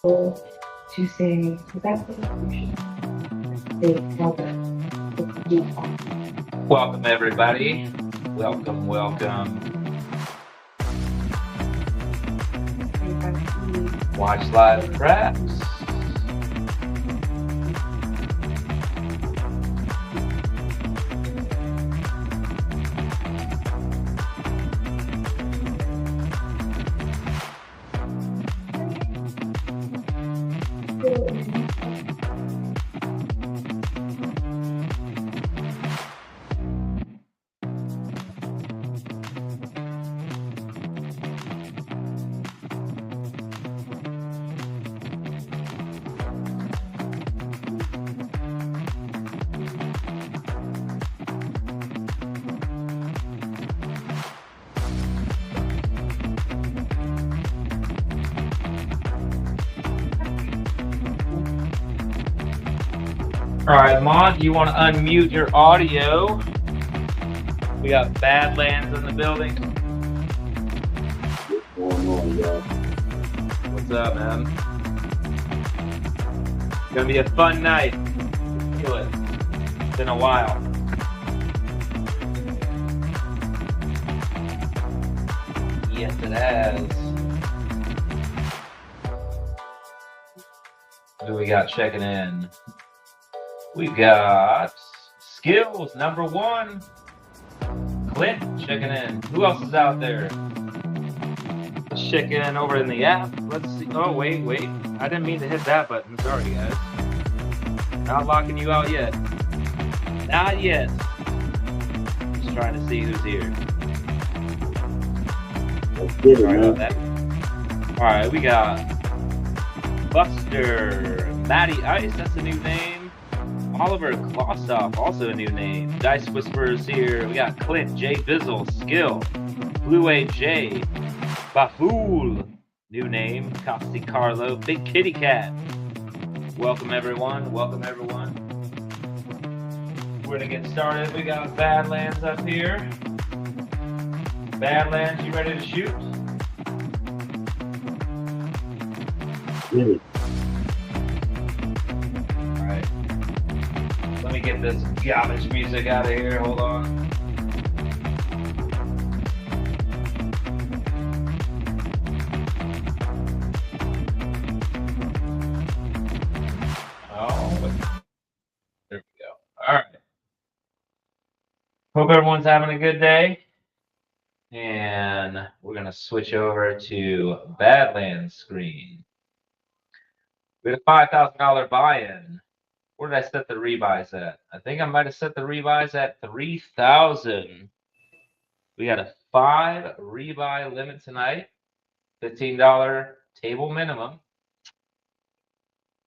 to say without solution, they tell them to do that. Welcome, everybody. Welcome. Watch Live Crafts. All right, Mont, you want to unmute your audio? We got Badlands in the building. What's going on, y'all? What's up, man? It's gonna be a fun night. Feel it. It's been a while. Yes, it has. Who do we got checking in? We got Skills, number 1. Clint checking in. Who else is out there? Checking in over in the app. Let's see. Oh, wait. I didn't mean to hit that button. Sorry, guys. Not locking you out yet. Not yet. Just trying to see who's here. Sorry about that. All right, we got Buster, Matty Ice. That's a new name. Oliver Klossop, also a new name. Dice Whisperers here. We got Clint, J Bizzle, Skill, Blue AJ, Bafool, new name. Costi Carlo, Big Kitty Cat. Welcome everyone. We're gonna get started. We got Badlands up here. Badlands, you ready to shoot? Really? Let me get this garbage music out of here. Hold on. Oh, there we go. All right. Hope everyone's having a good day. And we're going to switch over to Badlands screen. We had a $5,000 buy-in. Where did I set the rebuys at? I think I might have set the rebuys at 3,000. We got a 5 rebuy limit tonight. $15 table minimum.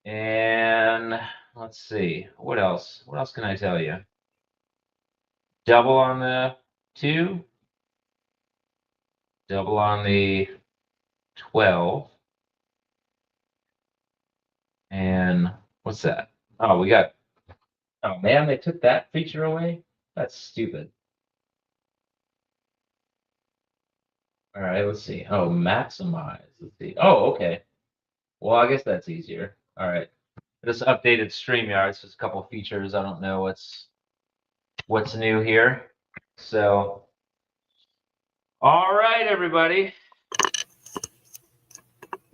And let's see. What else? What else can I tell you? Double on the 2. Double on the 12. And what's that? Oh, we got, oh man, they took that feature away? That's stupid. All right, let's see. Oh, maximize. Let's see. Oh, okay. Well, I guess that's easier. All right. I just updated Streamyard. It's just a couple features. I don't know what's new here. So, all right, everybody.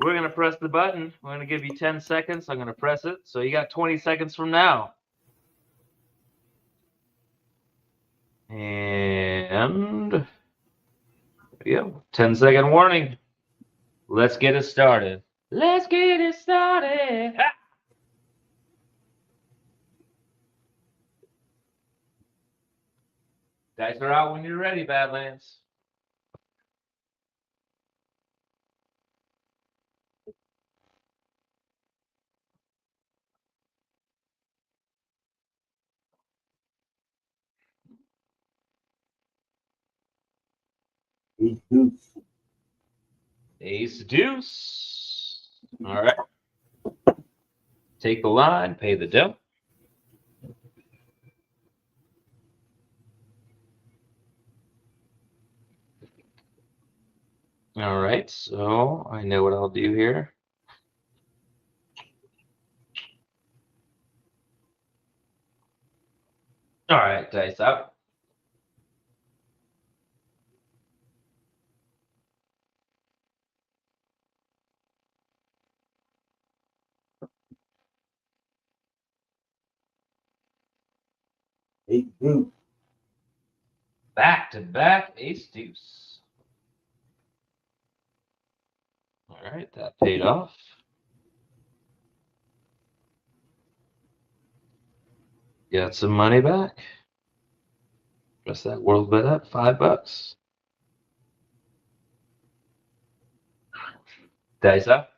We're going to press the button. We're going to give you 10 seconds. I'm going to press it. So you got 20 seconds from now. And there we go. 10-second warning. Let's get it started. Let's get it started. Ha! Dice are out when you're ready, Badlands. Ace deuce. Ace deuce. All right. Take the line, pay the dough. All right, so I know what I'll do here. All right, dice up. Eight deuce. Back to back ace deuce. All right, that paid off. Got some money back. What's that world bet up? $5. Dice up.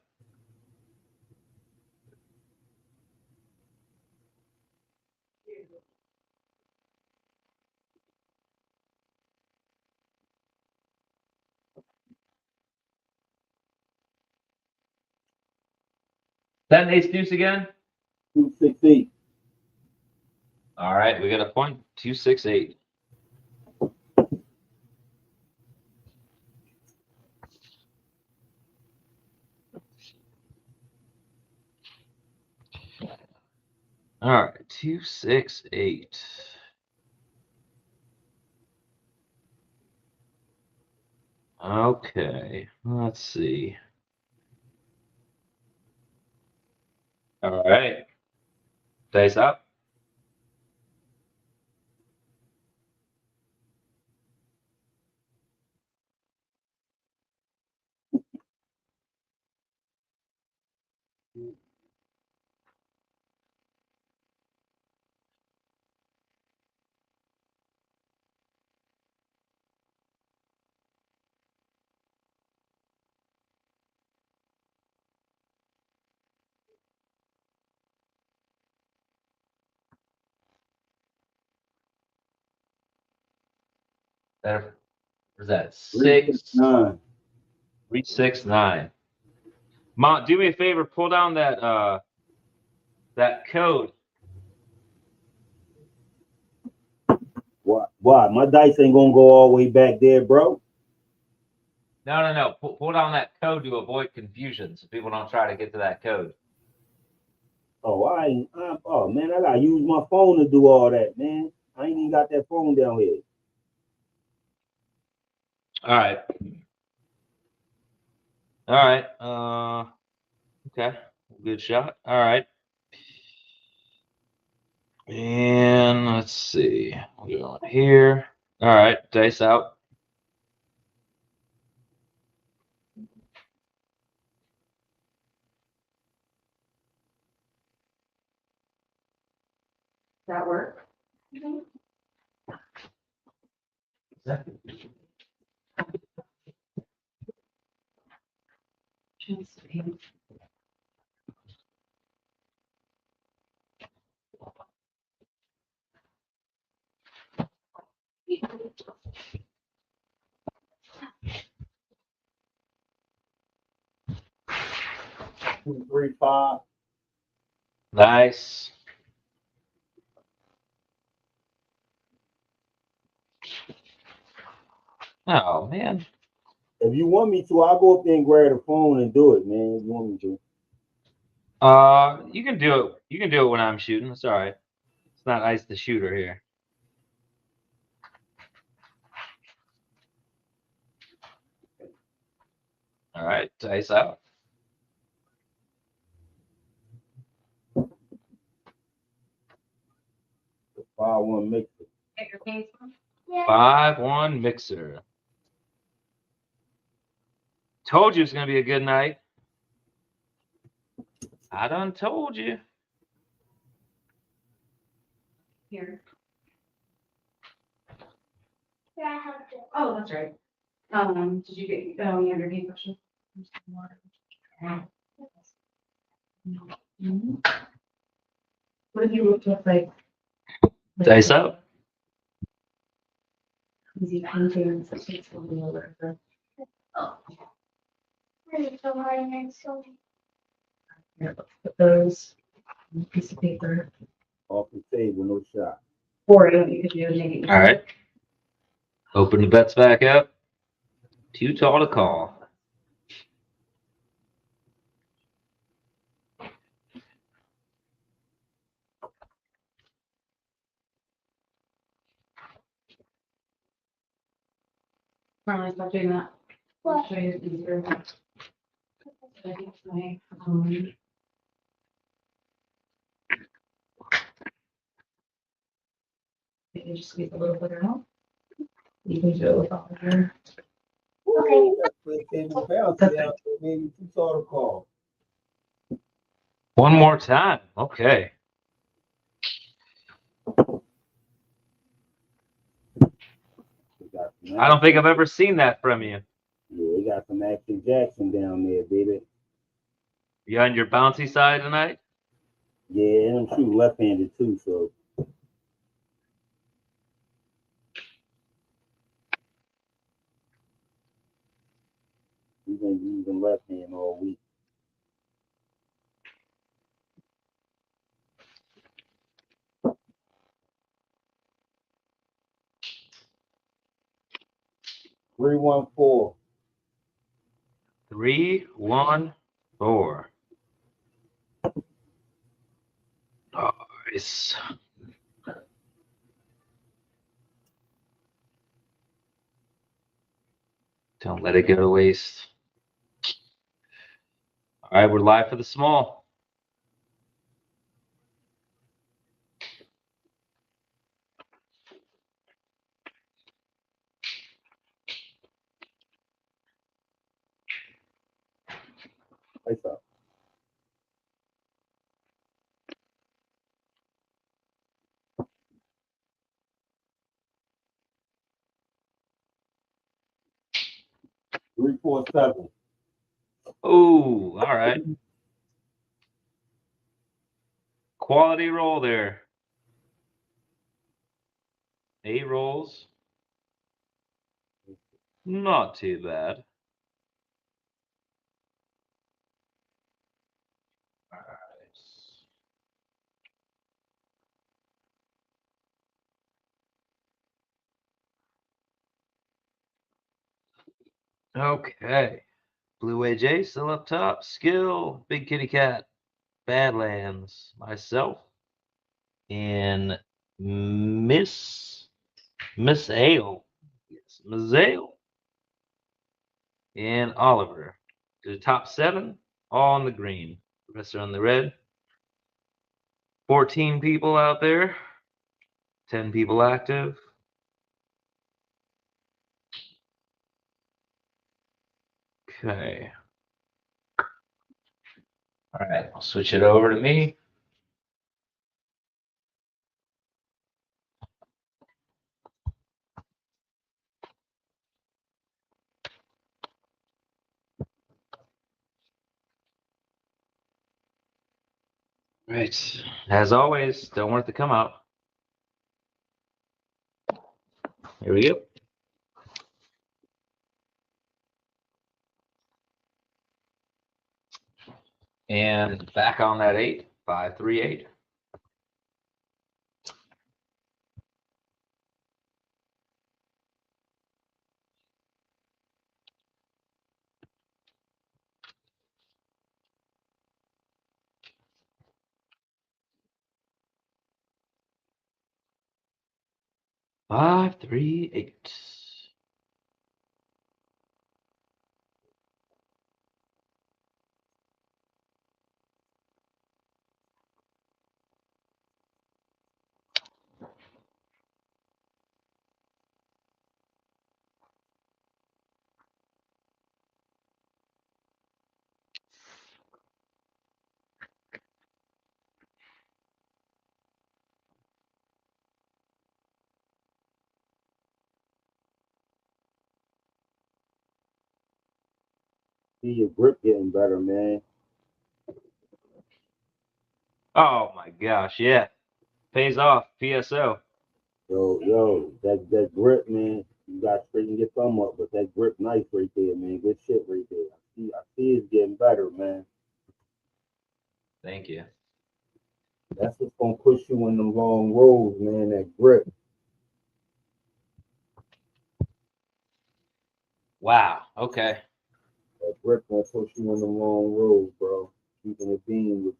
Then ace deuce again. 268. All right, we got a point. 268. All right, 268. Okay, let's see. All right, dice up. There, was that 369. 369. Mom, do me a favor, pull down that that code. Why? My dice ain't gonna go all the way back there, bro. No. Pull down that code to avoid confusion, so people don't try to get to that code. Oh, oh man, I gotta use my phone to do all that, man. I ain't even got that phone down here. All right. All right. Okay. Good shot. All right. And let's see. We're going here. All right. Dice out. That work? Two, three, five. Nice. Oh man. If you want me to, I'll go up there and grab the phone and do it, man. If you want me to. You can do it. You can do it when I'm shooting. It's all right. It's not Ice the Shooter here. All right. Dice out. The 5-1 mixer. Get your pants on? 5-1 mixer. Told you it's gonna be a good night. I done told you. Here. Oh, that's right. Did you get, you have your pay question? What have you looked up like? Dice out. Easy painting, something or whatever. Oh. Here, let's put those on a piece of paper. Off the table, no shot. Or you could do maybe. All right. Open the bets back up. Too tall to call. Probably stop doing that. I'll show you easier. I think my, maybe just squeeze a little bit out. You can do it with all of your. Okay. Maybe you saw the call. One more time. Okay. I don't think I've ever seen that from you. Yeah, we got some Action Jackson down there, baby. You on your bouncy side tonight? Yeah, and I'm shooting left-handed too, so. We've been using left hand all week. Three, 1, 4. 3, 1, 4. Nice. Don't let it go to waste. All right, we're live for the small. Face up. Three, 4, 7. Oh, all right. Quality roll there. 8 rolls. Not too bad. All right. Okay. Blue AJ still up top. Skill, Big Kitty Cat, Badlands, myself, and Miss Ale. Yes, Miss Ale. And Oliver. The top 7, all on the green. The rest are on the red. 14 people out there. 10 people active. Okay. All right, I'll switch it over to me. Right. As always, don't want it to come out. Here we go. And back on that 8, 5, 3, 8. Five, 3, 8. See your grip getting better, man. Oh my gosh, yeah. Pays off. PSO. Yo, that grip, man. You got to straighten your thumb up, but that grip nice right there, man. Good shit right there. I see it's getting better, man. Thank you. That's what's gonna push you in them long rolls, man. That grip. Wow. Okay. That grip gonna push you in them long rolls, bro. Keeping it being with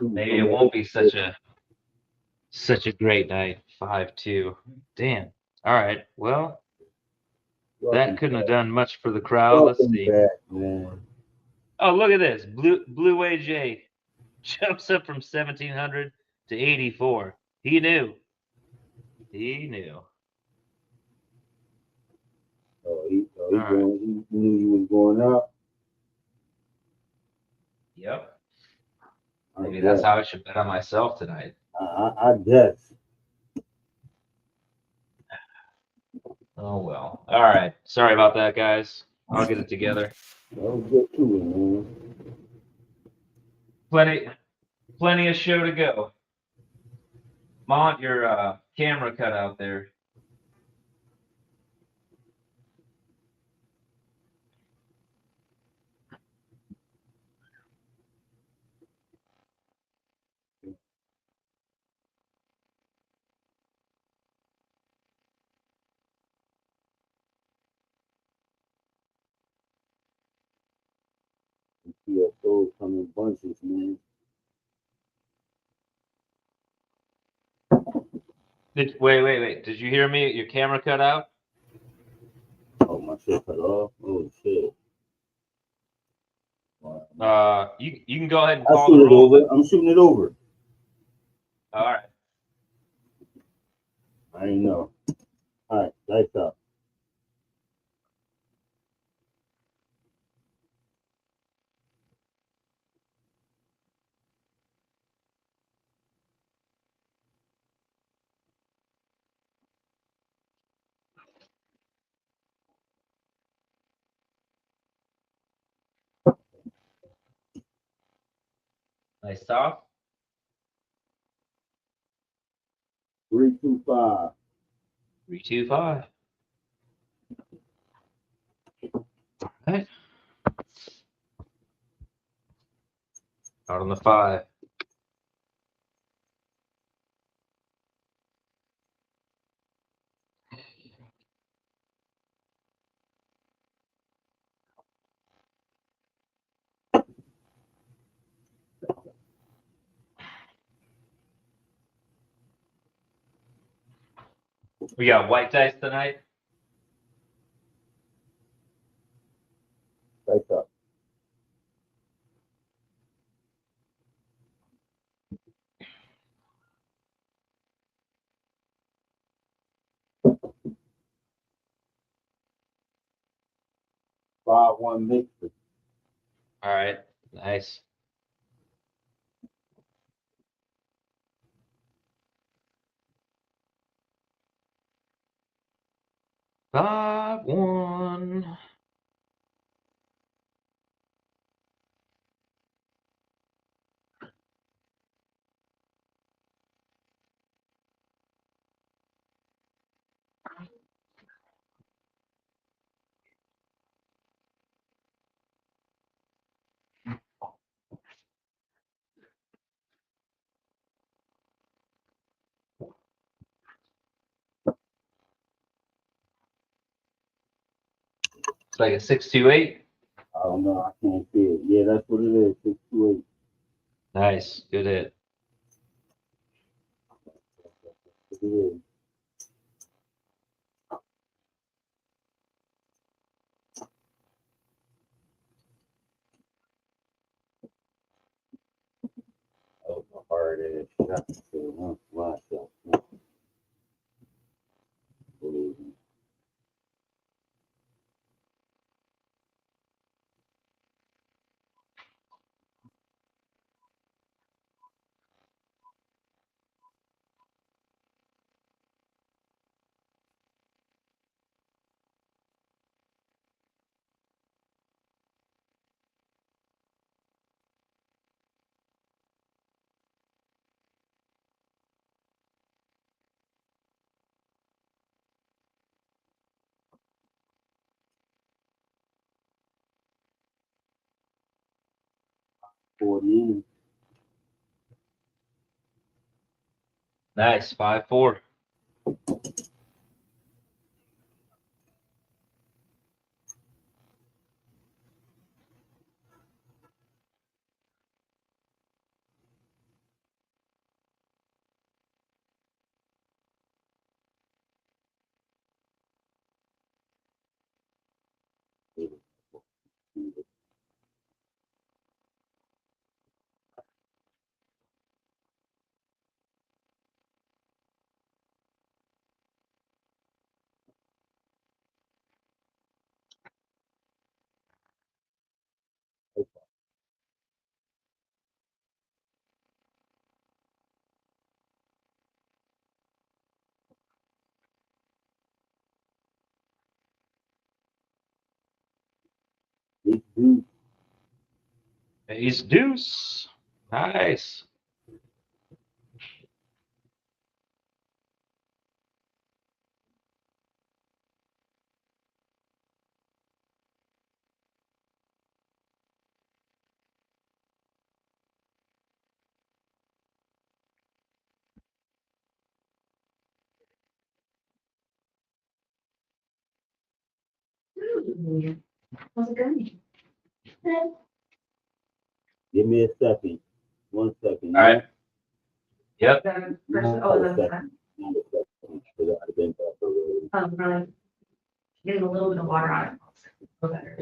you. Maybe it won't be such a great night. 5-2. Damn. All right. Well, Welcome That couldn't have back. done much for the crowd. Let's Welcome see. back, man. Oh, look at this. Blue AJ jumps up from 1,700 to 84. He knew. He knew. He All right. he knew you was going up. Yep. I Maybe guess. that's how I should bet on myself tonight. I guess. Oh, well. All right. Sorry about that, guys. I'll get it together. That was good too, man. Plenty of show to go. Mont, your camera cut out there. CFOs come in bunches, man. Wait. Did you hear me? Your camera cut out? Oh, my shit cut off. Oh shit. You can go ahead and I'll call the shoot it roll. over. I'm shooting it over. All right. I ain't know. All right, lights up. Nice talk. 325. 325. All right. Out on the 5. We got white dice tonight. Lights up. Five one mixer. All right. Nice. Five, 1. It's like a 628. I don't know. I can't see it. Yeah, that's what it is. 628. Nice. Good hit. It is. Oh, my hard ass shot. So, my shot. Believe me. $40. Nice. 5-4. Deuce. Ace deuce. Nice. Ooh, how's it going? Give me a second. 1 second. All right. Yep. Then No, first, oh, no, that's that. Not a second. Because I've been back already. Really, getting a little bit of water on it. Feel better.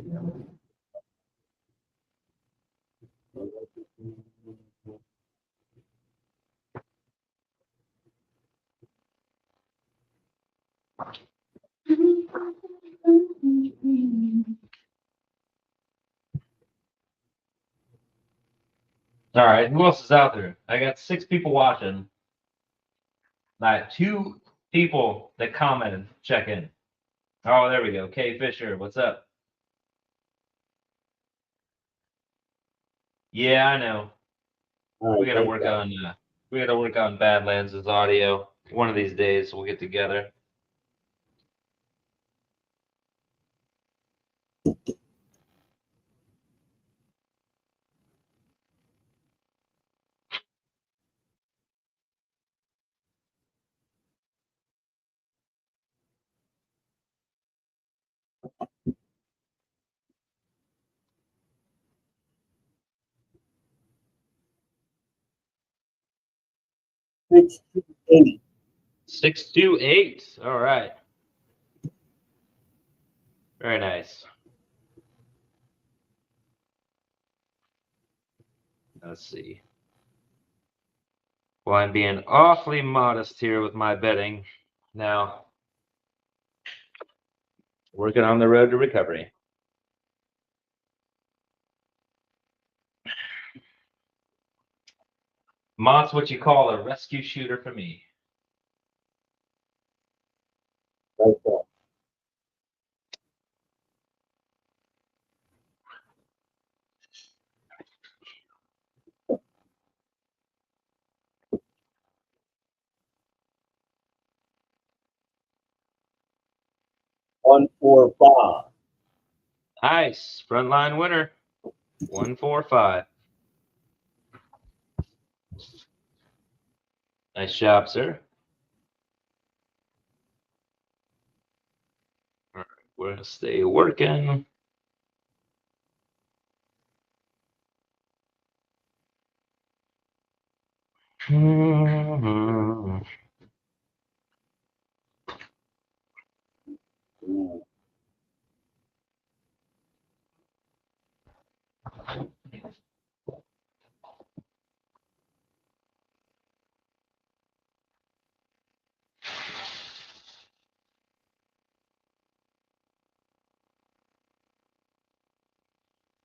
All right. Who else is out there? I got 6 people watching. I have 2 people that commented. Check in. Oh, there we go. Kay Fisher, what's up? Yeah, I know. All right, We gotta thanks, work guys. on Badlands' audio. One of these days we'll get together. Six, 8. 628. All right. Very nice. Let's see. Well, I'm being awfully modest here with my betting. Now, working on the road to recovery. Mott's what you call a rescue shooter for me. Like that. One, 4, 5. Nice. Frontline winner. 145. Nice job, sir. All right, we're going to stay working. Mm.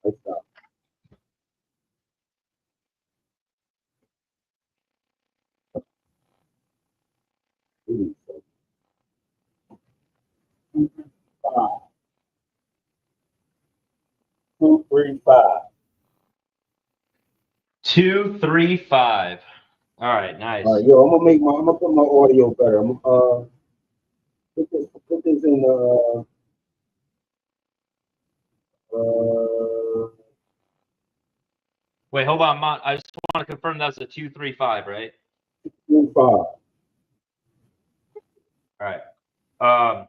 Like that. Ooh, so 5. 2, 3, 5. 235. All right, nice. All right, yo, I'm gonna put my audio better. I'm put this in Wait, hold on, Mont. I just want to confirm that's a 235, right? 2, 5. All right.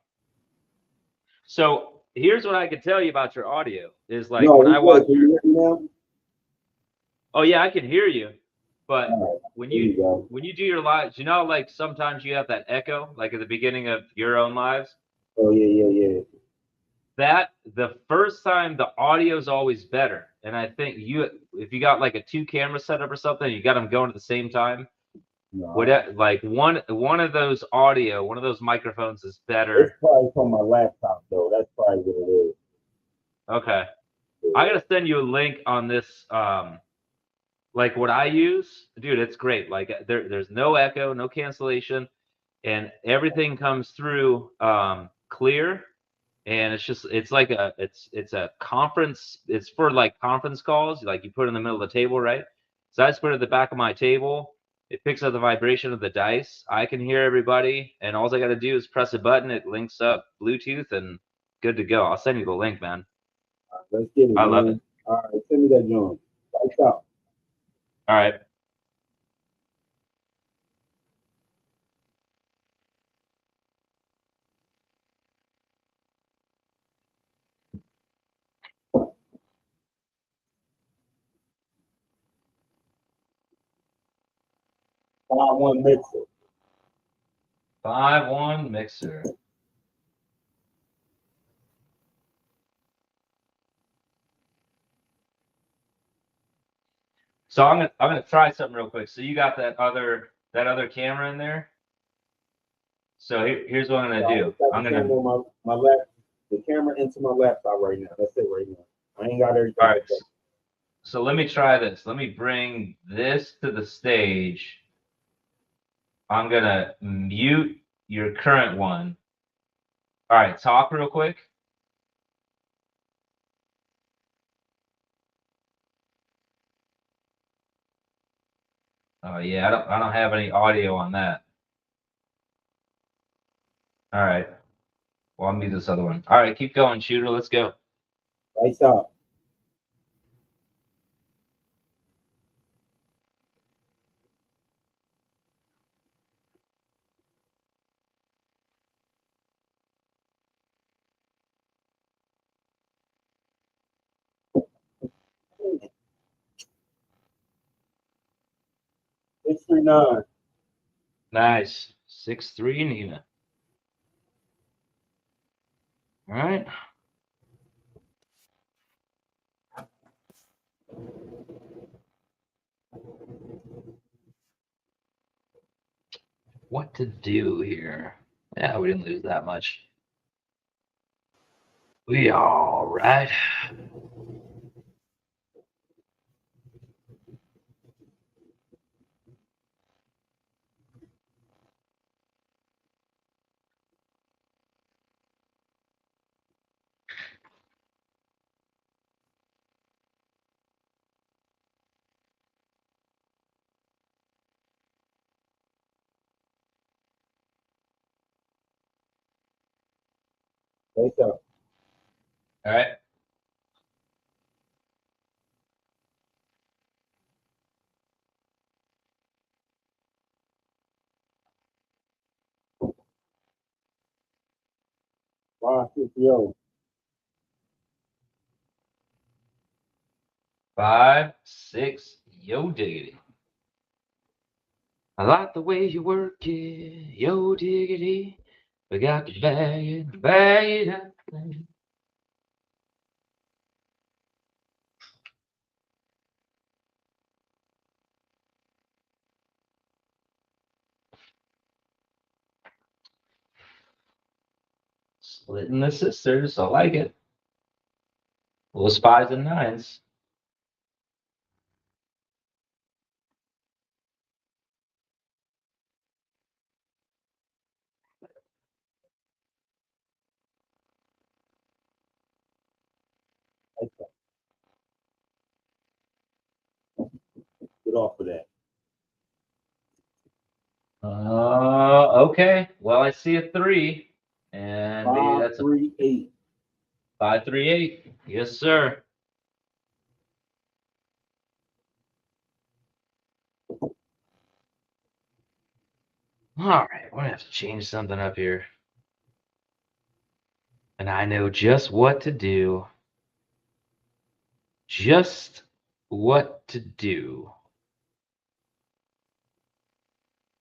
So here's what I can tell you about your audio is like No, when we I good. watch Can your. you hear me now? Oh yeah, I can hear you, but All right, when there you go. do your lives, you know, like sometimes you have that echo, like at the beginning of your own lives. Oh yeah. That the first time the audio is always better, and I think if you got like a 2 camera setup or something, you got them going at the same time. No, Like one of those microphones is it's better. probably from my laptop though. That's probably what it is. Okay, I gotta send you a link on this. Like what I use, dude, it's great. Like there's no echo, no cancellation, and everything comes through clear. and it's like it's a conference. It's for like conference calls. Like you put it in the middle of the table, right? So I just put it at the back of my table. It picks up the vibration of the dice. I can hear everybody, and all I got to do is press a button. It links up Bluetooth, and good to go. I'll send you the link, man. Let's get it, I man. love it. All right, send me that joint. Lights out. All right. One mixer. 5-1 mixer. So I'm gonna try something real quick. So you got that other camera in there. So here's what I'm gonna do. I'm gonna. On my lap, the camera into my laptop right now. That's it right now. I ain't got everything. All right. So let me try this. Let me bring this to the stage. I'm gonna mute your current one. All right, talk real quick. Oh yeah, I don't have any audio on that. All right. Well, I'll mute this other one. All right, keep going, shooter. Let's go. Lights out. Six 3-9. Nice. 6-3, Nina. All right. What to do here? Yeah, we didn't lose that much. We all right. Lights out. All right. Five 6-0. 5-6. Yo diggity. I like the way you work it. Yo diggity. We got to bag it up. Splitting the sisters. I like it. Little spies and nines. Lights out. Get off of that. Okay. Well, I see a 3. And maybe that's a 5-3-8. 5-3-8. Yes, sir. All right, we're gonna have to change something up here. And I know just what to do. Just what to do.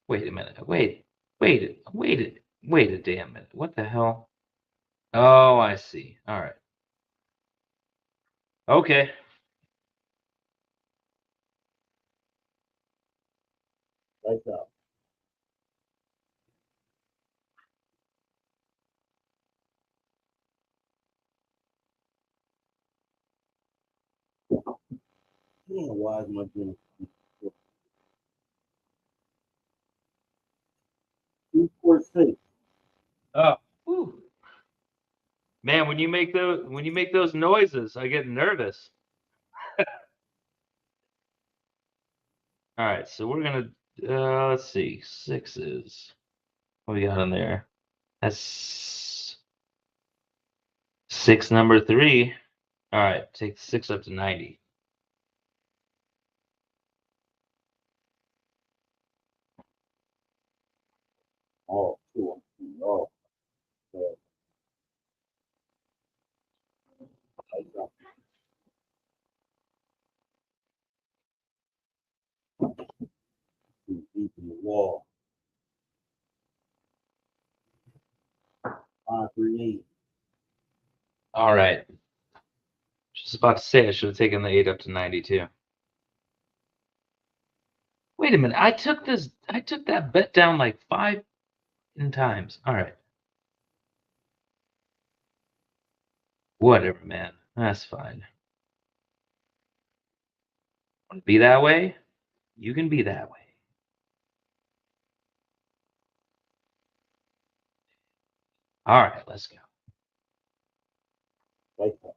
Wait a minute. Wait a damn minute. What the hell? Oh, I see. All right. Okay. Lights out. Damn, why is my joint 2-4-6? Oh. Whew. Man, when you make those noises, I get nervous. All right, so we're gonna let's see, sixes. What we got in there? That's six number 3. All right, take 6 up to 90. Oh, two. Oh, yeah. Like that. Too deep in the wall. 538. All right. Just about to say I should have taken the 8 up to 92. Wait a minute. I took that bet down like 5 times. All right. Whatever, man. That's fine. Want to be that way? You can be that way. All right, let's go. Like that.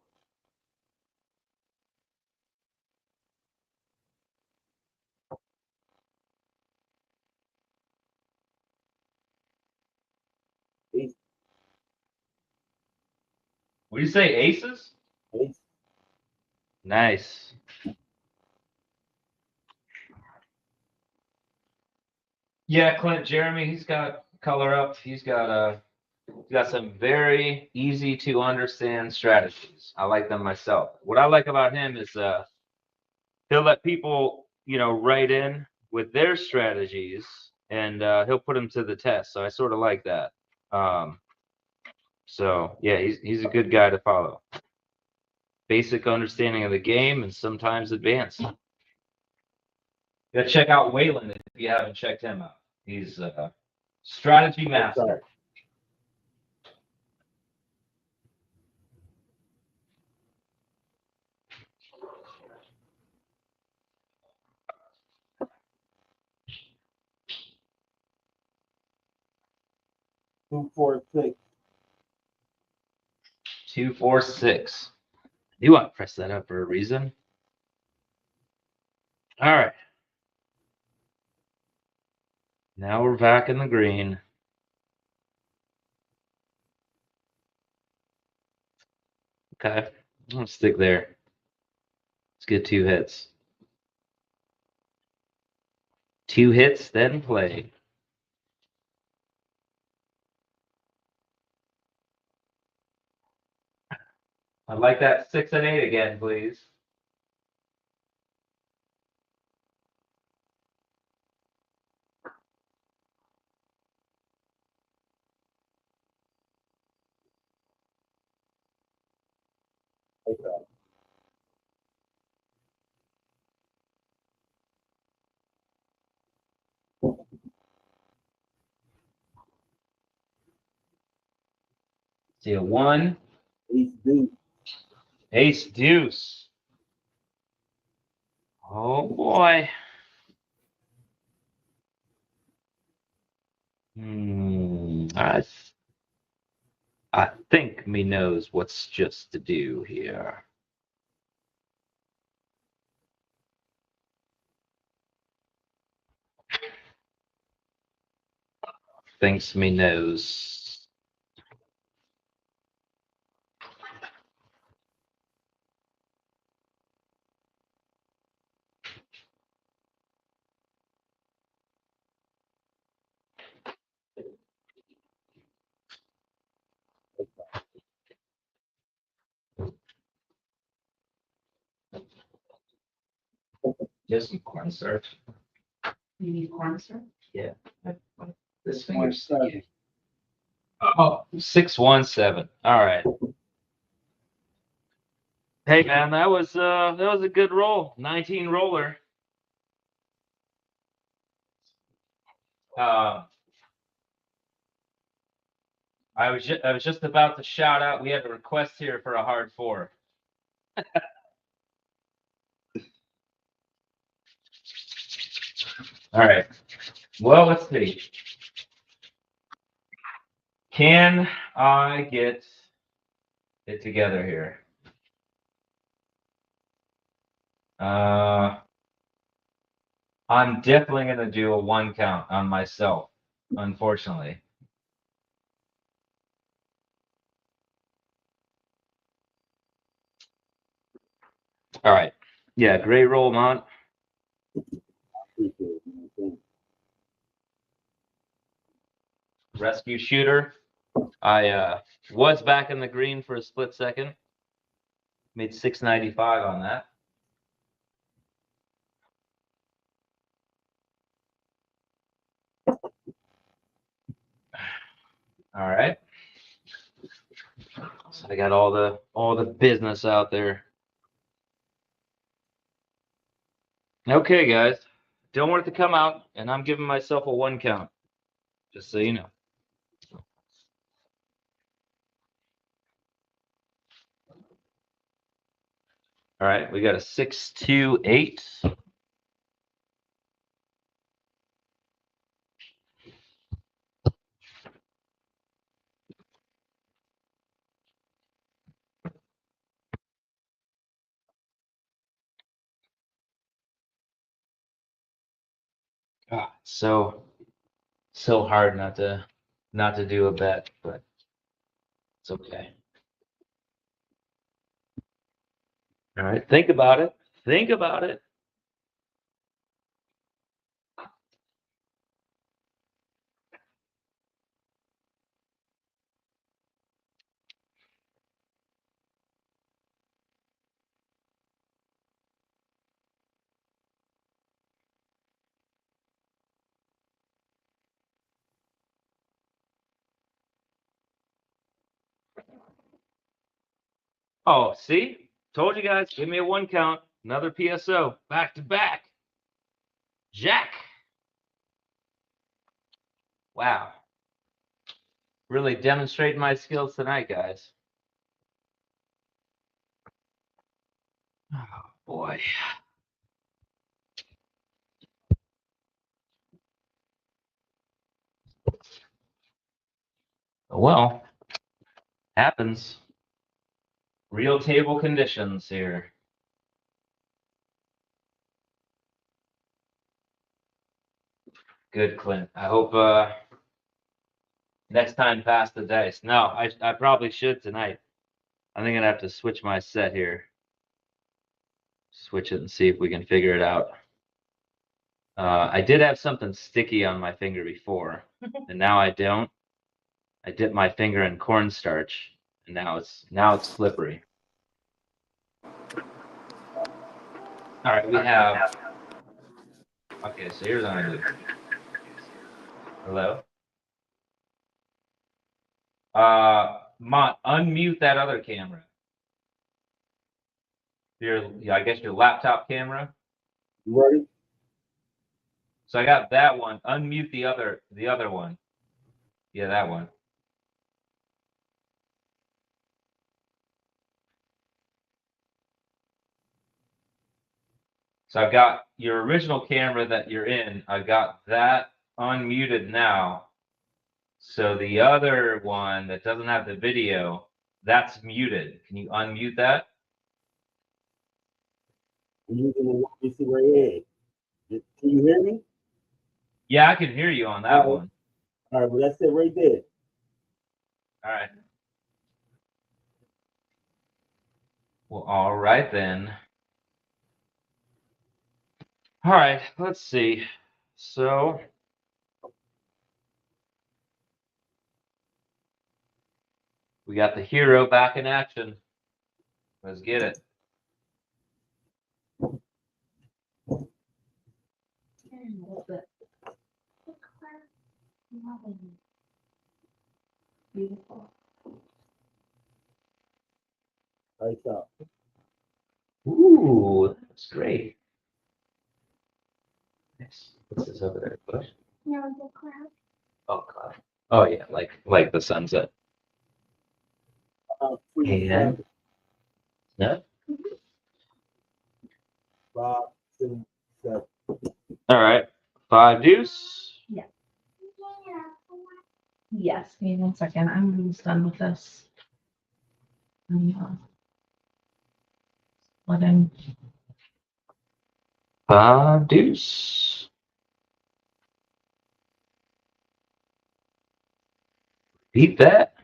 Ace. What do you say, aces? Ace. Nice. Yeah, Clint Jeremy, he's got color up. He's got some very easy to understand strategies. I like them myself. What I like about him is he'll let people, write in with their strategies and he'll put them to the test. So I sort of like that. So yeah, he's a good guy to follow. Basic understanding of the game and sometimes advanced. You gotta check out Waylon if you haven't checked him out. He's a strategy master. 246. 246. You want to press that up for a reason. All right. Now we're back in the green. Okay. I'm going to stick there. Let's get 2 hits. 2 hits, then play. I'd like that 6 and 8 again, please. Like that. See a 1. Ace deuce. Ace deuce. Oh boy. I think me knows what's just to do here. Thinks me knows. Just some corn syrup. You need corn syrup? Yeah. This One finger's seven. Oh, 617. All right. Hey man, that was a good roll. 19 roller. I was just about to shout out. We have a request here for a hard 4. All right. Well, let's see. Can I get it together here. I'm definitely going to do a 1 count on myself, unfortunately. All right. Yeah, great roll, Mont. Appreciate it, man. Thanks. Rescue shooter. I was back in the green for a split second. Made $6.95 on that. All right. So I got all the business out there. Okay, guys. Don't want it to come out, and I'm giving myself a 1 count. Just so you know. All right, we got a 6-2-8. God, so hard not to do a bet, but it's okay. All right, think about it. Think about it. Oh, see? Told you guys, give me a 1 count. Another PSO. Back to back. Jack. Wow. Really demonstrating my skills tonight, guys. Oh, boy. Well, happens. Real table conditions here. Good, Clint. I hope next time pass the dice. No, I probably should tonight. I think I'm gonna have to switch my set here. Switch it and see if we can figure it out. I did have something sticky on my finger before, and now I don't. I dipped my finger in cornstarch, and now it's slippery. All right, we have. Okay, so here's what I'm gonna do. Hello. Mont, unmute that other camera. I guess your laptop camera. You ready? So I got that one. Unmute the other one. Yeah, that one. So I've got your original camera that you're in. I've got that unmuted now. So the other one that doesn't have the video, that's muted. Can you unmute that? I'm using the one you see right here. Can you hear me? Yeah, I can hear you on that one. All right, well, that's it right there. All right. Well, all right then. All right, let's see. So we got the hero back in action. Let's get it. Beautiful. Right up. Ooh, that's great. Nice. What's this over there? Bush? No, the cloud. Oh, cloud. Oh yeah, like the sunset. And no. 5, 6, 7. All right, 5 deuce. Yes, give me 1 second. I'm almost done with this. Let him. 5 deuce. Beat that.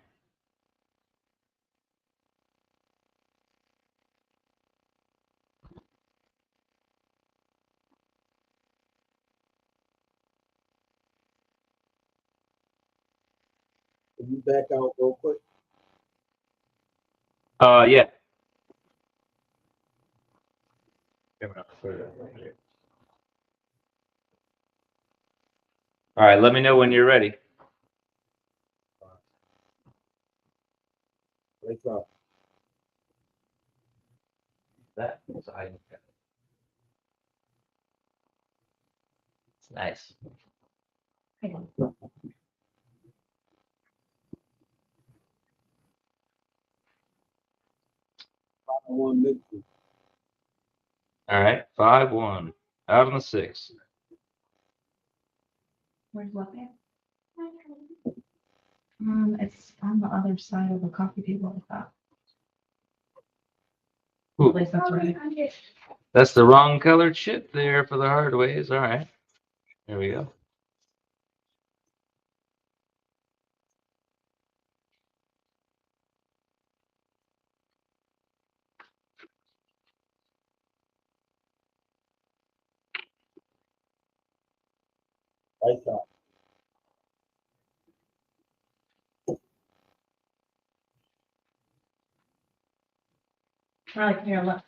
Can you back out real quick? Yeah. All right, let me know when you're ready. Wake up. That was it's nice. One mixer. All right, 5-1. Out on the 6. Where's what man? It's on the other side of the coffee table. I thought. Ooh. At least that's right. That's the wrong colored chip there for the hard ways. All right. There we go. Right side. Right here, look.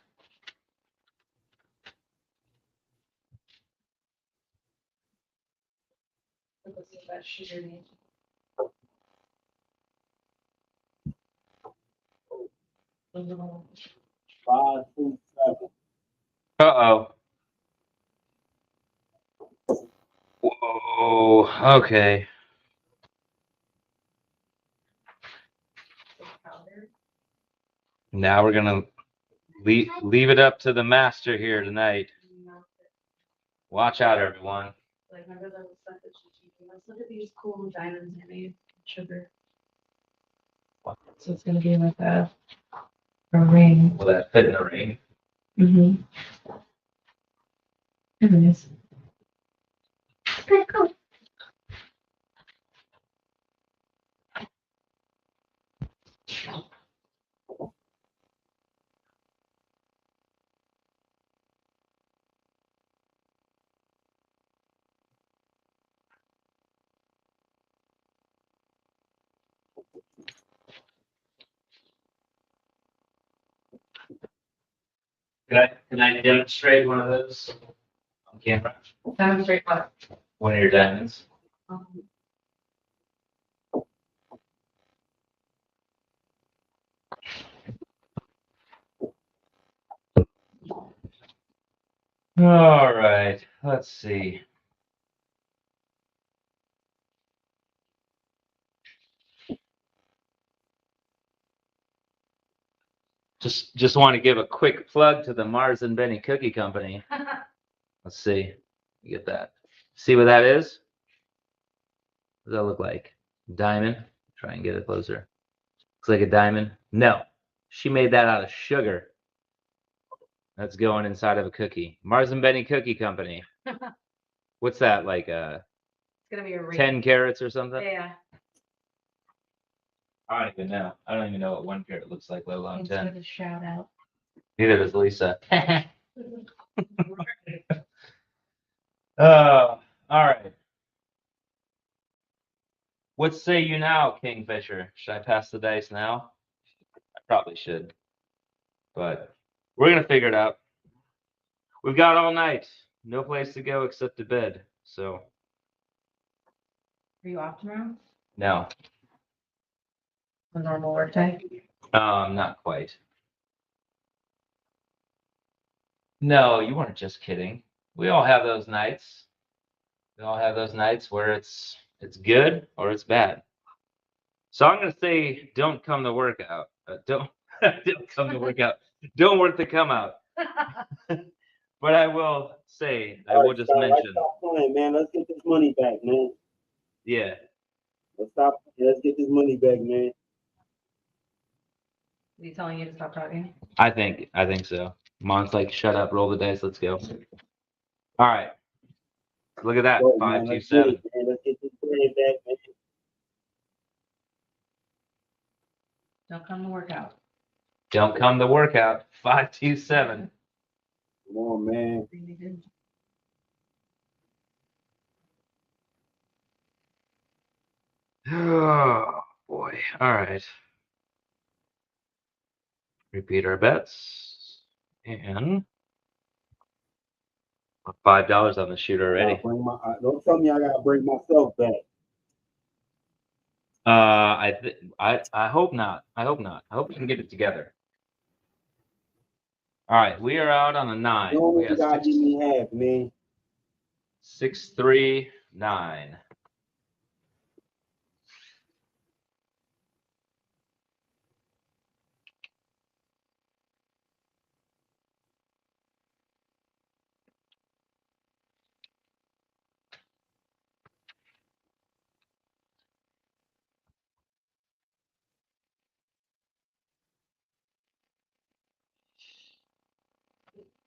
That sugar needs. 5, 2, 7. Uh-oh. Whoa. Okay. Now we're going to leave it up to the master here tonight. Watch out, everyone. Like, remember the stuff that she teach me? Let's look at these cool diamonds I made. Sugar. So it's gonna be like a ring. Will that fit in the ring? Mm-hmm. There it is. Pretty cool. Can I demonstrate one of those on camera? Demonstrate what? One of your diamonds. All right. Let's see. Just want to give a quick plug to the Mars and Benny Cookie Company. Let's see. Get that. See what that is? What does that look like? Diamond. Try and get it closer. Looks like a diamond. No. She made that out of sugar. That's going inside of a cookie. Mars and Benny Cookie Company. What's that, like It's gonna be a ring. 10 carats or something? Yeah. I don't even know. I don't even know what 1 carat looks like, let alone Thanks 10. for the shout out. Neither does Lisa. All right. What say you now, Kingfisher? Should I pass the dice now? I probably should. But we're going to figure it out. We've got all night. No place to go except to bed. So. Are you off tomorrow? No. A normal work day? Not quite. No, you weren't just kidding. We all have those nights. We all have those nights where it's good or it's bad. So I'm gonna say, don't come to work out. Don't come to work out. Don't work to come out. But I will say, I will just mention. Stop playing, man. Let's get this money back, man. Yeah. Let's get this money back, man. Is he telling you to stop talking? I think so. Mon's like, shut up, roll the dice, let's go. All right. Look at that. Go, man. Let's get 527. it, man. Let's get this bread back, man. Don't come to work out. Don't come to workout. 527. Come on, man. Really good. Oh boy. All right. Repeat our bets. And $5 on the shooter already. Don't tell me I gotta bring myself back. I hope not. I hope not. I hope we can get it together. All right, we are out on a 9. You We only got gotta give me half, man. 639.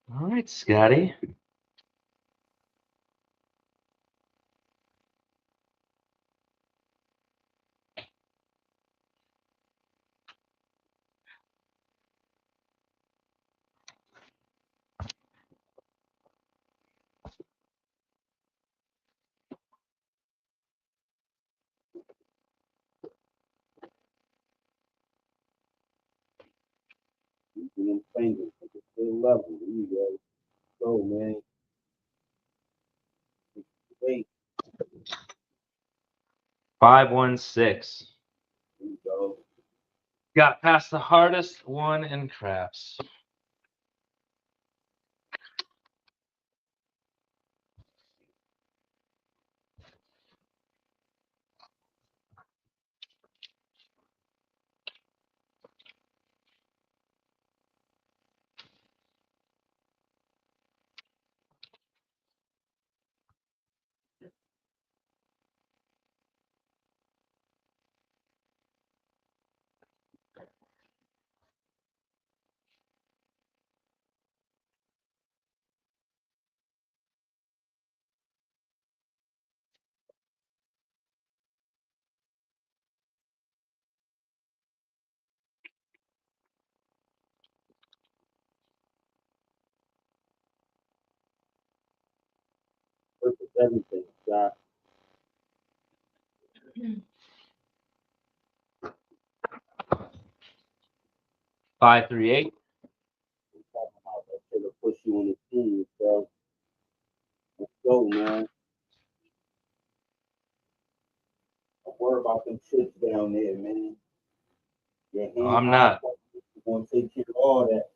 All right, Scotty. Using them fingers at the same level. There you go. Go, man. Wait. 516. There you go. Got past the hardest one in craps. Perfect everything, Scott. 538. I'm talking about that shit will push you on the team, so let's go, man. Don't worry about them shits down there, man. Your hand I'm not. You're gonna take care of all that.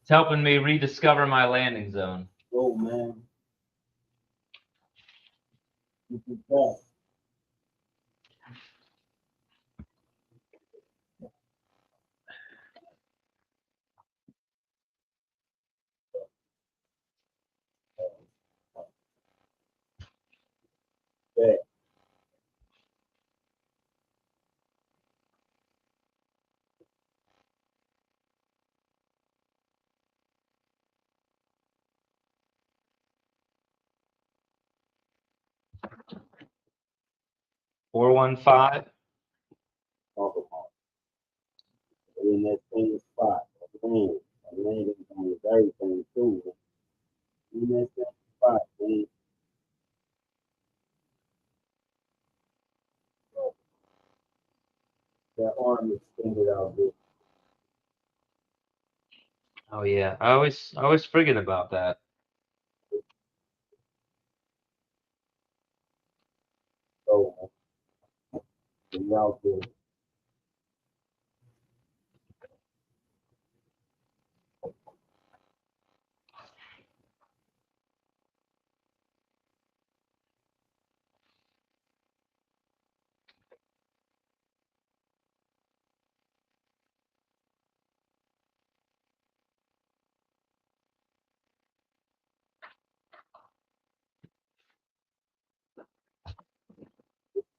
It's helping me rediscover my landing zone. Go, man. This is that. That. 415. Talk about it. In that same spot. Man, that landing zone is everything too. Man. In that same spot, man. That arm extended out there. Oh yeah, I always forget about that. So, man. Out there.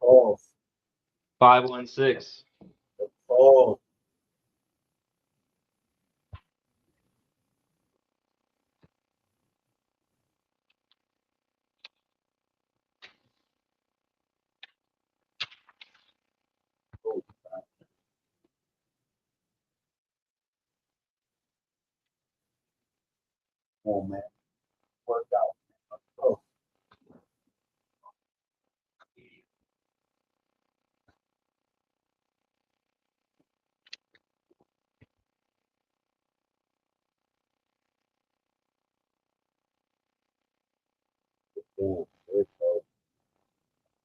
Pause. 516. Pause. on, man. Work out. Let's go. Boom. There it goes.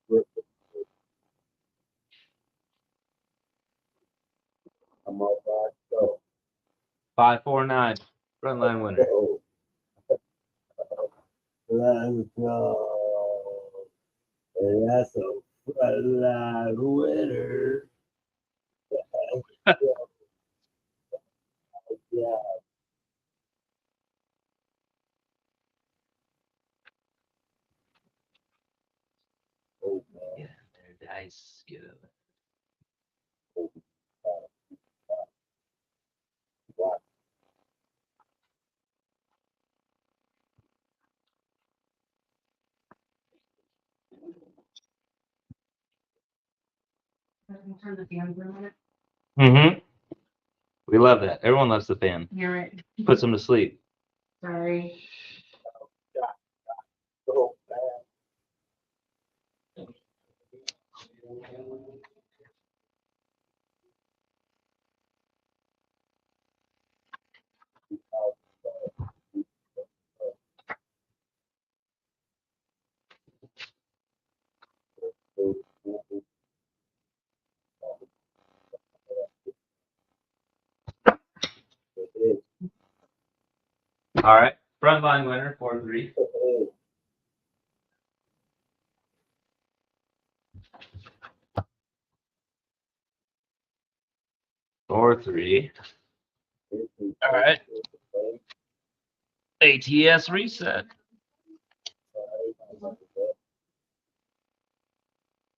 Rip it. I'm up by so. 549. Front line winner. Oh. Let's go. And that's a flat winner. Yeah. Oh, man. Yeah, their dice. Get over. Wow. Turn the fan for a minute. Mm-hmm. We love that. Everyone loves the fan. You're right. Puts them to sleep. Sorry. So, man. All right. Front line winner, 4-3. 4-3. All right. ATS reset.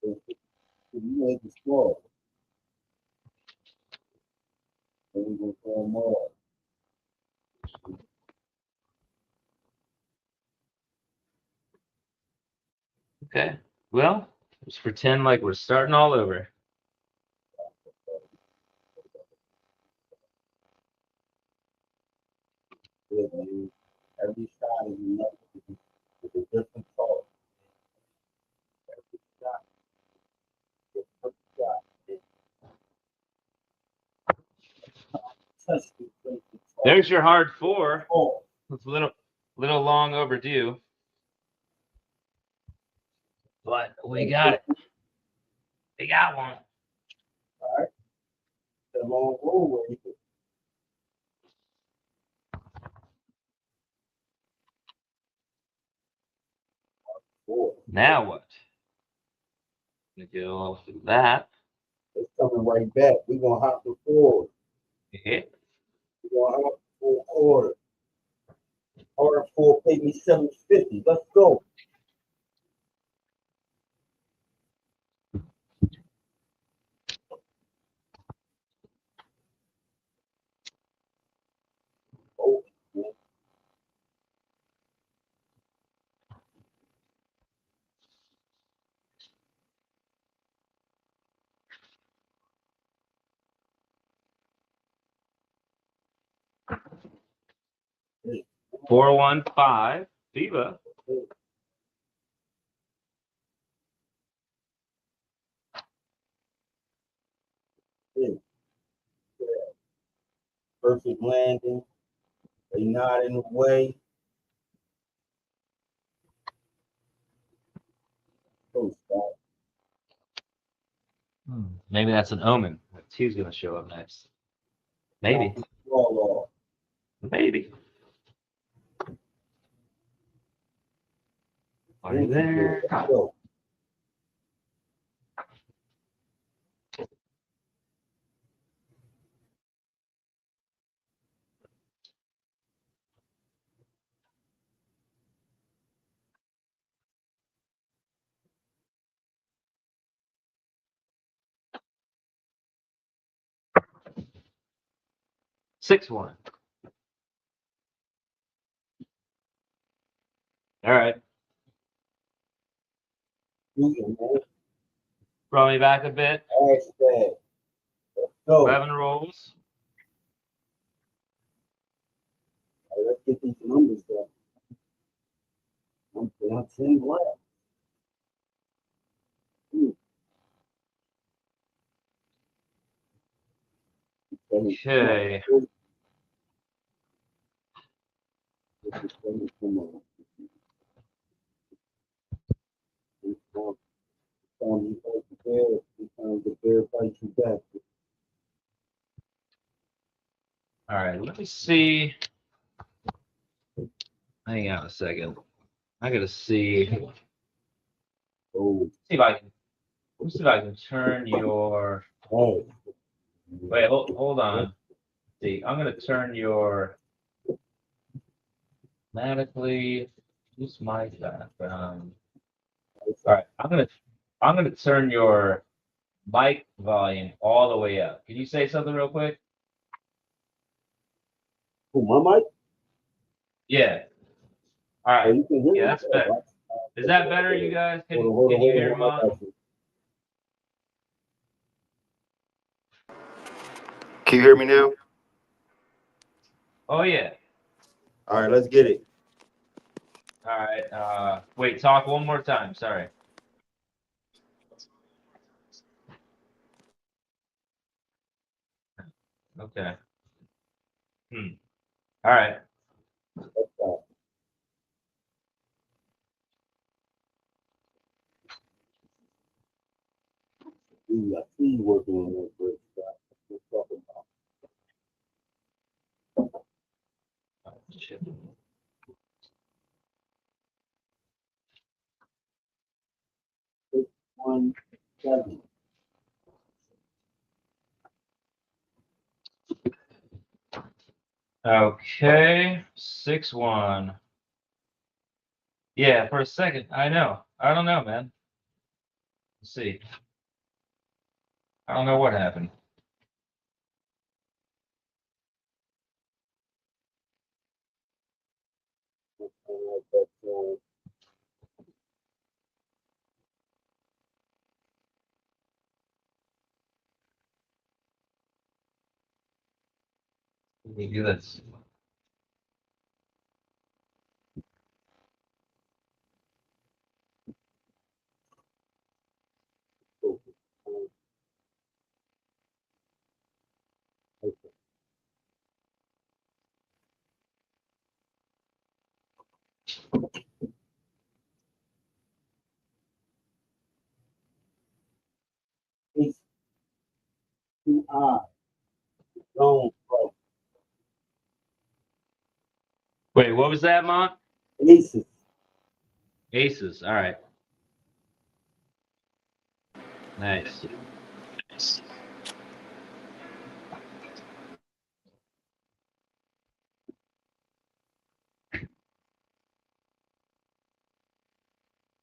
You made the score. And we go for more. Okay. Well, let's pretend like we're starting all over. Good, man. Every shot is enough with a different color. Every shot is a different shot. Touch the different color. There's your hard 4. Oh, It's a little long overdue. But we got it. We got one. all right. The long roadway. Boy, Now what? Gonna go through that. it's coming right back. We're gonna hop the forward. Yeah. We're gonna hop the full order. Order 4 pay me $750. Let's go. Oh, man. 415. Viva. Perfect landing. They not in the way. Oh, stop. Maybe that's an omen. Two's gonna show up next. Maybe. Fall Maybe. off. Are you there? Go. Six one. All right. Shooting, man. Brought me back a bit. Hashtag. Let's go. 11 rolls. right, let's get these numbers done. I'm down 10 left. Okay. All right, let me see. Hang on a second. I gotta see. Oh, See if I can. Let me see if I can turn your. oh. Wait, hold on. See, I'm gonna turn your. Automatically. Use my background. All right, I'm gonna turn your mic volume all the way up. Can you say something real quick? Oh, my mic? Yeah. All Oh, right. you can hear Yeah, me? that's better. Is that better, you guys? Can Hold on, you hold on, hear me? hold on. I got you. Can you hear me now? Oh yeah. All right, let's get it. All right. Wait. Talk one more time. Sorry. Okay. All right. Let's go. I see you working on that great stuff. Let's talk about Oh, shit. 617. Okay. 6-1. Yeah. For a second, I know. I don't know, man. Let's see. I don't know what happened. Let me do this. Ace, 2 I, zone, bro. Wait. What was that, Mont? Aces. Aces. All right. Nice.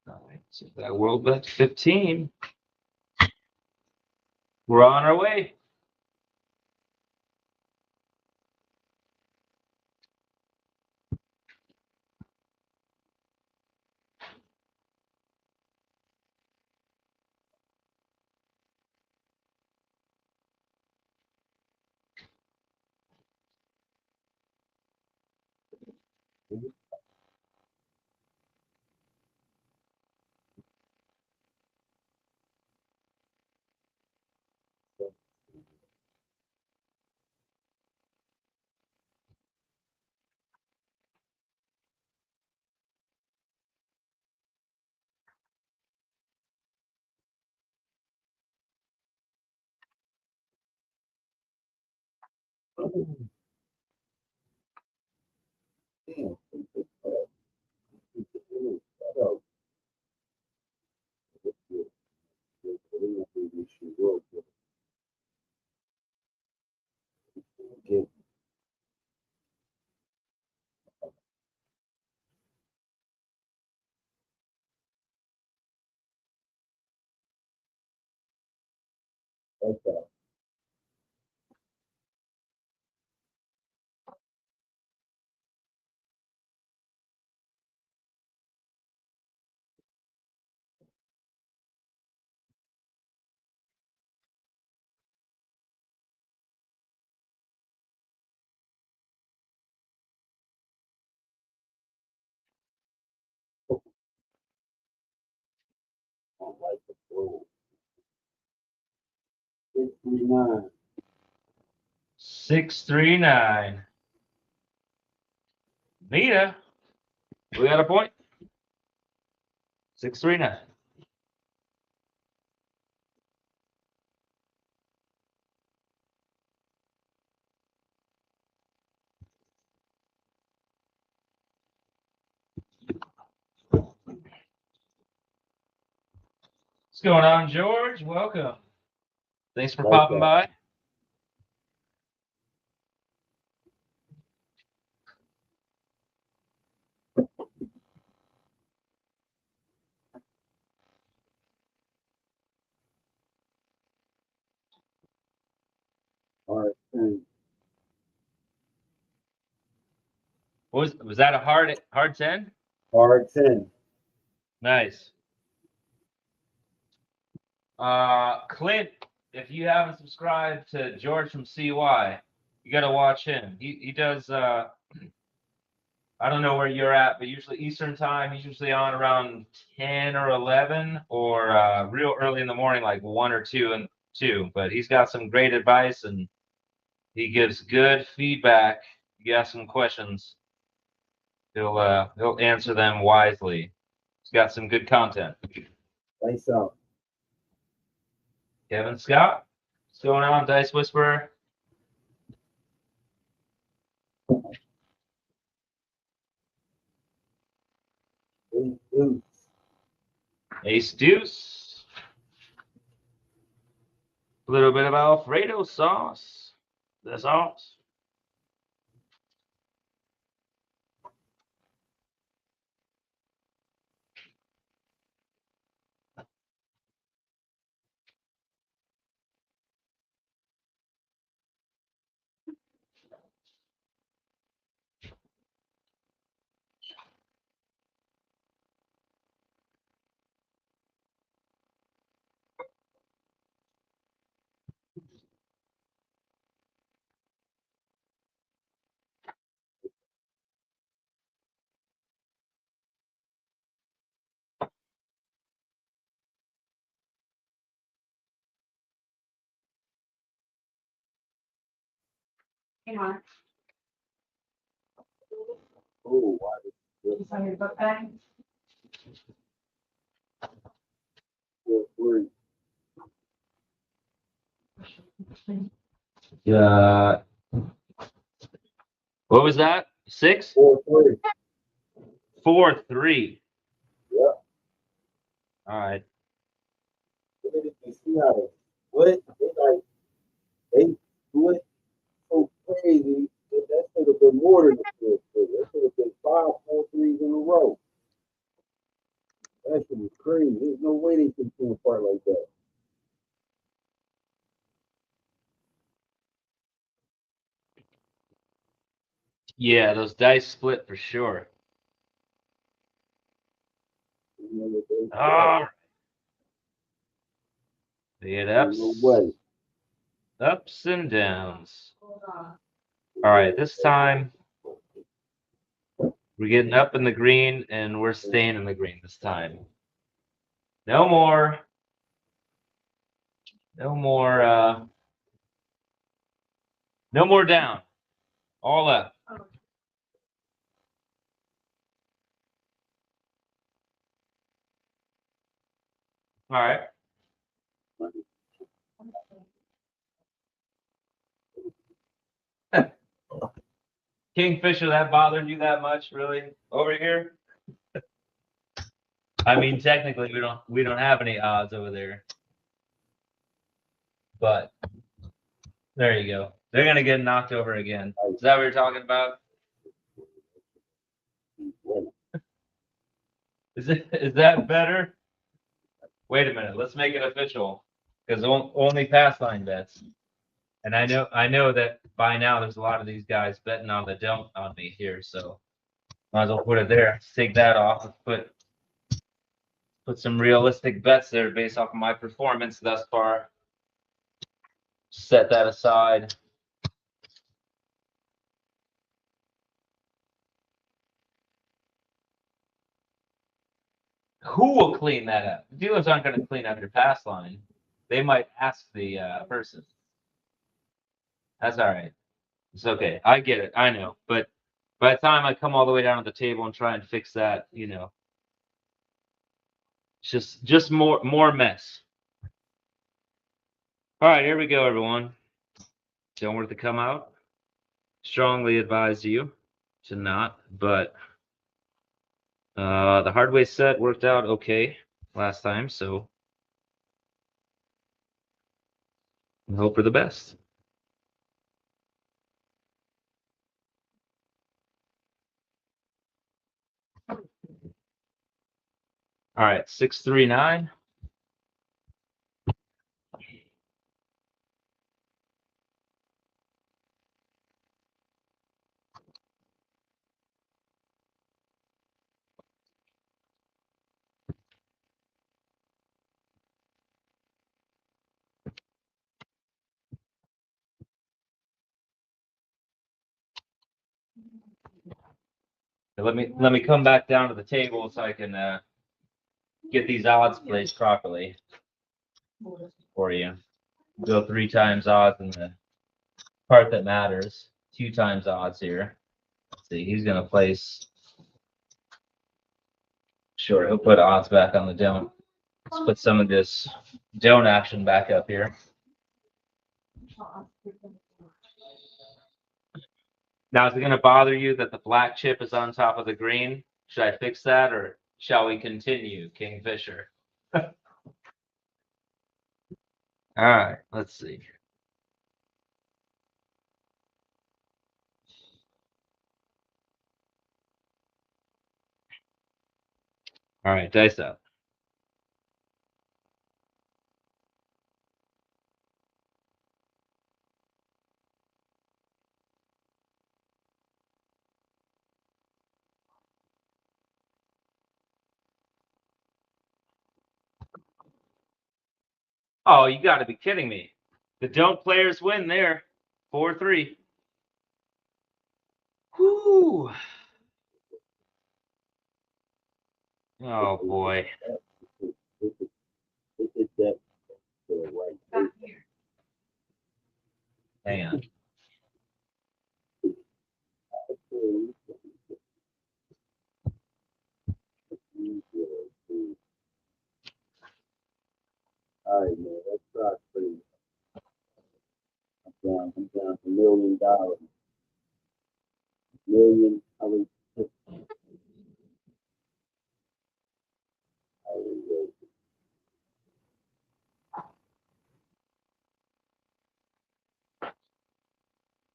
All right. So that world bet 15. We're on our way. Damn. Get that. don't like the food. 639. 639. Nita, we got a point. 639. What's going on, George? Welcome. Thanks for popping by. Hard 10. Was that a hard 10? Hard 10. Nice. Clint, if you haven't subscribed to George from CY, you got to watch him. He does, I don't know where you're at, but usually Eastern time, he's usually on around 10 or 11 or real early in the morning, like 1 or 2 and 2. But he's got some great advice and he gives good feedback. You ask him questions, he'll answer them wisely. He's got some good content. Lights out. Kevin Scott, what's going on, Dice Whisperer? Deuce. Ace Deuce. A little bit of Alfredo sauce. The sauce. Hang on. Oh, why did Just on your book bag. 4-3? What was that? 6? 4-3. 4-3. Yeah. All right. Look at it. You see how they split? They split so crazy that should have been more than a 4-3. That should have been 5 4-3s in a row. That should be crazy. There's no way they can pull apart like that. Yeah, those dice split for sure. You know what they All right. The ups, no way. ups and downs. Hold on. All right, this time we're getting up in the green and we're staying in the green this time. No more down. All up. All right. Kingfisher, that bothered you that much, really? Over here? I mean, technically, we don't have any odds over there. But there you go. They're gonna get knocked over again. Is that what you're talking about? Is that better? Wait a minute. Let's make it official. Because only pass line bets. And I know that by now there's a lot of these guys betting on the don't on me here, so might as well put it there. Let's take that off. Let's put some realistic bets there based off of my performance thus far. Set that aside. Who will clean that up? Dealers aren't going to clean up your pass line. They might ask the person. That's all right. It's okay. I get it. I know. But by the time I come all the way down to the table and try and fix that, you know, it's just more mess. All right, here we go, everyone. Don't want it to come out. Strongly advise you to not, but the hard way set worked out okay last time, so I hope for the best. All right, 639. Let me come back down to the table so I can get these odds placed properly for you. Go 3 times odds in the part that matters. 2 times odds here. Let's see, he's gonna place. Sure, he'll put odds back on the don't. Let's put some of this don't action back up here. Now, is it going to bother you that the black chip is on top of the green? Should I fix that, or shall we continue, Kingfisher? All right, let's see. All right, dice up. Oh, you got to be kidding me. The don't players win there. 4-3. Whoo. Oh, boy. This is that to the right. Hang on. All right, man. Let's try pretty. I'm down to $1 million. Million. I mean,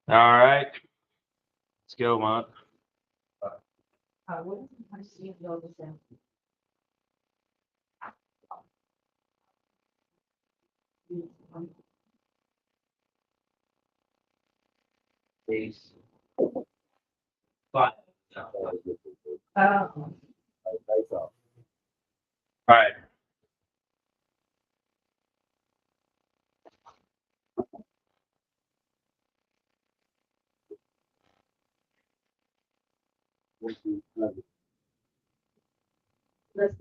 All right. Let's go, Mont. Ace. 5. No. Oh. Nice off. All right. That's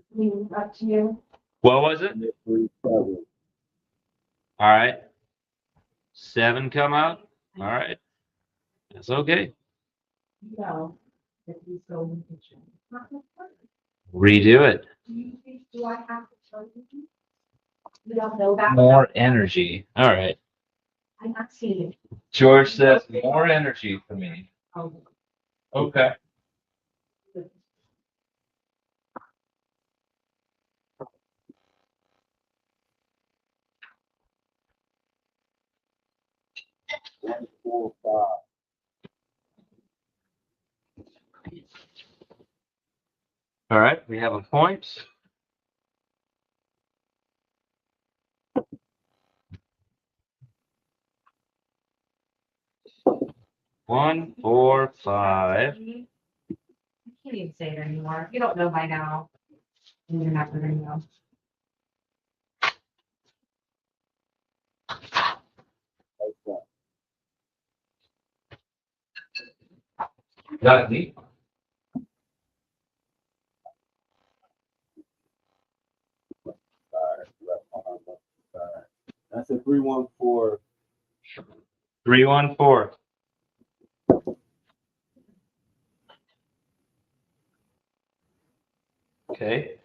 up to you. What was it? 3-7. All right. 7 come out. All right. That's okay. No. If you go in the kitchen. Redo it. Do I have to tell you? You don't know that? More energy. All right. I'm not seeing it. George says more energy for me. Oh. Okay. One, 4, 5. All right. We have a point. One, 4, 5. I can't even say it anymore. You don't know by now. And you're not gonna know. Nice one. Got it, Lee? 314. Okay.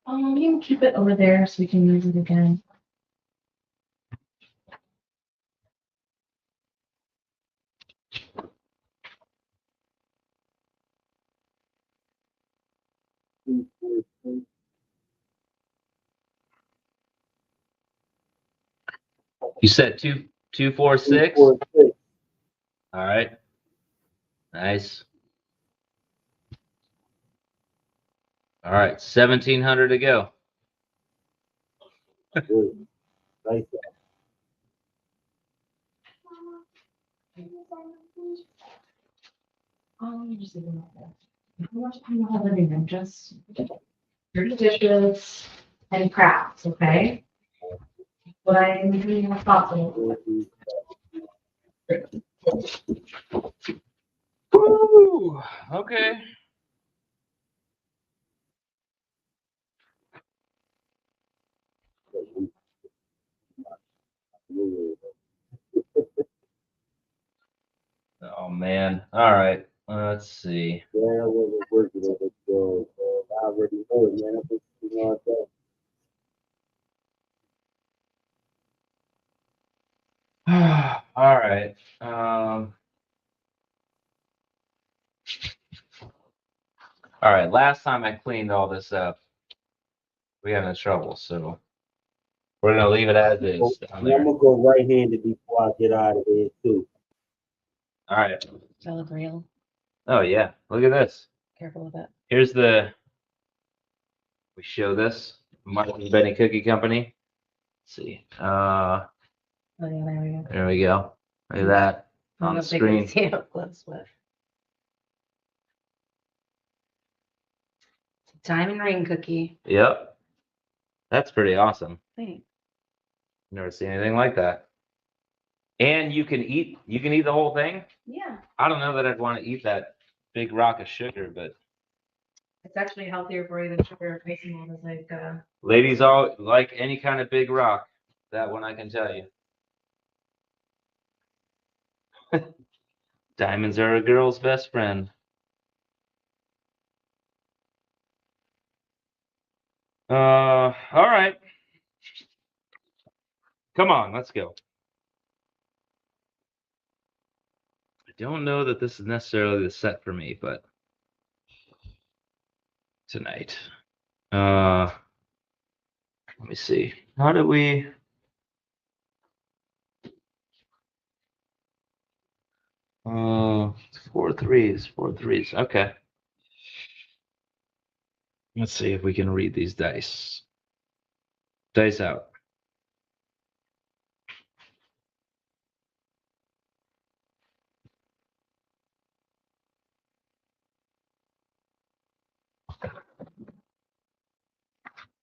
You can keep it over there so we can use it again. Two, four, six. You said 246? 246. All right. Nice. All right. 1,700 to go. Good. Nice. You just leave them like that. How much time you have living room? Just dirty dishes and crafts, okay? What I need as possible. Woo! Okay. Oh, man. All right. Let's see. Yeah, I wasn't working on it, so I already know it, man. I'm just, that. All right. All right. Last time I cleaned all this up, we got into trouble, so we're gonna leave it as is down I'm there. gonna go right-handed before I get out of here too. All right. Does that look real? Oh yeah. Look at this. Careful with it. Here's the. We show this Martin Benny Cookie Company. Let's see. Oh yeah, there we go. There we go. Look at that I on don't the think we screen. see it up close, but it's a diamond ring cookie. Yep. That's pretty awesome. Thanks. Never seen anything like that. And you can eat the whole thing. Yeah, I don't know that I'd want to eat that big rock of sugar, but it's actually healthier for you than sugar replacement is like ladies all like any kind of big rock. That one I can tell you. Diamonds are a girl's best friend. All right. Come on, let's go. I don't know that this is necessarily the set for me, but tonight. Let me see. How did we? Four threes. Okay. Let's see if we can read these dice. Dice out.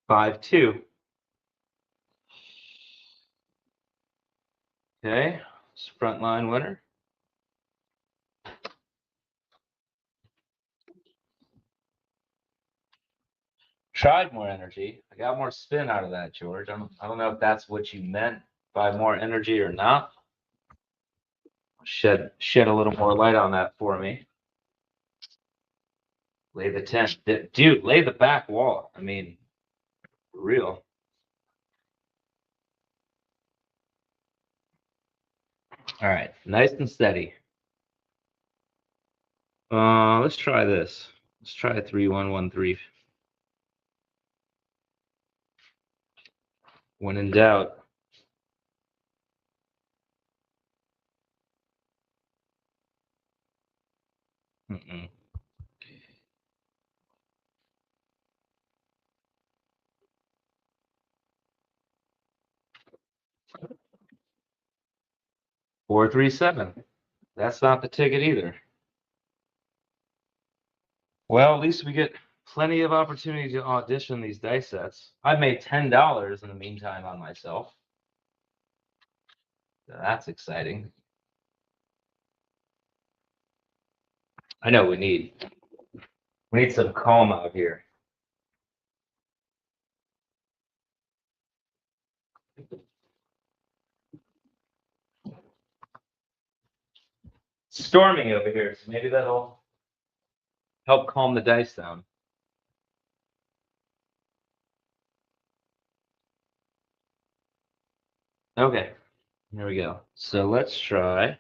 5-2. Okay. It's frontline winner. Tried more energy. I got more spin out of that, George. I don't know if that's what you meant by more energy or not. Shed a little more light on that for me. Lay the 10. Dude, lay the back wall. I mean, for real. All right. Nice and steady. Let's try this. Let's try a 3-1-1-3. When in doubt. Mm-mm. 437. That's not the ticket either. Well, at least we get plenty of opportunity to audition these dice sets. I made $10 in the meantime on myself. So that's exciting. I know we need some calm out here. It's storming over here, so maybe that'll help calm the dice down. Okay, here we go. So let's try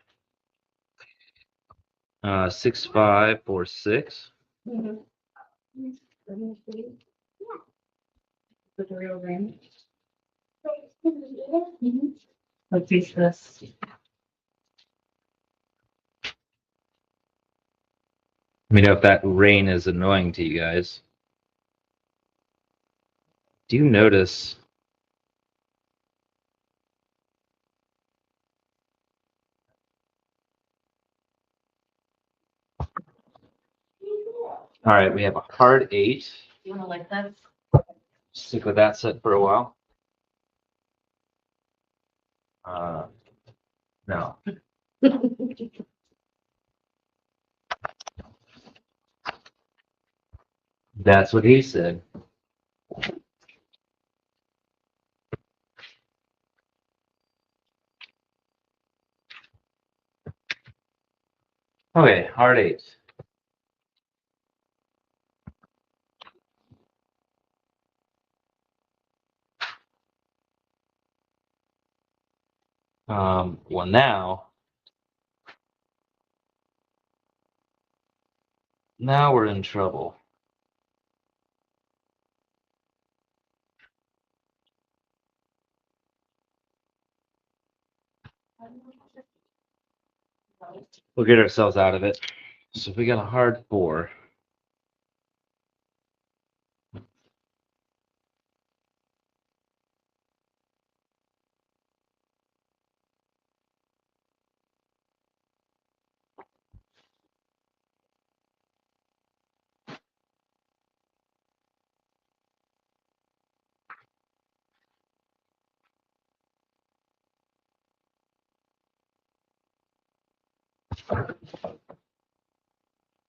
6, 5, 4, 6. The real ring. Let's use this. Let me know if that rain is annoying to you guys. Do you notice? All right, we have a hard 8. You want to like this? Stick with that set for a while. No. That's what he said. Okay, hard 8. Well, now we're in trouble. We'll get ourselves out of it. So if we got a hard 4.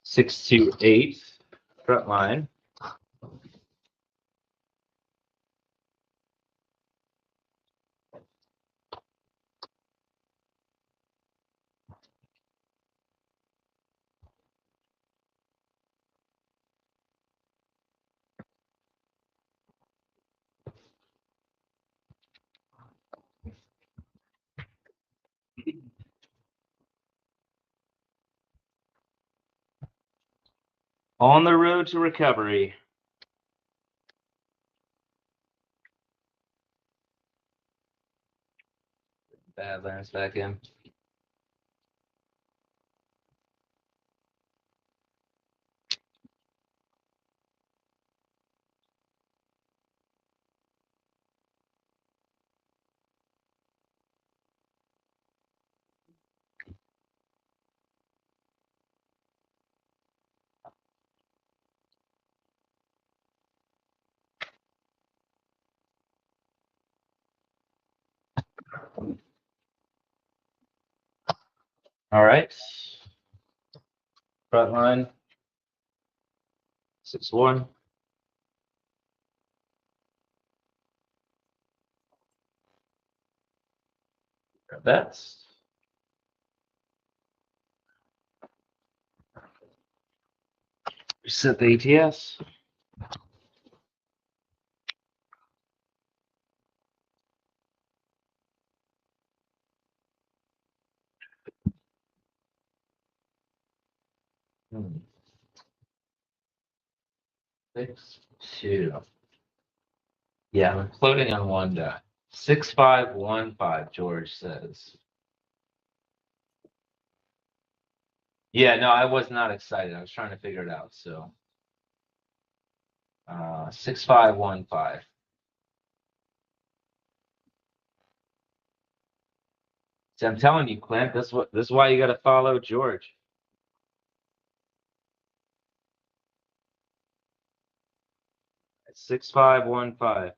Six, 2, 8. Front line. On the road to recovery. Badlands back in. All right. Front line. 6, 1. Grab that. Reset the ATS. Hmm. 6, 2. Yeah, I'm floating on one die. 6, 5, 1, 5, George says. Yeah, no, I was not excited. I was trying to figure it out. So 6, 5, 1, 5. See, I'm telling you, Clint, this is why you got to follow George. It's 6515.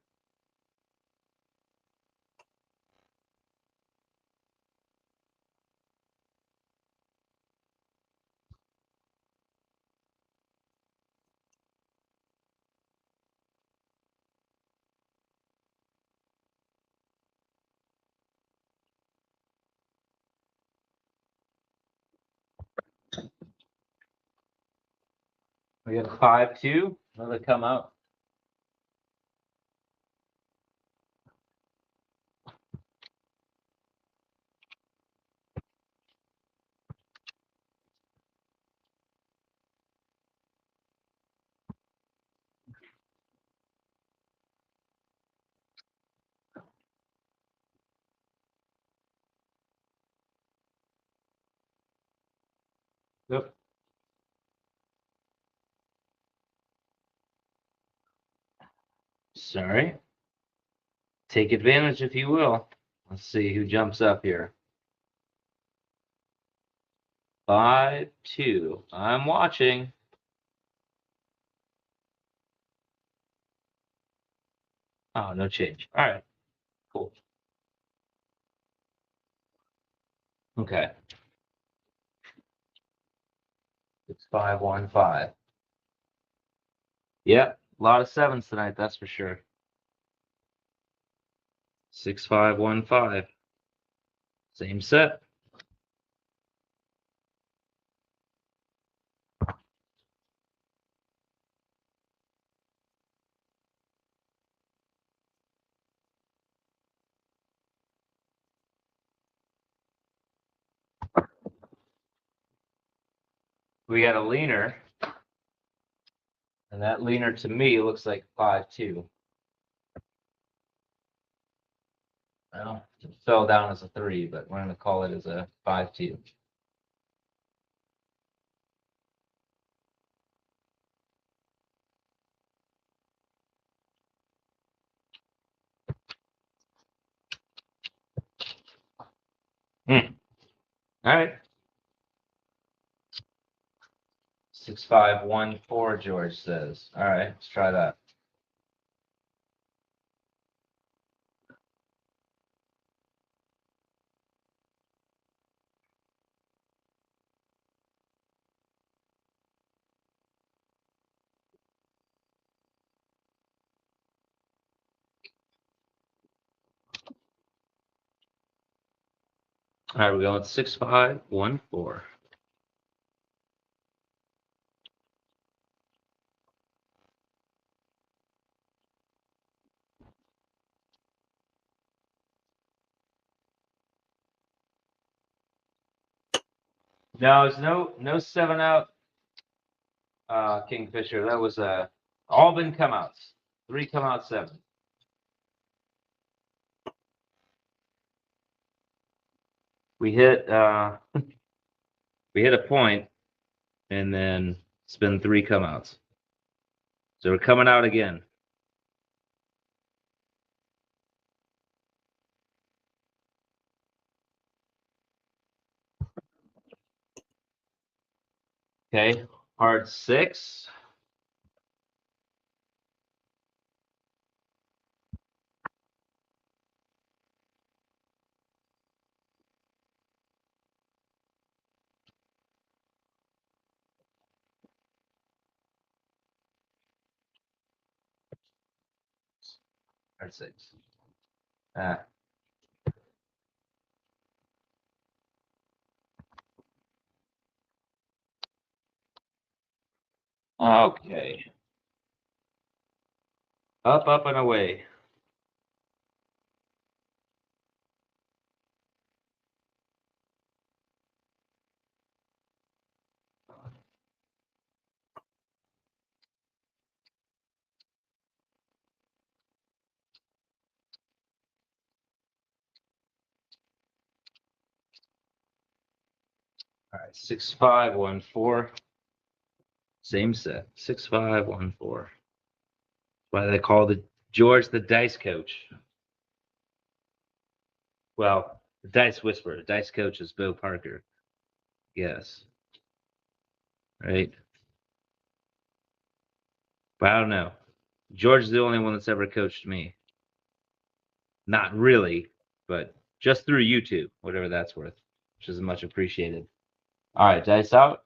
We got a 5-2. Another come out. Yep. Sorry. Take advantage if you will. Let's see who jumps up here. 5-2. I'm watching. Oh, no change. All right. Cool. Okay. 6515. Yep. A lot of sevens tonight, that's for sure. 6515. Same set. We got a leaner. And that leaner to me looks like 5-2. Well, it fell down as a 3, but we're going to call it as a 5-2. All right. 6514, George says. All right, let's try that. All right, we're going 6514. No, there's no 7 out Kingfisher. That was all been come outs. 3 come out 7. We hit we hit a point, and then it's been 3 come outs. So we're coming out again. Okay, hard 6. Hard 6. Okay. Up, up, and away. All right, 6514. Same set. 6514. Why they call the George the dice coach. Well, The Dice Whisperer, the Dice Coach is Bo Parker. Yes. Right? But I don't know. George is the only one that's ever coached me. Not really, but just through YouTube, whatever that's worth, which is much appreciated. All right, dice out.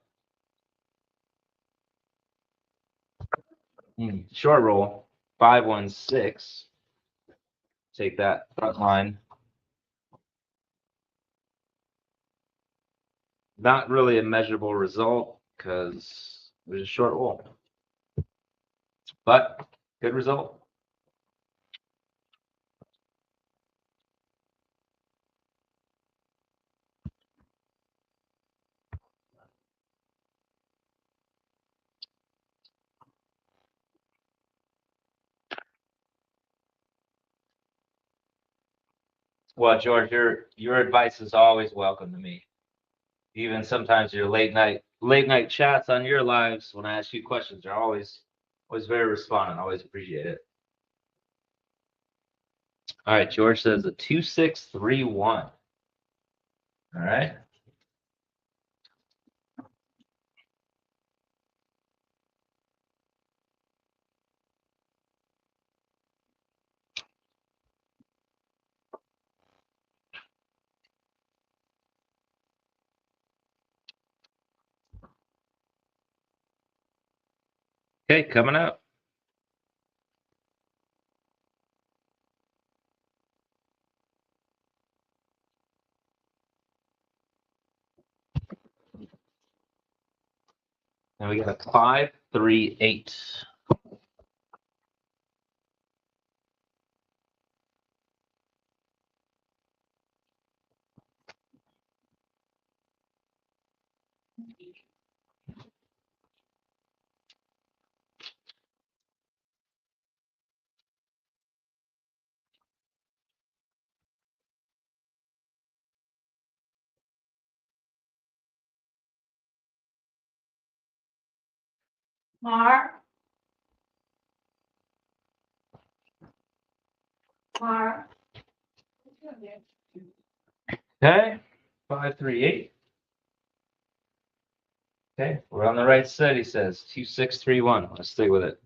Short roll, 5-1-6. Take that front line. Not really a measurable result because it was a short roll, but good result. Well, George, your advice is always welcome to me. Even sometimes your late night chats on your lives when I ask you questions are always very responding. Always appreciate it. All right, George says a 2-6-3-1. All right. Okay, coming up. And we got a 5-3-8. Mar. Mar. Okay, 5-3-8. Okay, we're on the right side. He says 2-6-3-1. Let's stay with it.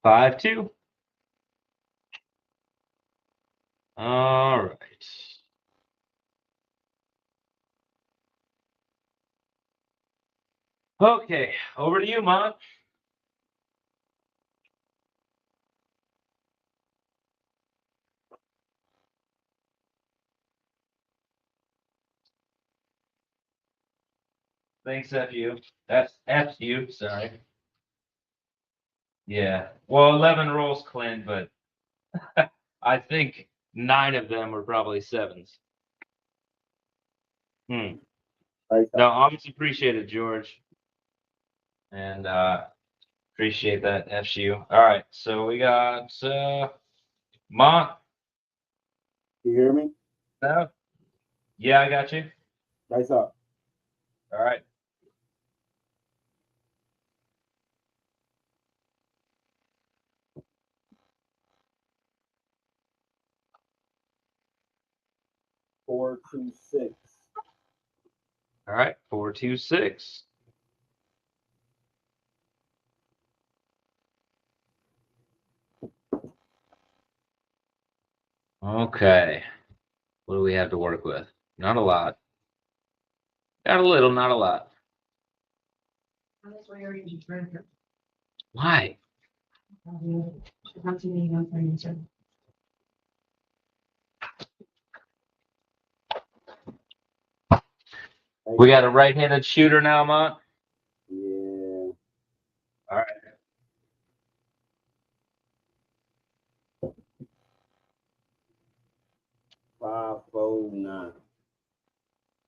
Five, 2. All right. Okay, over to you, Mom. Thanks, FU. That's FU, sorry. Yeah. Well, 11 rolls, Clint, but I think 9 of them were probably 7s. Dice No, out. always appreciate it, George. And appreciate that, FU. All right, so we got Ma. You hear me? No? Yeah, I got you. Dice out. All right. Four, 2, 6. All right, 4-2-6. Okay. What do we have to work with? Not a lot. Got a little, not a lot. That's why you're in drinker. Why? Not too many on furniture. We got a right-handed shooter now, Mont. Yeah. All right.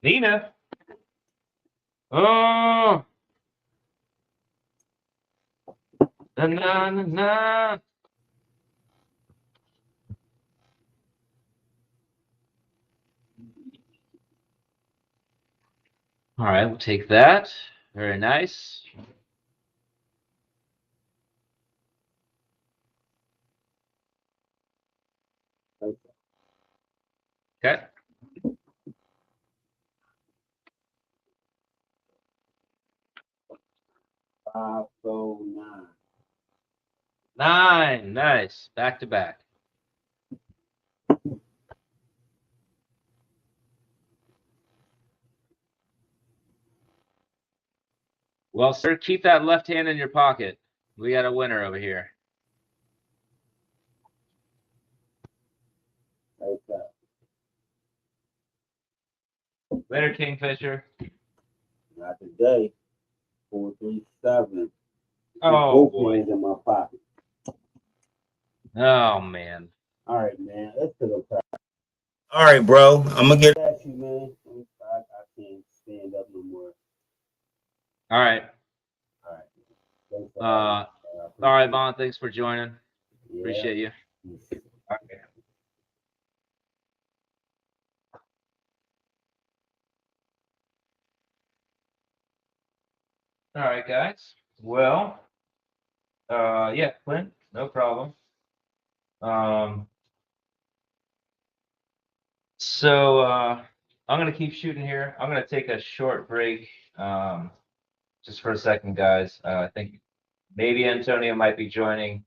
Nina. Oh. Na na na na. All right, we'll take that. Very nice. Okay. $5.09. 9. Nice. Back to back. Well, sir, keep that left hand in your pocket. We got a winner over here. Okay. Later, Kingfisher. Not today. 437. Oh, Both boy. hands in my pocket. Oh, man. All right, man. Let's take a pass. All right, bro. I'm gonna get at you, man. I can't stand up no more. All right. All right. Thanks for All right, Vaughn. Thanks for joining. Yeah. Appreciate you. Okay. All right, guys. Well, yeah, Clint, no problem. So I'm gonna keep shooting here. I'm gonna take a short break, just for a second, guys. I think maybe Antonio might be joining.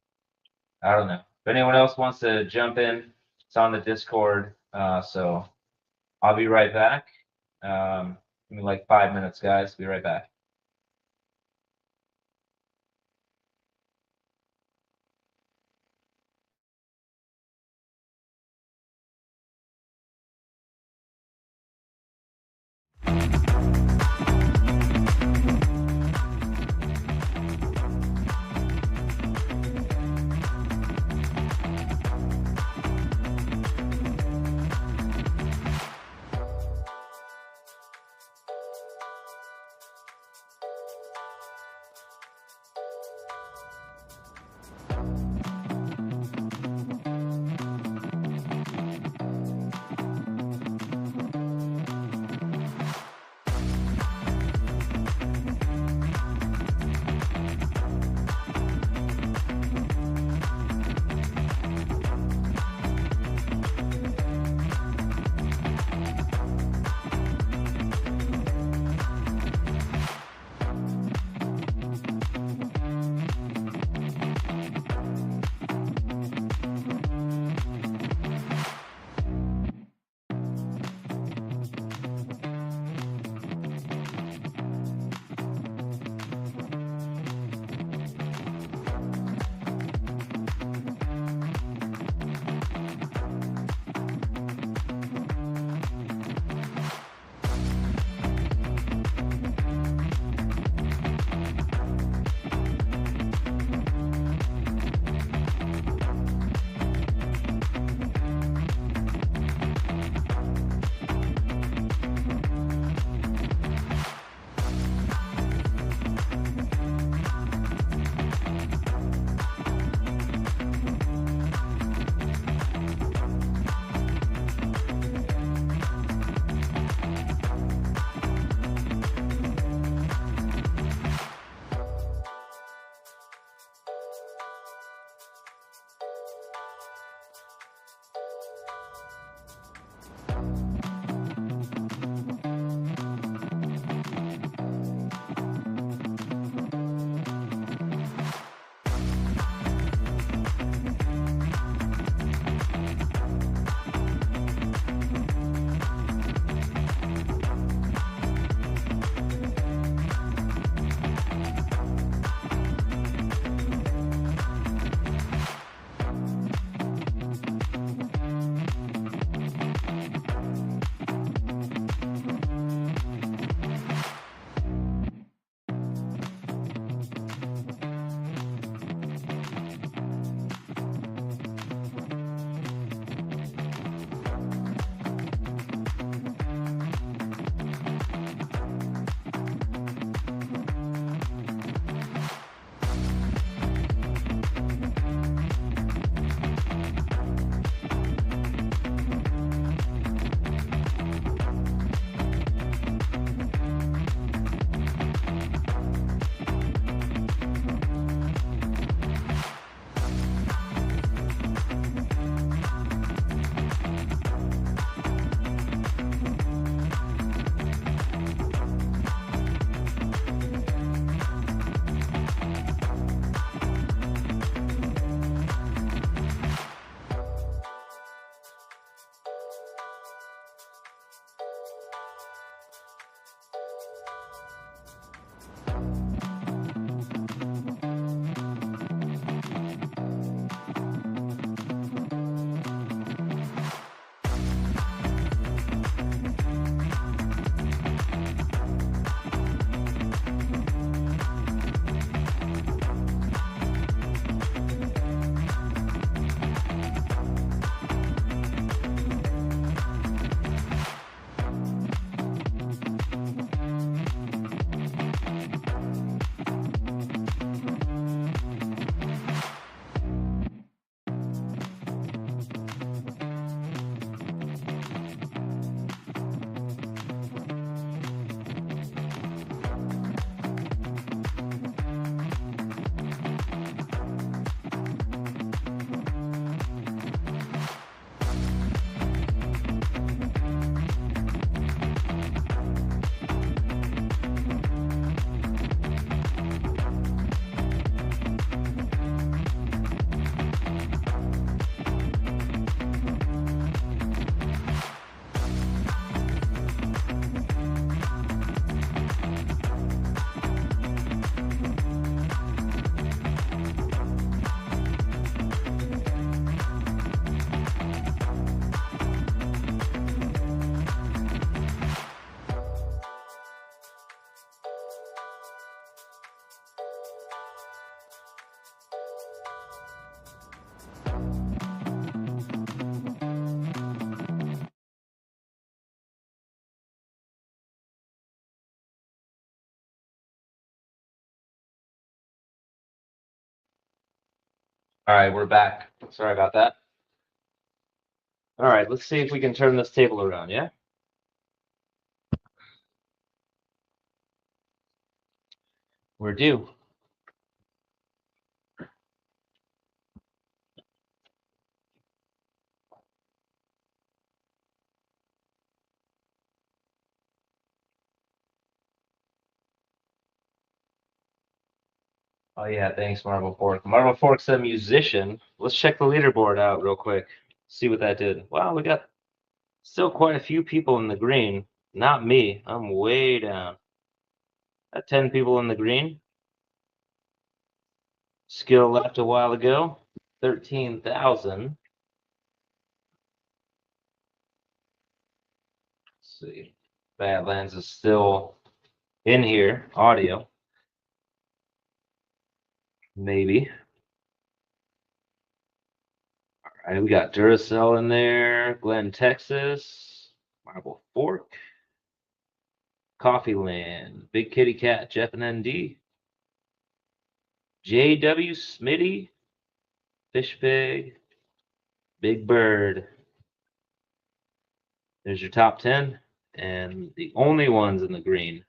I don't know. If anyone else wants to jump in, it's on the Discord. So I'll be right back. Give me like 5 minutes, guys. Be right back. All right, we're back. Sorry about that. All right, let's see if we can turn this table around, yeah? We're due. Oh yeah, thanks, Marble Fork. Marble Fork's a musician. Let's check the leaderboard out real quick. See what that did. Wow, we got still quite a few people in the green. Not me. I'm way down. Got 10 people in the green. Skill left a while ago. 13,000. Let's see. Badlands is still in here. Audio. Maybe. All right, we got Duracell in there. Glen, Texas. Marble Fork. Coffee Land. Big Kitty Cat. Jeff and ND. JW Smitty. Fish Pig. Big Bird. There's your top 10. And the only ones in the green.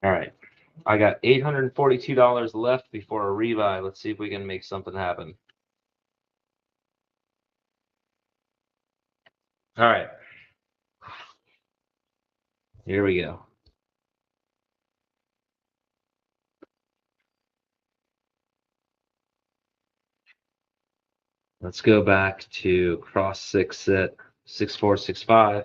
All right. I got $842 left before a rebuy. Let's see if we can make something happen. All right. Here we go. Let's go back to cross 6 set 6465.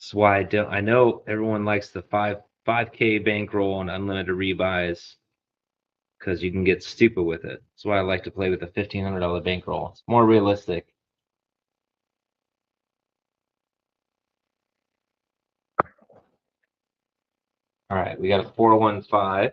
That's why I know everyone likes the 5K bankroll and unlimited rebuys because you can get stupid with it. That's why I like to play with a $1,500 bankroll. It's more realistic. All right, we got a 415.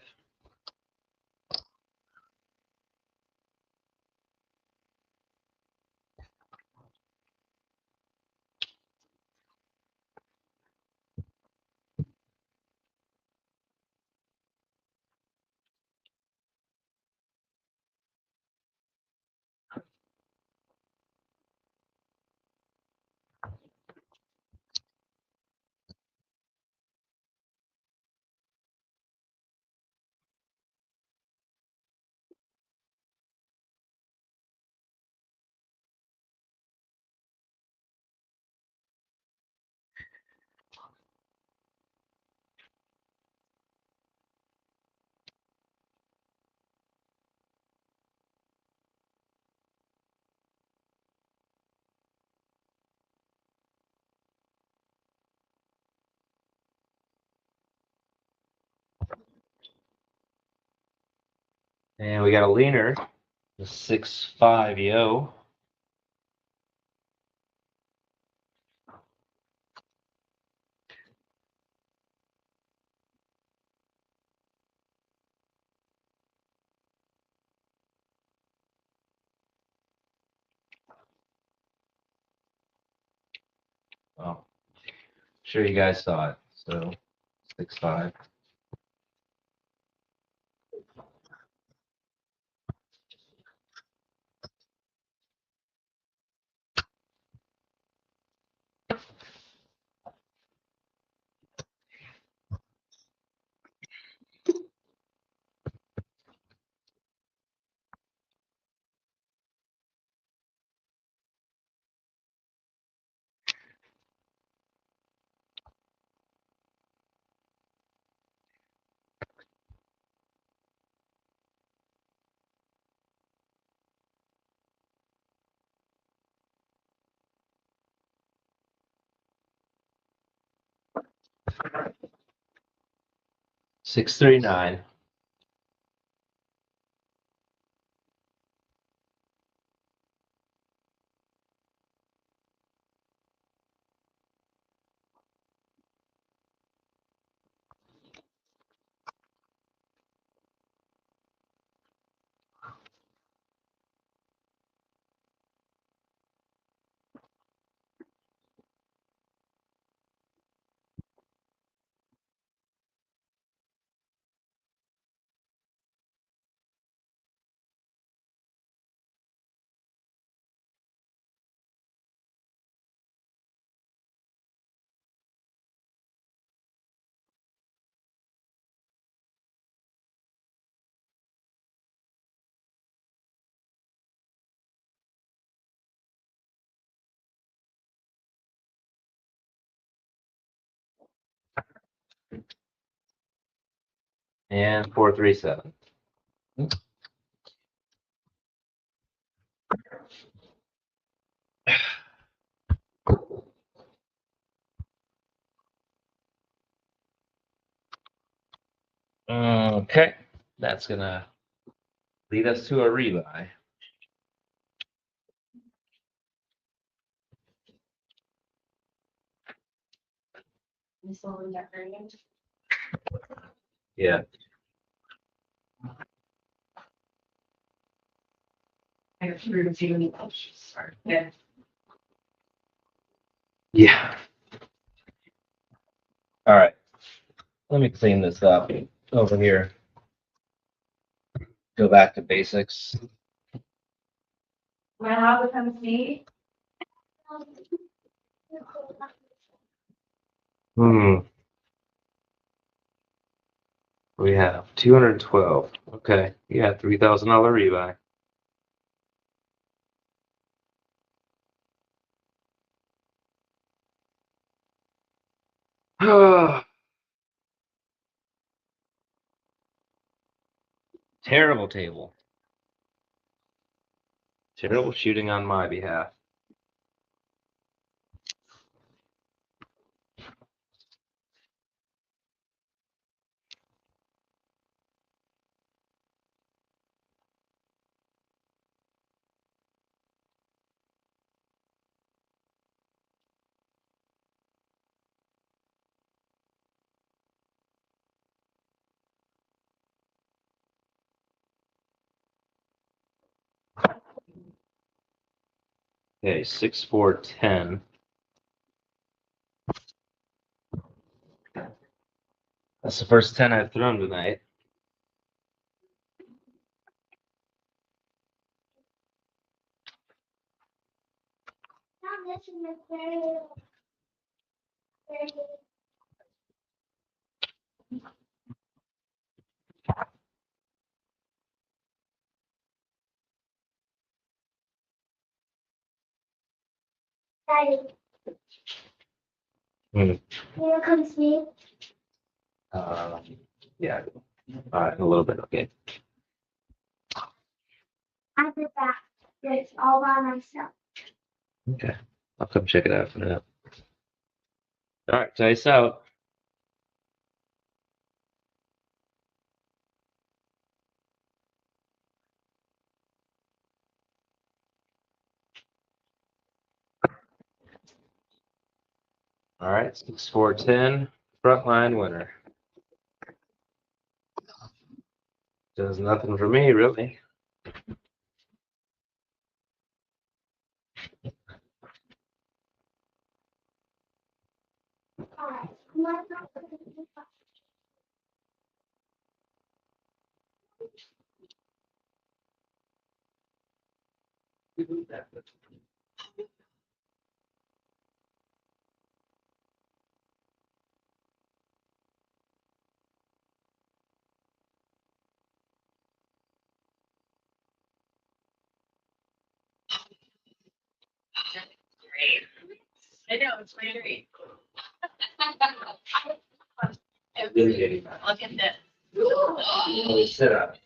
And we got a leaner, the 6.5 yo. Oh, sure you guys saw it. So 6.5. $639. And 437. Okay, that's gonna lead us to a rebuy. You still in that range? Yeah. I got through to you. Sorry. Yeah. Yeah. All right. Let me clean this up over here. Go back to basics. Am I allowed to come see? We have 212. Okay. You got $3,000 rebuy. Terrible table. Terrible shooting on my behalf. Okay, 6, 4, 10. That's the first 10 I've thrown tonight. Daddy, Hmm. here comes me. Yeah. All right, a little bit. Okay. I'll be back. It's all by myself. Okay. I'll come check it out for now. All right, dice out. All right, 6, 4, 10. Frontline winner. Does nothing for me, really. All right. Come on. Great. I know, it's my dream. Look at this. Sit up.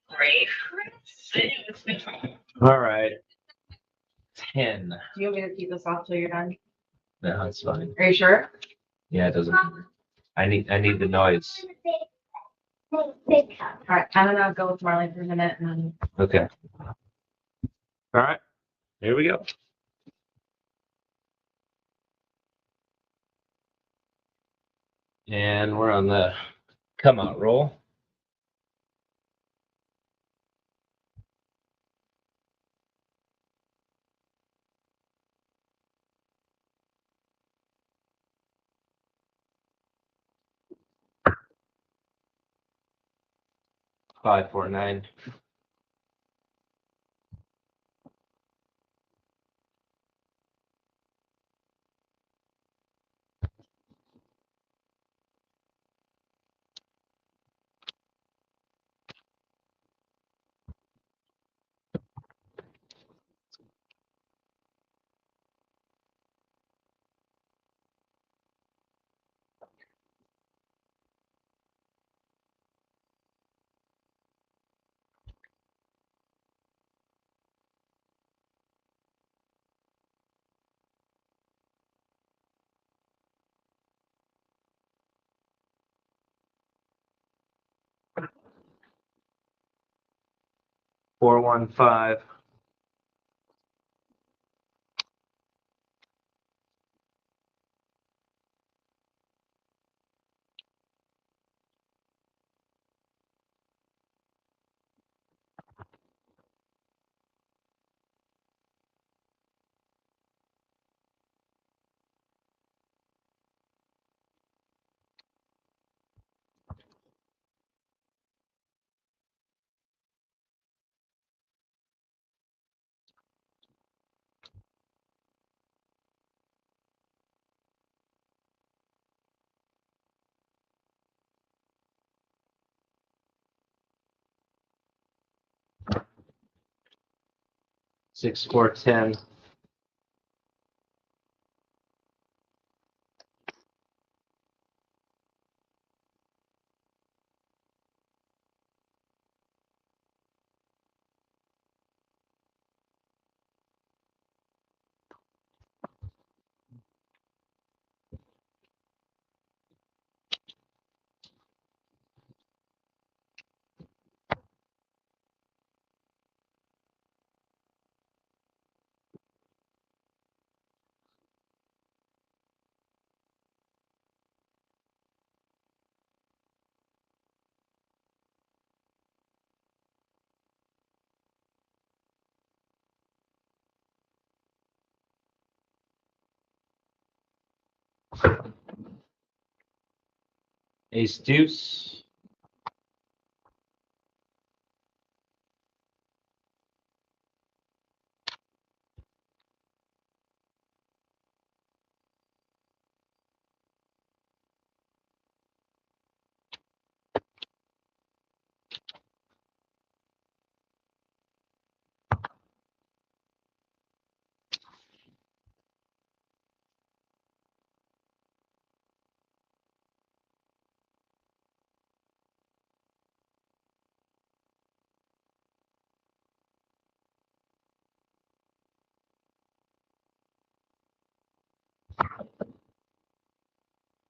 Great. I know, it's my dream. All right. 10. Do you want me to keep this off till you're done? No, that's fine. Are you sure? Yeah, it doesn't. I need the noise. Big cup. All right, I'm gonna go with Marlene for a minute and then. Okay. All right. Here we go. And we're on the come out roll. Five, 4, 9. 415. Six, 410. Ace deuce.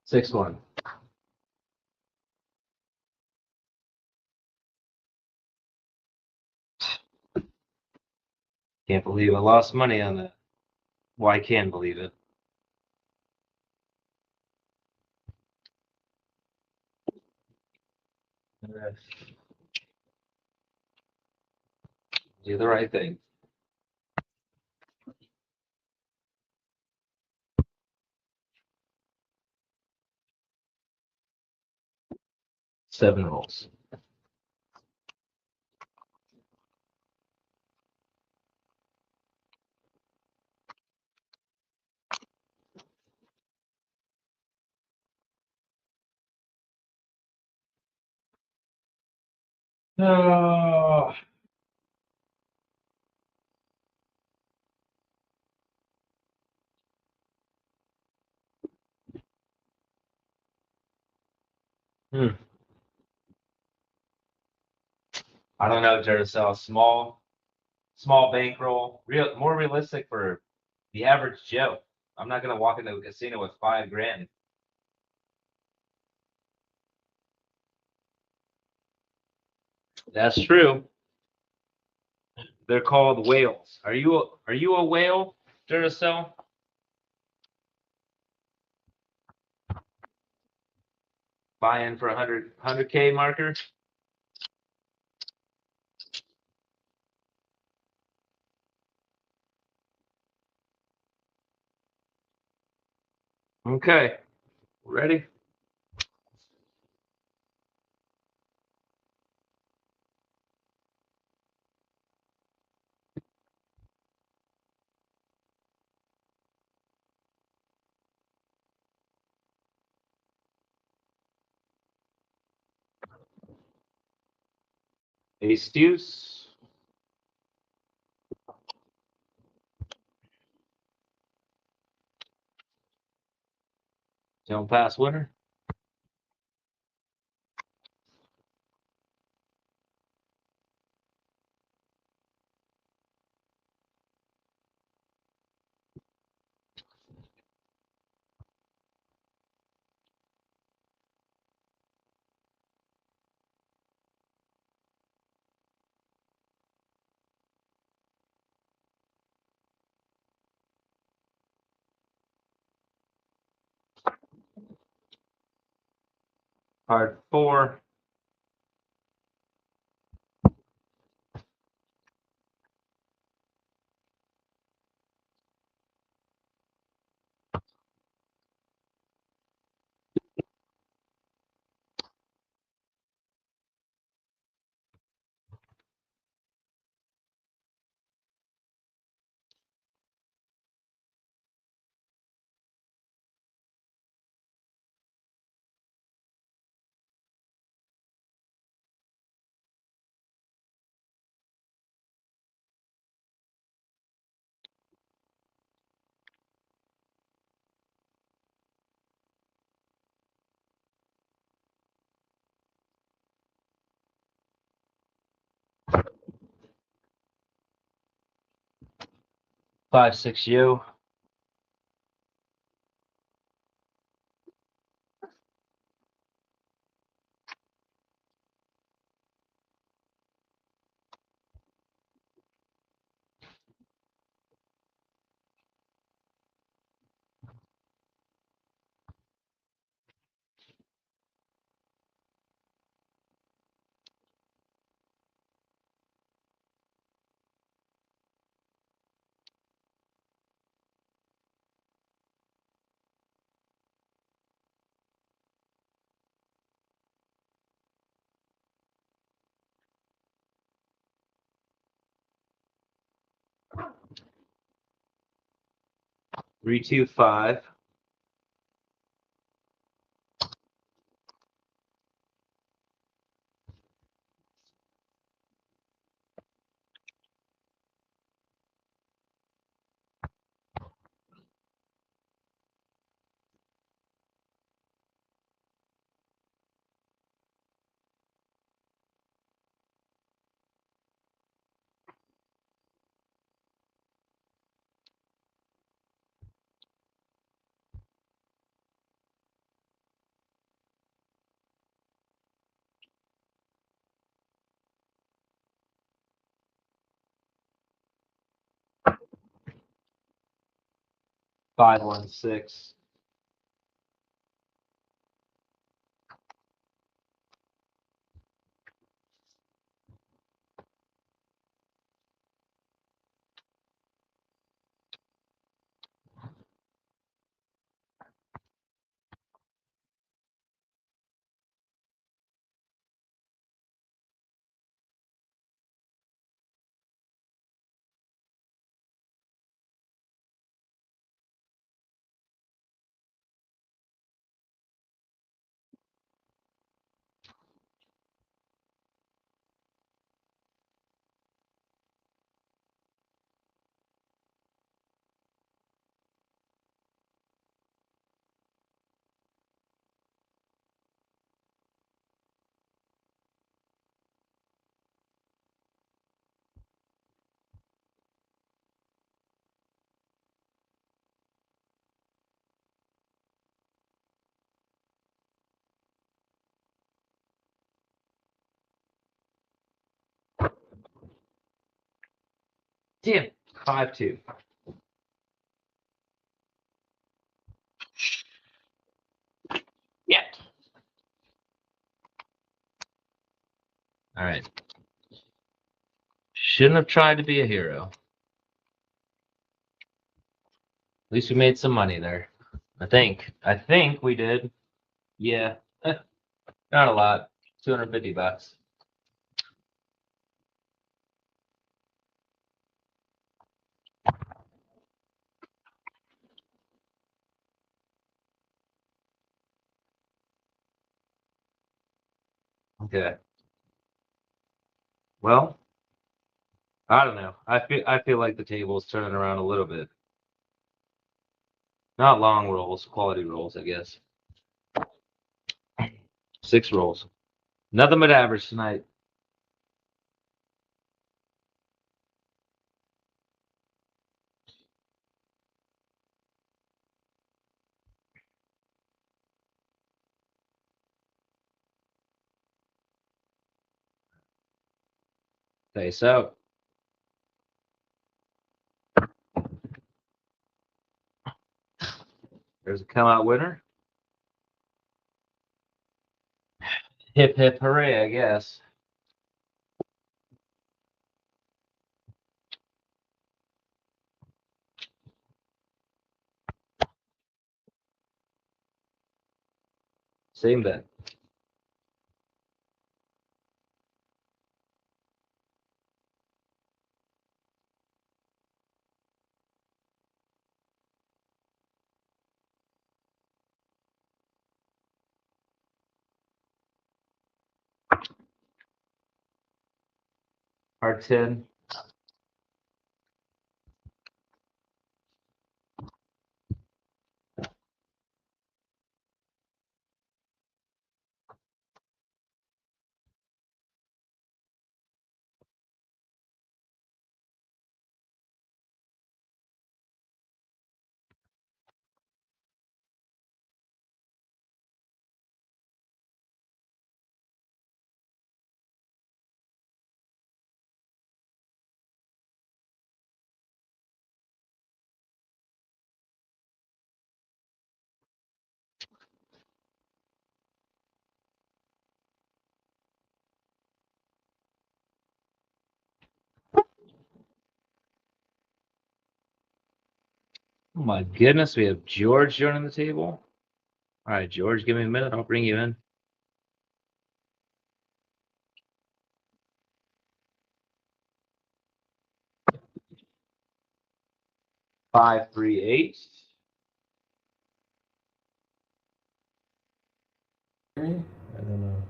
Six, one. Can't believe I lost money on that. Well, I can believe it. Do the right thing. Seven rolls. Oh. I don't know, Duracell. Small bankroll, more realistic for the average Joe. I'm not gonna walk into a casino with $5 grand. That's true. They're called whales. Are you a whale, Duracell? Buy in for 100K marker. Okay, ready? Ace deuce. Don't pass winner. Card 4. Five, 6U. Three, 2, 5. Five, 1, 6. Damn. 5, 2. Yeah. All right. Shouldn't have tried to be a hero. At least we made some money there. I think we did. Yeah. Not a lot. $250. Okay. Well, I don't know. I feel like the table is turning around a little bit. Not long rolls, quality rolls, I guess. 6 rolls. Nothing but average tonight. Okay, so there's a come out winner. Hip hip hooray, I guess. Same bet. Hard 10. Oh my goodness, we have George joining the table. All right, George, give me a minute. I'll bring you in. Five, 3, 8. I don't know.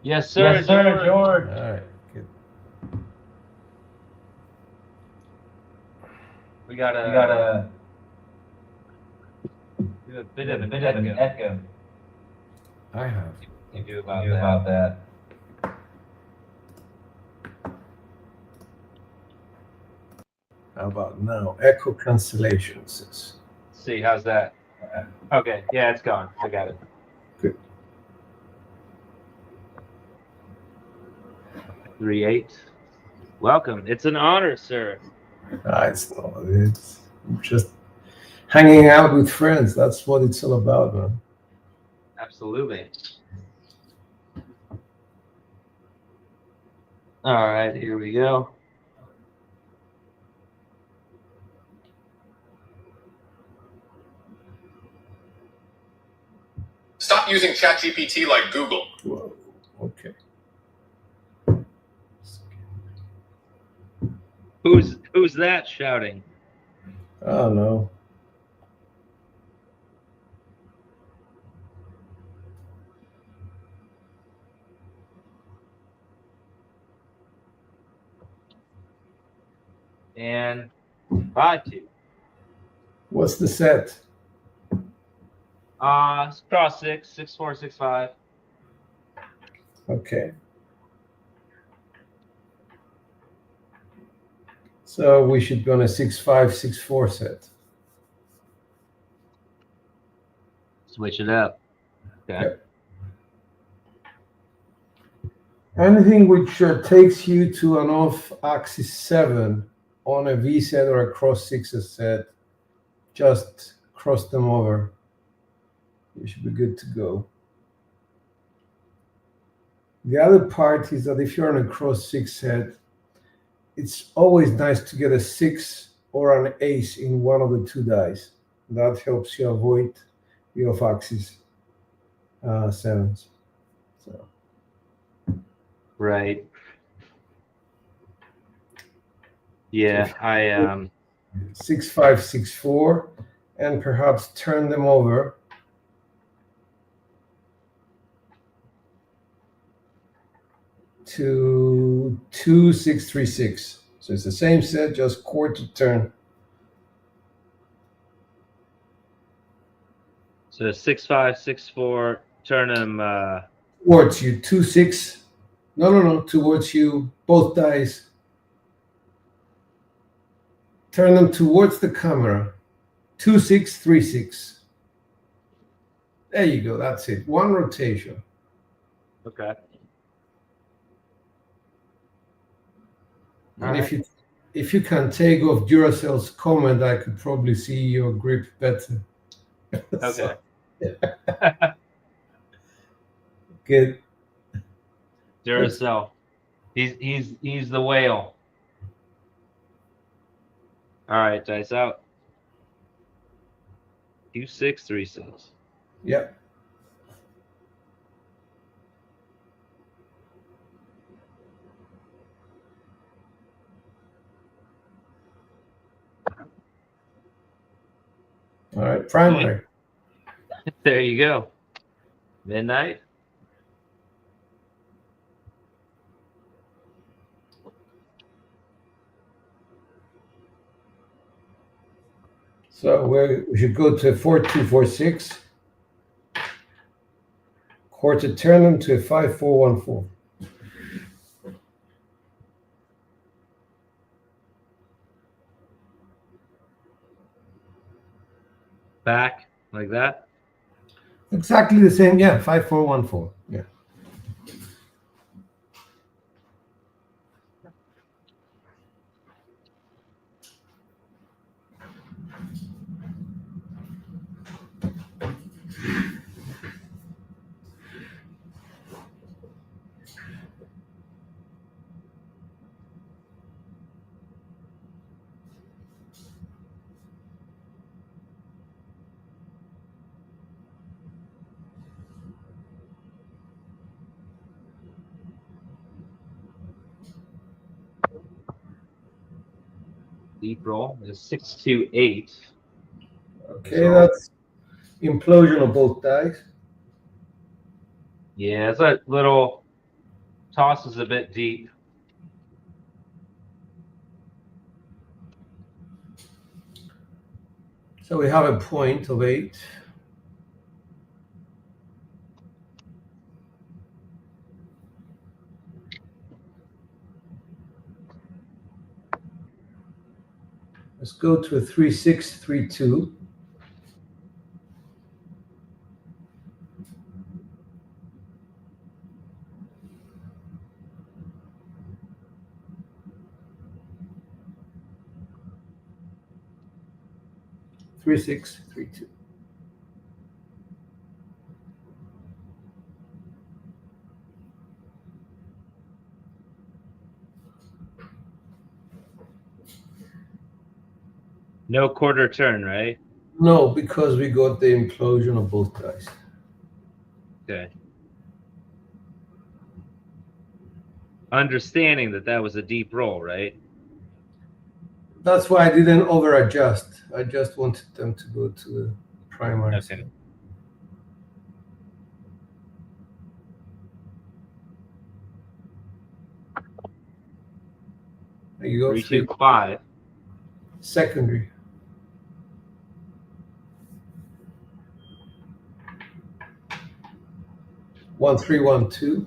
Yes, sir. Yes, sir, George. All right, good. We got a bit of an echo. I have. You do about that. How about now? Echo cancellation says. See, how's that? Okay, yeah, it's gone. I got it. Good. 3, 8. Welcome. It's an honor, sir. It's not. It's just hanging out with friends. That's what it's all about, man. Absolutely. All right, here we go. Stop using ChatGPT like Google. Whoa. Okay. Who's that shouting? I don't know. And 5, 2. What's the set? Cross 6, 6, 4, 6, 5. Okay. So we should go on a 6-5, 6-4 set. Switch it up. Okay. Yep. Anything which takes you to an off-axis 7 on a V set or a cross 6 set, just cross them over. You should be good to go. The other part is that if you're on a cross 6 set, it's always nice to get a 6 or an ace in one of the two dice. That helps you avoid the off-axis 7s. So. Right. Yeah, I 6, 5, 6, 4, and perhaps turn them over. To 2, 6, 3, 6. So it's the same set, just quarter turn. so 6, 5, 6, 4. Turn them. Towards you, 2, 6. No. Towards you, both dice. Turn them towards the camera. 2, 6, 3, 6. There you go. That's it. One rotation. Okay. And if you can take off Duracell's comment, I could probably see your grip better. Okay. Good. Duracell. He's the whale. All right, dice out. 2636. Yep. All right, primary. There you go. Midnight. So we should go to 4246. Quarter turn them to 5414. Back like that. Exactly the same, yeah, 5414. Yeah. Deep roll is 628. Okay, So- that's implosion of both dice. Yeah, it's a little toss is a bit deep. So we have a point of 8. Let's go to a 3632. Three, 6, 3, 2. No quarter turn, right? No, because we got the implosion of both dice. Okay. Understanding that that was a deep roll, right? That's why I didn't over adjust. I just wanted them to go to the primary. Okay. There you go. 325. Secondary. One, 3, 1, 2.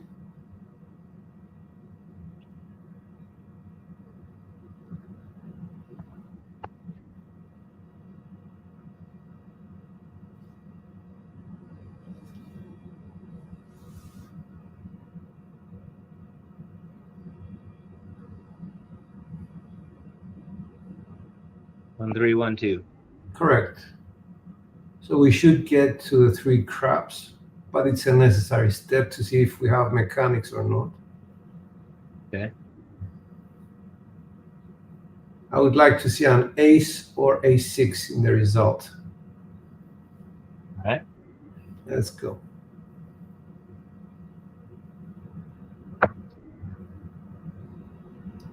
One, 3, 1, 2. Correct. So we should get to the 3 craps, but it's a necessary step to see if we have mechanics or not. Okay. I would like to see an ace or a6 in the result. All right. Let's go.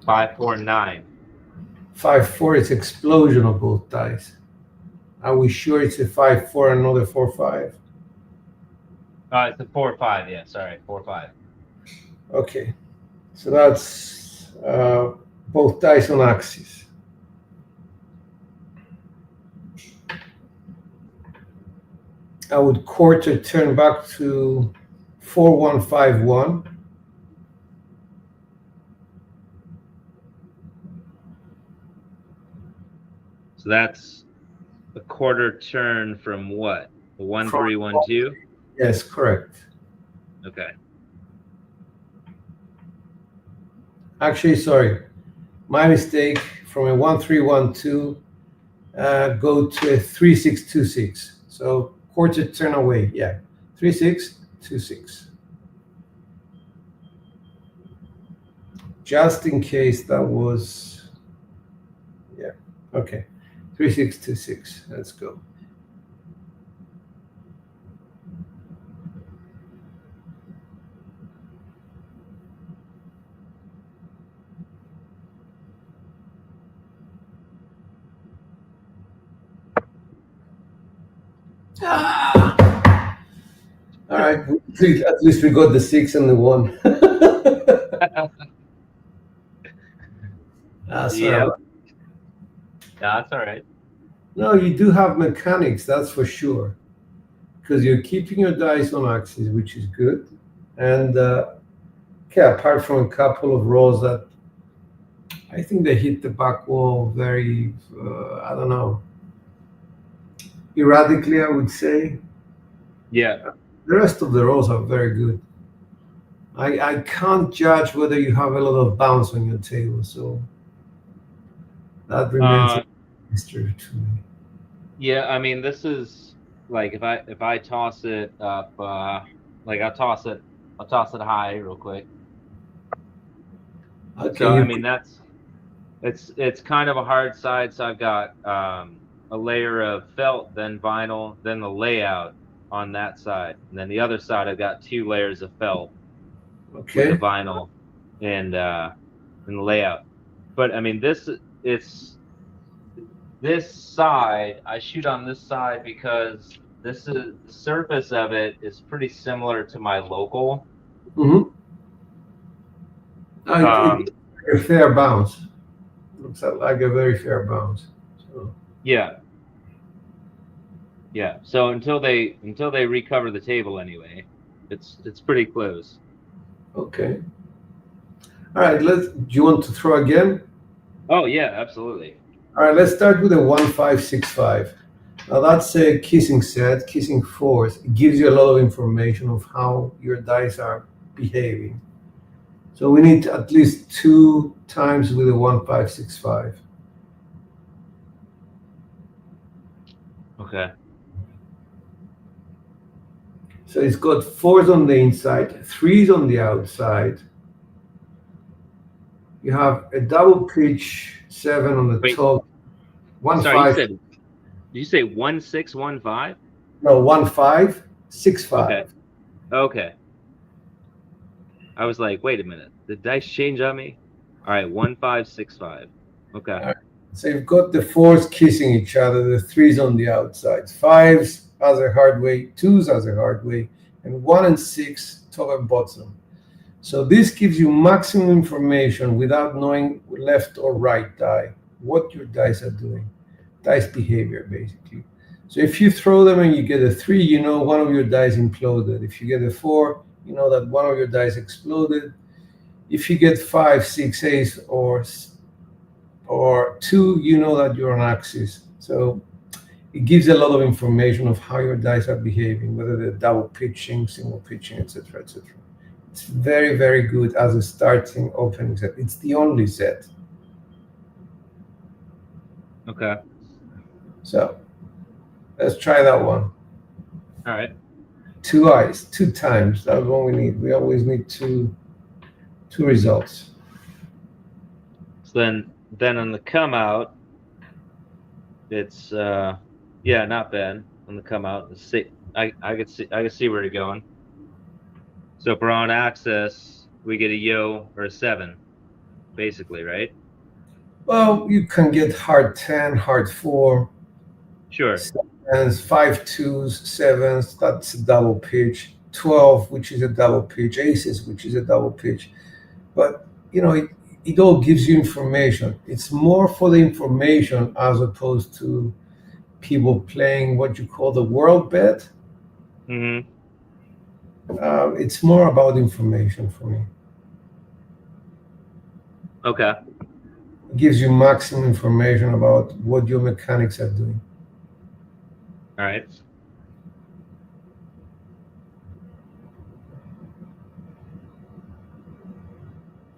Five, 4, 9. 5, 4 is explosion of both dice. Are we sure it's a 5, 4, and another 4, 5? It's a 4, 5. Yeah, sorry, 4, 5. Okay, so that's both dice on axis. I would quarter turn back to 4, 1, 5, 1. So that's a quarter turn from what? The 1, 3, 1, 2? Yes, correct. Okay. Actually, sorry, my mistake. From a 1, 3, 1, 2, go to a 3, 6, 2, 6. So quarter turn away, yeah. 3, 6, 2, 6. just in case that was, yeah, okay. 3626, let's go. All right, at least we got the 6 and the 1. That's Yeah. all right. That's all right. No, you do have mechanics, that's for sure. Because you're keeping your dice on axis, which is good. And okay, apart from a couple of rolls that I think they hit the back wall very, I don't know, erratically, I would say. Yeah. The rest of the rolls are very good. I can't judge whether you have a lot of bounce on your table, so that remains a mystery to me. Yeah, I mean, this is like if I toss it up, like I'll toss it high real quick. Okay, So I mean it's kind of a hard side. So I've got a layer of felt, then vinyl, then the layout on that side, and then the other side I've got 2 layers of felt with okay. the vinyl and the layout. But I mean this side, I shoot on this side because this is the surface of it is pretty similar to my local. Mm-hmm. It's a fair bounce. Looks like a very fair bounce. So. Yeah. So until they recover the table anyway, it's pretty close. Okay. All right. Do you want to throw again? Oh yeah, absolutely. All right. Let's start with a 1565. Now that's a kissing set, kissing fours. It gives you a lot of information of how your dice are behaving. So we need at least 2 times with a 1565. Okay. So it's got 4s on the inside, 3s on the outside. You have a double pitch 7 on the top. 1 Sorry, 5. did you say 1615? No, 1565. Okay. I was like, wait a minute, did dice change on me? All right, 1565. Okay. All right. So you've got the 4s kissing each other, the 3s on the outside, 5s as a hard way, 2s as a hard way, and 1 and 6 top and bottom. So this gives you maximum information without knowing left or right die, what your dice are doing, dice behavior basically. So if you throw them and you get a 3, you know one of your dice imploded. If you get a 4, you know that one of your dice exploded. If you get 5, 6, 8, or 2, you know that you're on axis. So it gives a lot of information of how your dice are behaving, whether they're double pitching, single pitching, etc., etc. It's very, very good as a starting opening set. It's the only set. Okay. So let's try that one. All right. 2 eyes, 2 times. That's what we need. We always need two results. So then on the come out, it's not bad on the come out. I can see where you're going. So if we're on axis, we get a yo or a 7, basically, right? Well, you can get hard 10, hard 4. Sure. 7s, 5 2s, 7s, that's a double pitch. 12, which is a double pitch. Aces, which is a double pitch. But, you know, it all gives you information. It's more for the information as opposed to people playing what you call the world bet. Mm-hmm. It's more about information for me. Okay. It gives you maximum information about what your mechanics are doing. All right.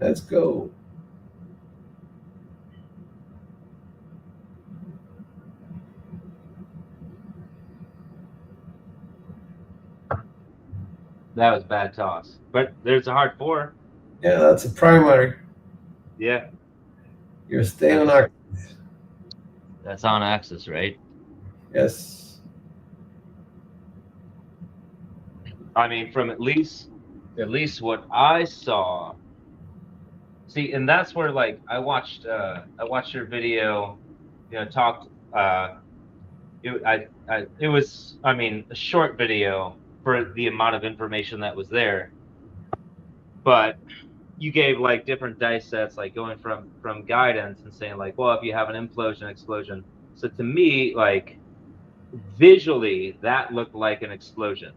Let's go. That was bad toss. But there's a hard 4. Yeah, that's a primary. Yeah. You're staying on axis. That's on axis, right? Yes. I mean, from at least what I saw. See, and that's where like I watched your video, talked it was, I mean, a short video for the amount of information that was there, but you gave like different dice sets, like going from guidance and saying like, well, if you have an implosion, explosion. So to me, like visually, that looked like an explosion.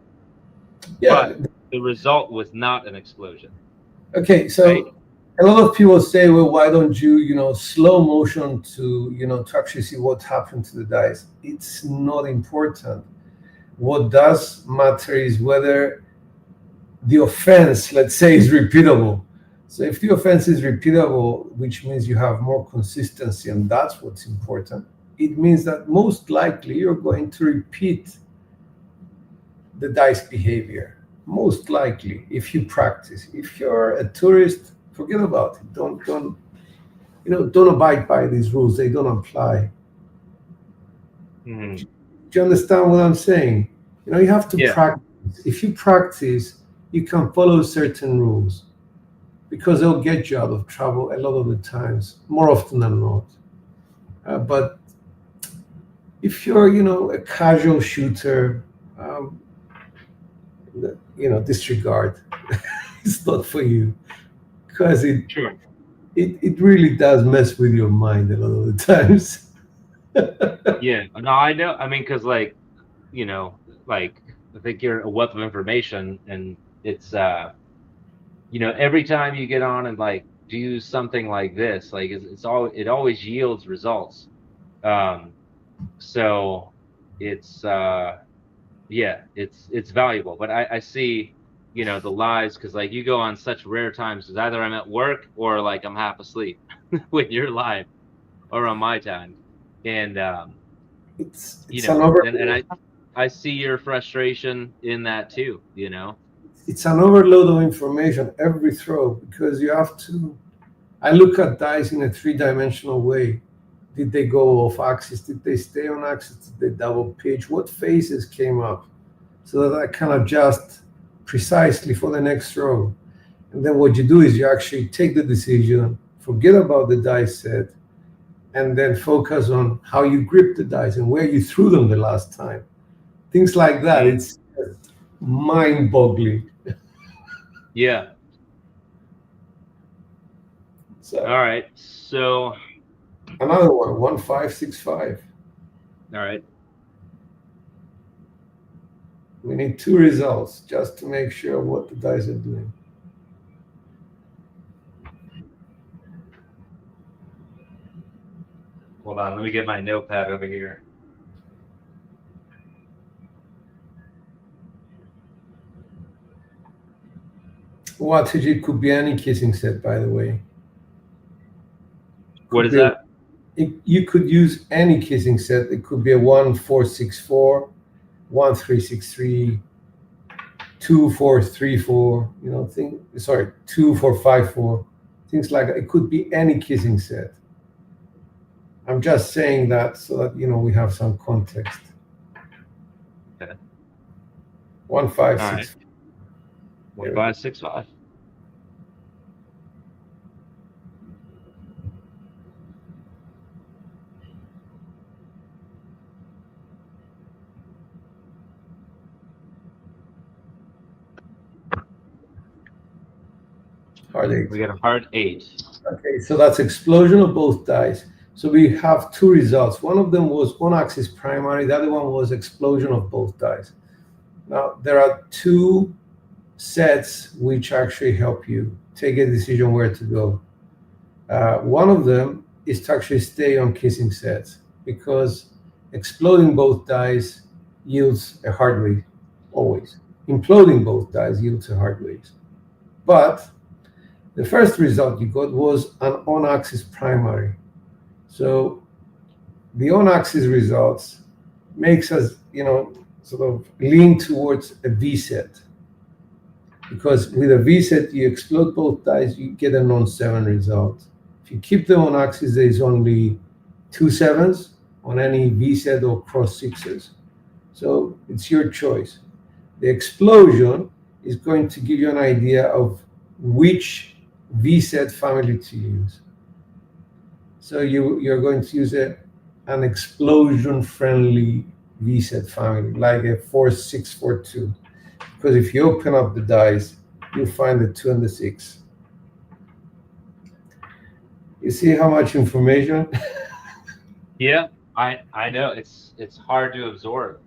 Yeah. But the result was not an explosion. Okay, so right? a lot of people say, well, why don't you, slow motion to, to actually see what happened to the dice? It's not important. What does matter is whether the offense, let's say, is repeatable. So if the offense is repeatable, which means you have more consistency, and that's what's important, it means that most likely you're going to repeat the dice behavior. Most likely, if you practice. If you're a tourist, forget about it. Don't abide by these rules. They don't apply. Mm-hmm. Do you understand what I'm saying? You have to practice. If you practice, you can follow certain rules because they'll get you out of trouble a lot of the times, more often than not. But if you're, a casual shooter, disregard. It's not for you because it really does mess with your mind a lot of the times. Yeah, no, I know. I mean, because like I think you're a wealth of information, and it's every time you get on and like do something like this, like it always yields results. So it's it's valuable. But I see the lies, because like you go on such rare times, because either I'm at work or like I'm half asleep when you're live, or on my time, and it's and I see your frustration in that too. It's an overload of information every throw, because you have to. I look at dice in a 3-dimensional way. Did they go off axis? Did they stay on axis? Did they double pitch? What phases came up? So that I can adjust precisely for the next throw. And then what you do is you actually take the decision, forget about the dice set, and then focus on how you grip the dice and where you threw them the last time. Things like that. It's mind-boggling. Yeah. So, all right. So another one, 1565. All right. We need 2 results just to make sure what the dice are doing. Hold on, let me get my notepad over here. Wattage, it could be any kissing set, by the way. What is that? You could use any kissing set. It could be a 1464, 1363, 2434, 2454, things like that. It could be any kissing set. I'm just saying that so that we have some context. Okay. 1565. 1565. Hard 8. We got a hard 8. Okay, so that's explosion of both dice. So we have 2 results. One of them was on-axis primary. The other one was explosion of both dice. Now, there are 2 sets which actually help you take a decision where to go. One of them is to actually stay on kissing sets, because exploding both dice yields a hard raise, always. Imploding both dice yields a hard raise. But the first result you got was an on-axis primary. So the on-axis results makes us, sort of lean towards a V set. Because with a V set, you explode both dice, you get a non-7 result. If you keep them on axis, there is only 2 7s on any V set or cross sixes. So it's your choice. The explosion is going to give you an idea of which V set family to use. So you're going to use an explosion-friendly V set family, like a 4 6 4 2. Because if you open up the dice, you'll find the 2 and the 6. You see how much information? Yeah, I know it's hard to absorb.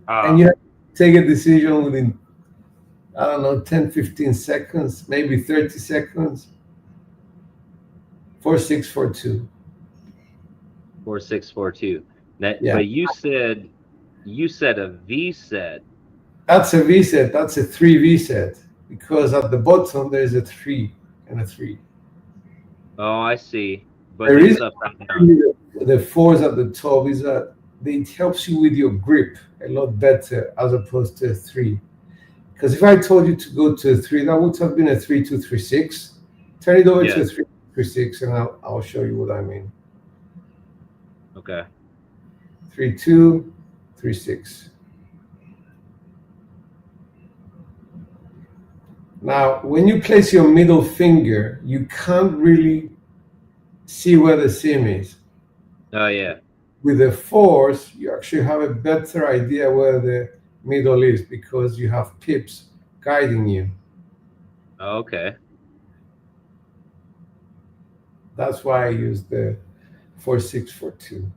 And you have to take a decision within, I don't know, 10, 15 seconds, maybe 30 seconds. 4 6 4 2. 4 6 4 2. That, Yeah. But you said a V set. That's a V set. That's a 3 V set, because at the bottom there's a 3 and a 3. Oh, I see. But The it's reason upside down. the 4s at the top is that it helps you with your grip a lot better as opposed to a 3. Because if I told you to go to a 3, that would have been a 3 2 3 6. Turn it over to a 3 3 6, and I'll show you what I mean. Okay. 3 2 3 6. Now, when you place your middle finger, you can't really see where the seam is. Oh yeah. With the 4s, you actually have a better idea where the middle is because you have pips guiding you. Oh, okay. That's why I use the 4 6 4 2.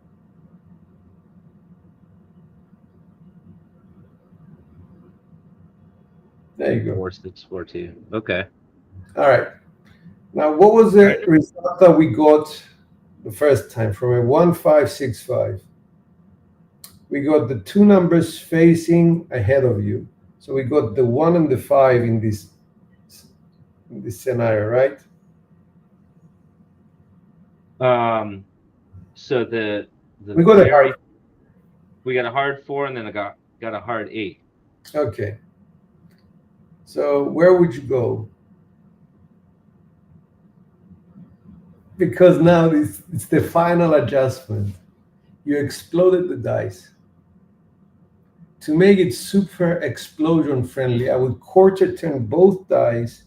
There you go. 4 6 4 2. Okay. All right. Now, what was the result that we got the first time from a 1 5 6 5? We got the 2 numbers facing ahead of you. So we got the 1 and the 5 in this scenario, right? So the We got a hard. we got a hard 4 and then I got a hard 8. Okay. So where would you go? Because now it's the final adjustment. You exploded the dice. To make it super explosion friendly, I would quarter turn both dice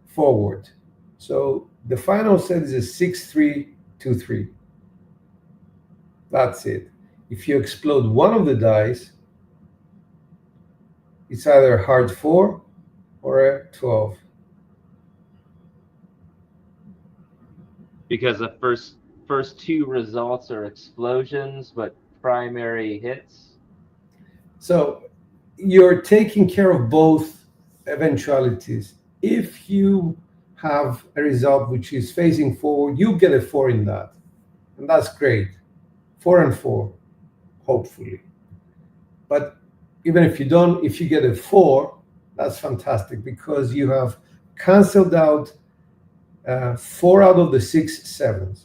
forward. So the final set is a 6 3 2 3. That's it. If you explode one of the dice, it's either a hard 4 or a 12. Because the first 2 results are explosions, but primary hits. So you're taking care of both eventualities. If you have a result which is facing forward, you get a 4 in that. And that's great. 4 and 4, hopefully. But even if you don't, if you get a 4, that's fantastic because you have canceled out 4 out of the 6 7s.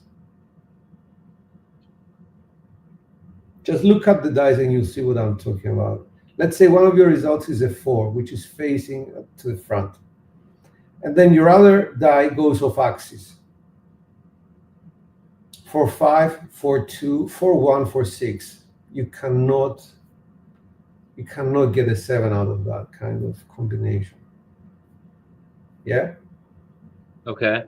Just look at the dice and you'll see what I'm talking about. Let's say one of your results is a 4, which is facing to the front. And then your other die goes off axis. 4 5, 4 2, 4 1, 4 6. You cannot get a 7 out of that kind of combination. Yeah? Okay.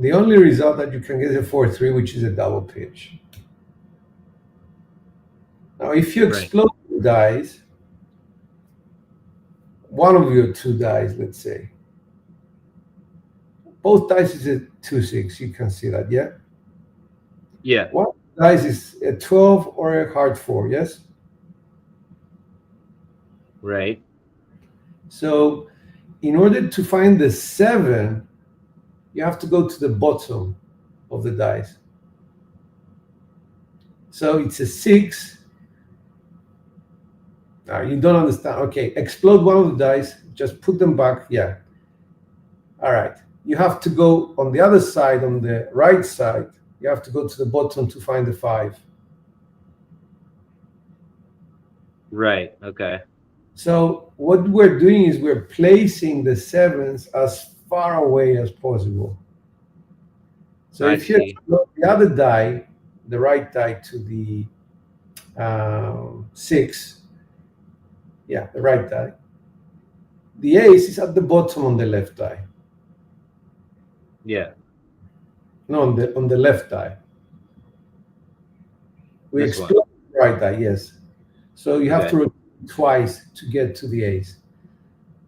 The only result that you can get is a 4 3, which is a double pitch. Now, if you explode the dice, one of your 2 dice, let's say, both dice is a 2 6. You can see that, yeah? Yeah. One dice is a 12 or a hard 4, yes? Right. So in order to find the 7, you have to go to the bottom of the dice. So it's a 6. You don't understand. Okay, explode one of the dice, just put them back. Yeah. All right. You have to go on the other side, on the right side. You have to go to the bottom to find the 5. Right. Okay. So what we're doing is we're placing the sevens as far away as possible. So I if you see. explode the other die, the right die to the 6, yeah, the right die, the ace is at the bottom on the left die. Yeah. No, on the left die. We This one. explode the right die, yes. So you have Okay. to rotate twice to get to the ace.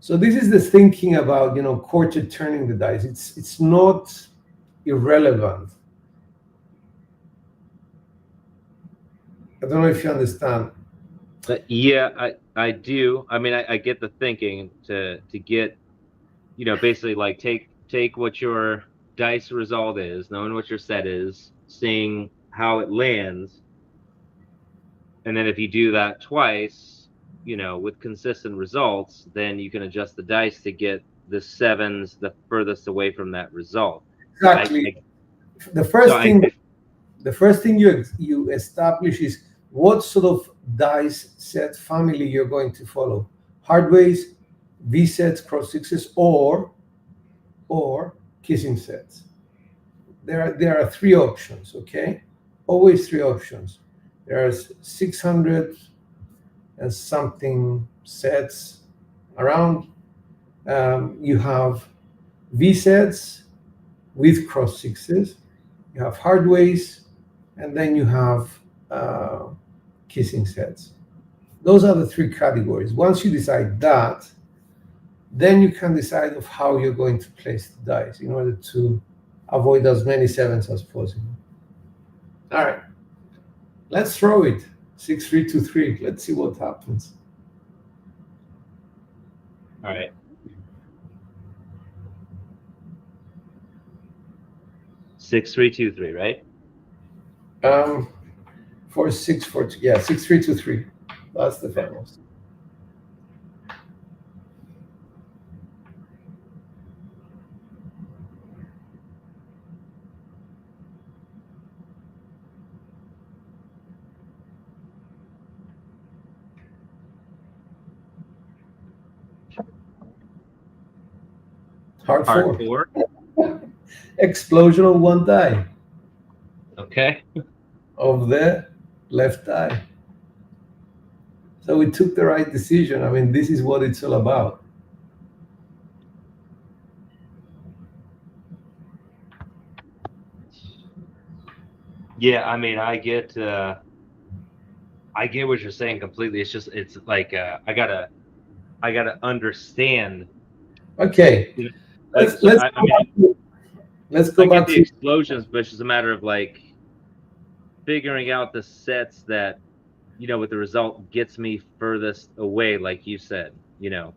So this is the thinking about, quarter turning the dice. It's not irrelevant. I don't know if you understand. Yeah, I do. I mean, I get the thinking to get, basically like take what your dice result is, knowing what your set is, seeing how it lands, and then if you do that twice, with consistent results, then you can adjust the dice to get the sevens the furthest away from that result. Exactly. The first thing you establish is what sort of dice set family you're going to follow. Hardways, V sets, cross sixes, or kissing sets. There are 3 options, okay? Always 3 options. There's 600 and something sets around. You have V sets with cross sixes. You have hardways, and then you have kissing sets. Those are the 3 categories. Once you decide that, then you can decide of how you're going to place the dice in order to avoid as many sevens as possible. All right, let's throw it. 6, 3, 2, 3. Let's see what happens. All right. 6, 3, 2, 3, right? 4, 6, 4, 2. Yeah, 6, 3, 2, 3. That's the finals. Hard Hard 4. 4. Explosion of 1 die Okay. of the left die. So we took the right decision. I mean, this is what it's all about. Yeah, I mean, I get what you're saying completely. It's just it's like I gotta understand. Okay, let's go I get back the to explosions, but it's just a matter of like figuring out the sets that with the result gets me furthest away, like you said. Mhm.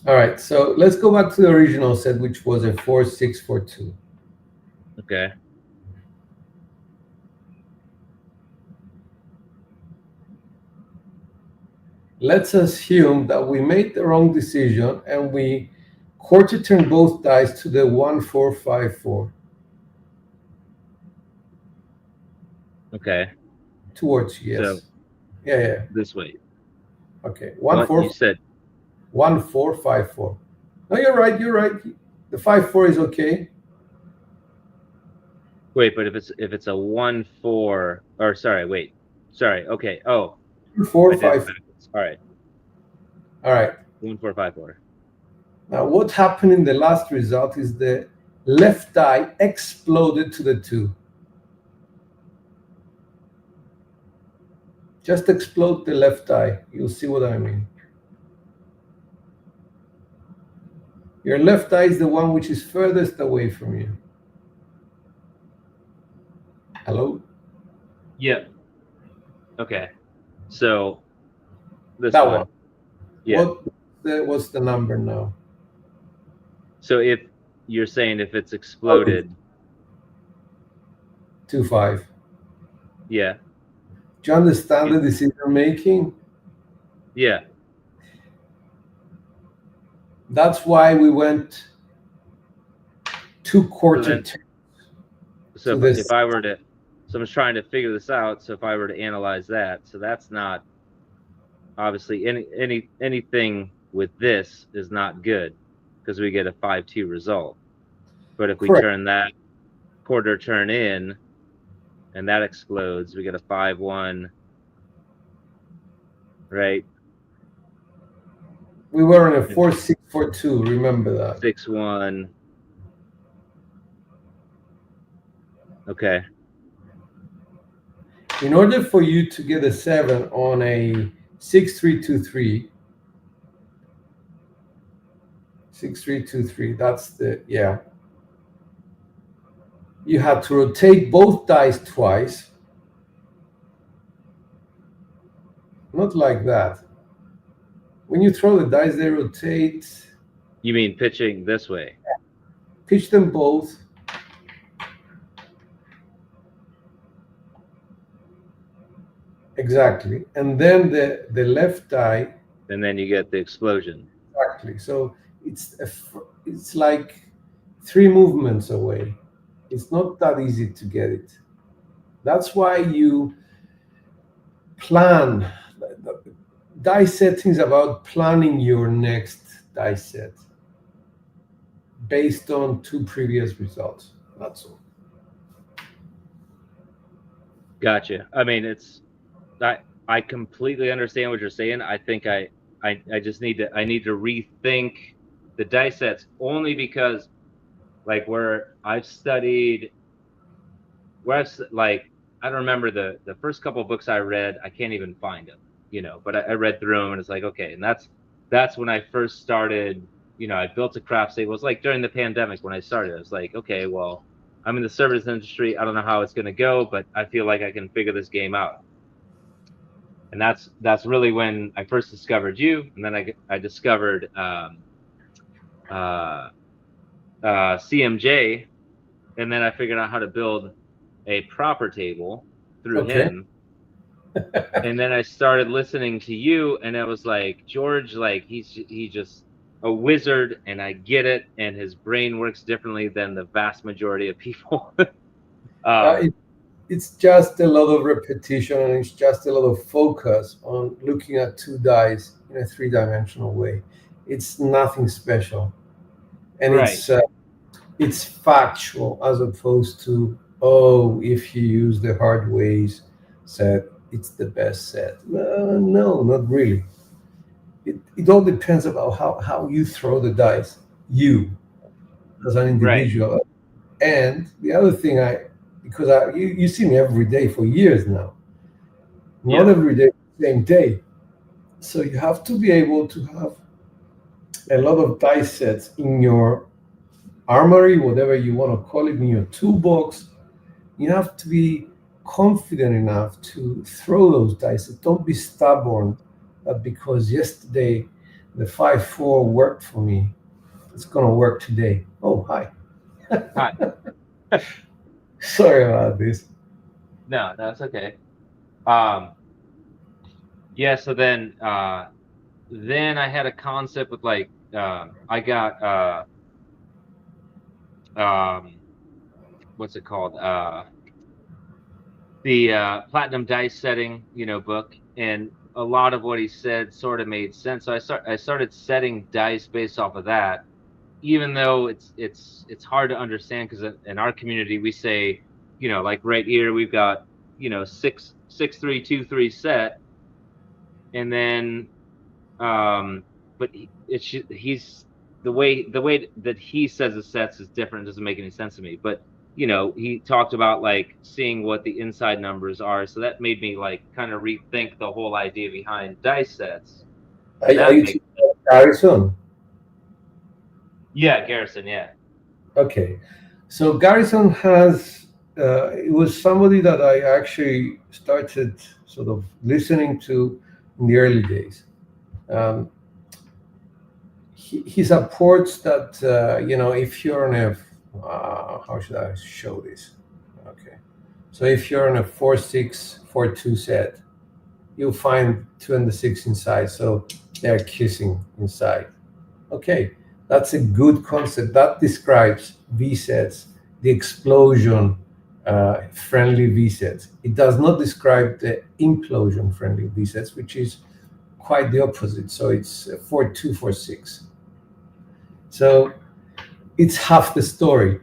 All right, so let's go back to the original set, which was a 4, 6, 4, 2. Okay. Let's assume that we made the wrong decision and we quarter turn both dice to the 1, 4, 5, 4. Okay. Towards you, yes. So Yeah. this way. Okay. 1, What 4. you said? 1, 4, 5, 4. No, you're right. The 5, 4 is okay. Wait, but if it's a 1, 4, or sorry. Okay. Oh, 4, I did it 5. backwards. All right. All right. 1, 4, 5, 4. Now, what happened in the last result is the left die exploded to the 2. Just explode the left die. You'll see what I mean. Your left eye is the one which is furthest away from you. Hello? Yeah. Okay. So this That one. one. Yeah. What's the number now? So if you're saying if it's exploded. 2, 5. Yeah. Do you understand the decision making? Yeah. That's why we went 2 quarter turns. So to if I were to, so I'm trying to figure this out. So if I were to analyze that, so that's not obviously anything with this is not good because we get a 5-2 result. But if we Correct. turn that quarter turn in and that explodes, we get a 5-1, right? We were on a 4-6-4-2. Remember that. 6-1. Okay. In order for you to get a 7 on a 6-3-2-3, 6-3-2-3, that's the, yeah. You have to rotate both dice twice. Not like that. When you throw the dice, they rotate. You mean pitching this way? Pitch them both. Exactly. And then the left die. And then you get the explosion. Exactly. So it's like 3 movements away. It's not that easy to get it. That's why you plan. Die setting is about planning your next die set based on 2 previous results. That's all. Gotcha. I mean, I completely understand what you're saying. I think I just need to rethink the die sets only because like I don't remember the first couple of books I read. I can't even find them, but I read through them and it's like, okay. And that's when I first started, I built a craft table. It was like during the pandemic when I started. I was like, okay, well, I'm in the service industry. I don't know how it's going to go, but I feel like I can figure this game out. And that's really when I first discovered you, and then I discovered CMJ, and then I figured out how to build a proper table through him. And then I started listening to you, and I was like, George, like he's just a wizard, and I get it, and his brain works differently than the vast majority of people. It's just a lot of repetition, and it's just a lot of focus on looking at 2 dice in a 3-dimensional way. It's nothing special, and right. It's factual as opposed to if you use the hard ways set, it's the best set. No, not really. It all depends about how you throw the dice, you as an individual. Right. And the other thing because you see me every day for years now. Not every day, same day. So you have to be able to have a lot of dice sets in your armory, whatever you want to call it, in your toolbox. You have to be confident enough to throw those dice. Don't be stubborn that because yesterday the 5-4 worked for me, it's going to work today. Oh, hi. Hi. Sorry about this. No, that's okay. So then I had a concept with like I got what's it called? The Platinum Dice Setting, book, and a lot of what he said sort of made sense. So I started setting dice based off of that. Even though it's hard to understand because in our community we say, like right here we've got 6-3-2-3 set, and then but he's the way that he says the sets is different. It doesn't make any sense to me. But he talked about like seeing what the inside numbers are, so that made me like kind of rethink the whole idea behind dice sets. Are you teaching Garrison? Yeah, Garrison, yeah. Okay. So Garrison has, it was somebody that I actually started sort of listening to in the early days. He supports that, if you're in a, how should I show this? Okay. So if you're in a 4-6-4-2 set, you'll find 2 and the 6 inside. So they're kissing inside. Okay. That's a good concept. That describes V-sets, the explosion friendly V-sets. It does not describe the implosion friendly V-sets, which is quite the opposite. So it's 4-2, 4-6. So it's half the story.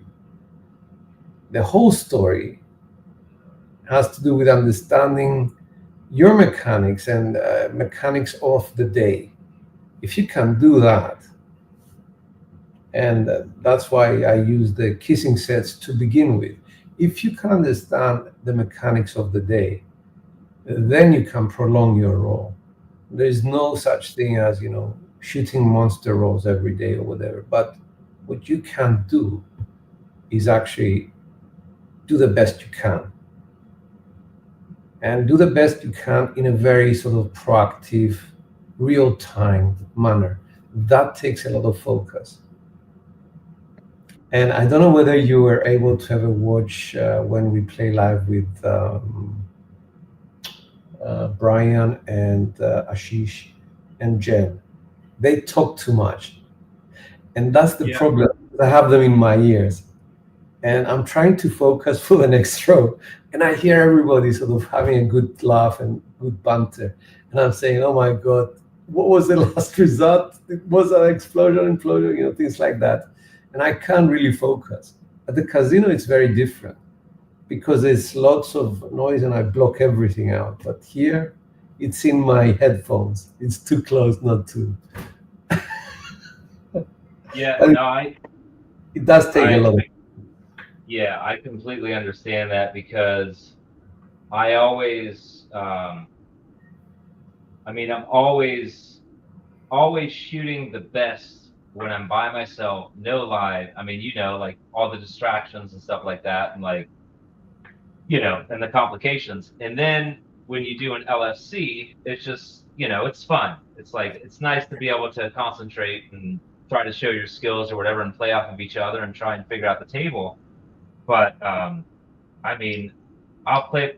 The whole story has to do with understanding your mechanics and mechanics of the day. If you can do that, and that's why I use the kissing sets to begin with. If you can understand the mechanics of the day, then you can prolong your roll. There's no such thing as, shooting monster rolls every day or whatever. But what you can do is actually do the best you can. And do the best you can in a very sort of proactive, real-time manner. That takes a lot of focus. And I don't know whether you were able to ever watch when we play live with Brian and Ashish and Jen. They talk too much. And that's the problem. I have them in my ears. And I'm trying to focus for the next row. And I hear everybody sort of having a good laugh and good banter. And I'm saying, oh my God, what was the last result? Was an explosion, implosion, things like that. And I can't really focus. At the casino, it's very different because there's lots of noise and I block everything out. But here, it's in my headphones. It's too close not to. It does take a lot of. Yeah, I completely understand that because I always, I'm always shooting the best when I'm by myself, no live. Like all the distractions and stuff like that, and and the complications. And then when you do an LFC, it's just, it's fun. It's like, it's nice to be able to concentrate and try to show your skills or whatever and play off of each other and try and figure out the table. But, I'll play,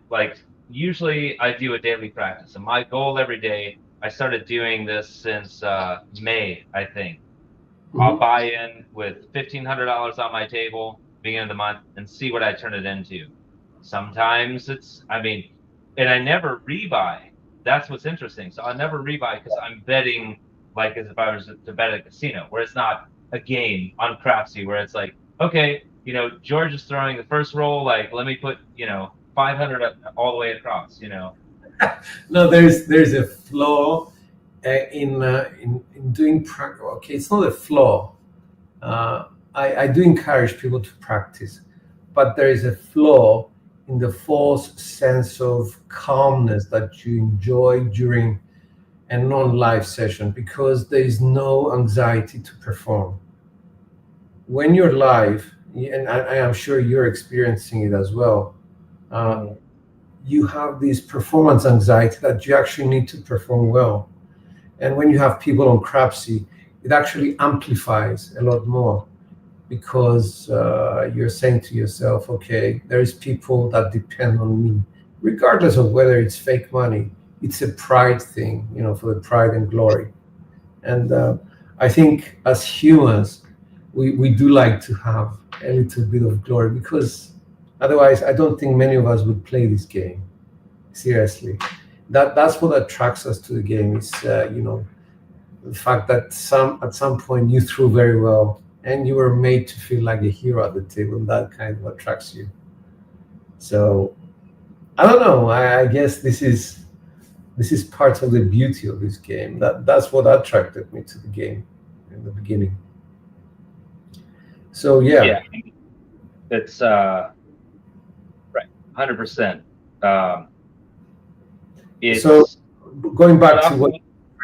usually I do a daily practice. And my goal every day, I started doing this since May, I think. Mm-hmm. I'll buy in with $1,500 on my table, beginning of the month, and see what I turn it into. Sometimes it's, and I never rebuy. That's what's interesting. So I never rebuy because I'm betting like as if I was to bet at a casino, where it's not a game on Crapsy, where it's like, okay, George is throwing the first roll, like, let me put, 500 all the way across, No, there's a flaw in doing practice. Okay, it's not a flaw. I do encourage people to practice, but there is a flaw in the false sense of calmness that you enjoy during a non-live session because there is no anxiety to perform. When you're live, and I am sure you're experiencing it as well, you have this performance anxiety that you actually need to perform well. And when you have people on Crapsy, it actually amplifies a lot more because you're saying to yourself, okay, there's people that depend on me, regardless of whether it's fake money. It's a pride thing, for the pride and glory. And I think as humans, we do like to have a little bit of glory because otherwise I don't think many of us would play this game. Seriously. That's what attracts us to the game is, the fact that at some point you threw very well and you were made to feel like a hero at the table, and that kind of attracts you. So I don't know. I guess this is part of the beauty of this game. That's what attracted me to the game in the beginning. So yeah. It's right, 100%. So going back to what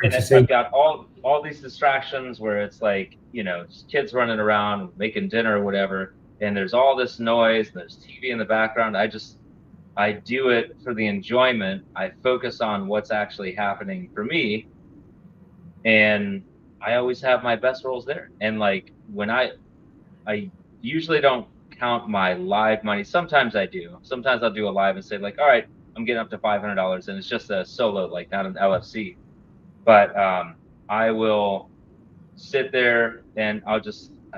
and I've got all these distractions where it's like, just kids running around making dinner or whatever, and there's all this noise, and there's TV in the background. I do it for the enjoyment. I focus on what's actually happening for me, and I always have my best rolls there. And like when I usually don't count my live money. Sometimes I do. Sometimes I'll do a live and say like, all right, I'm getting up to $500, and it's just a solo, like not an LFC. But I will sit there and I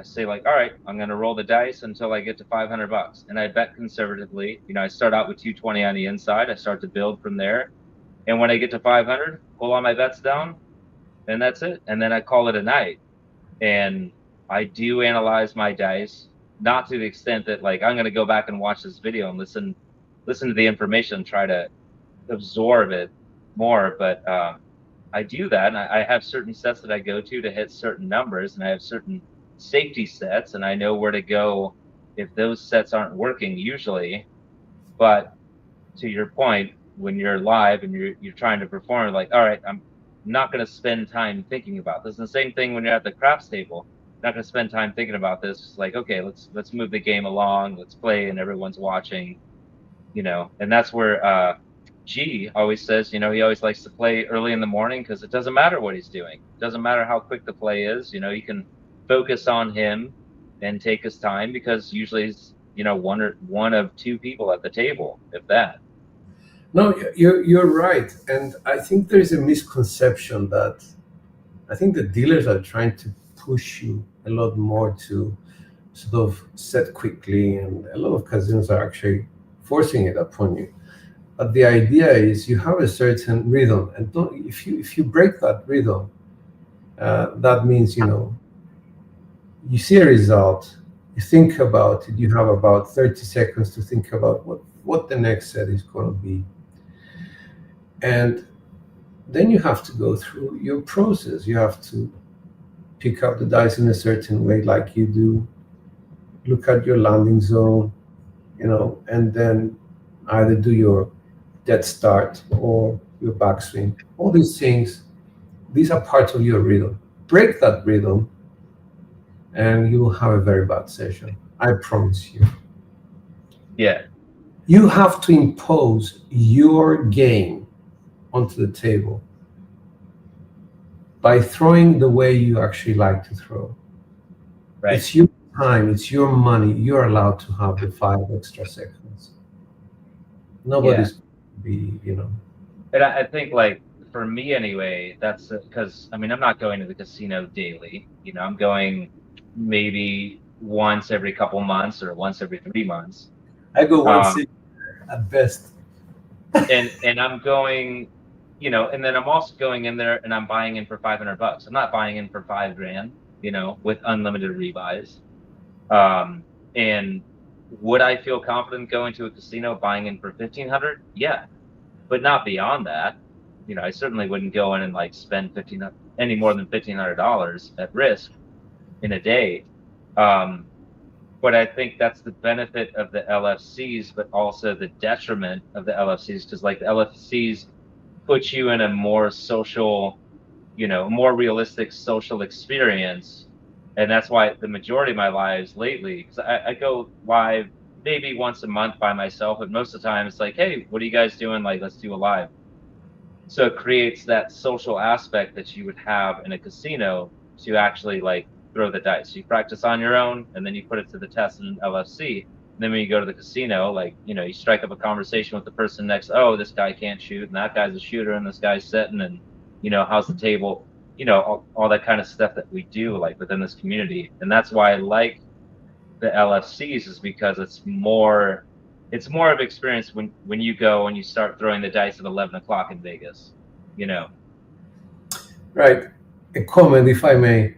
say like, all right, I'm gonna roll the dice until I get to $500, and I bet conservatively. I start out with 220 on the inside. I start to build from there, And when I get to 500, pull all my bets down, and that's it. And then I call it a night. And I do analyze my dice, not to the extent that like I'm going to go back and watch this video and listen to the information and try to absorb it more. But I do that, and I have certain sets that I go to hit certain numbers, and I have certain safety sets, and I know where to go if those sets aren't working usually. But to your point, when you're live and you're trying to perform, like, all right, I'm not going to spend time thinking about this. And the same thing when you're at the craps table, not going to spend time thinking about this. It's like, okay, let's move the game along, let's play, and everyone's watching, and that's where G always says, he always likes to play early in the morning because it doesn't matter what he's doing. It doesn't matter how quick the play is. He can focus on him and take his time because usually he's, one of two people at the table, if that. No, you're right. And I think there is a misconception that I think the dealers are trying to push you a lot more to sort of set quickly, and a lot of casinos are actually forcing it upon you. But the idea is you have a certain rhythm, and if you break that rhythm, that means you see a result, you think about it, you have about 30 seconds to think about what the next set is going to be, and then you have to go through your process. You have to pick up the dice in a certain way, like you do, look at your landing zone, and then either do your dead start or your backswing. All these things, these are parts of your rhythm. Break that rhythm and you will have a very bad session. I promise you. Yeah. You have to impose your game onto the table by throwing the way you actually like to throw. Right. It's your time, it's your money. You're allowed to have the 5 extra seconds. Nobody's be, And I think, like, for me anyway, that's because I'm not going to the casino daily. I'm going maybe once every couple months or once every 3 months. I go once at best. and I'm going, and then I'm also going in there and I'm buying in for $500. I'm not buying in for $5,000, with unlimited rebuys. And would I feel confident going to a casino buying in for $1,500? Yeah, but not beyond that. I certainly wouldn't go in and like spend any more than $1,500 at risk in a day. But I think that's the benefit of the LFCs, but also the detriment of the LFCs, because like the LFCs put you in a more social, more realistic social experience. And that's why the majority of my lives lately, because I go live maybe once a month by myself, but most of the time it's like, hey, what are you guys doing? Like, let's do a live. So it creates that social aspect that you would have in a casino to actually like throw the dice. You practice on your own, and then you put it to the test in an LFC. And then when you go to the casino, like, you strike up a conversation with the person next. Oh, this guy can't shoot, and that guy's a shooter, and this guy's sitting, and how's the table? All that kind of stuff that we do like within this community. And that's why I like the LFCs, is because it's more of experience when you go and you start throwing the dice at 11 o'clock in Vegas, Right. A comment, if I may.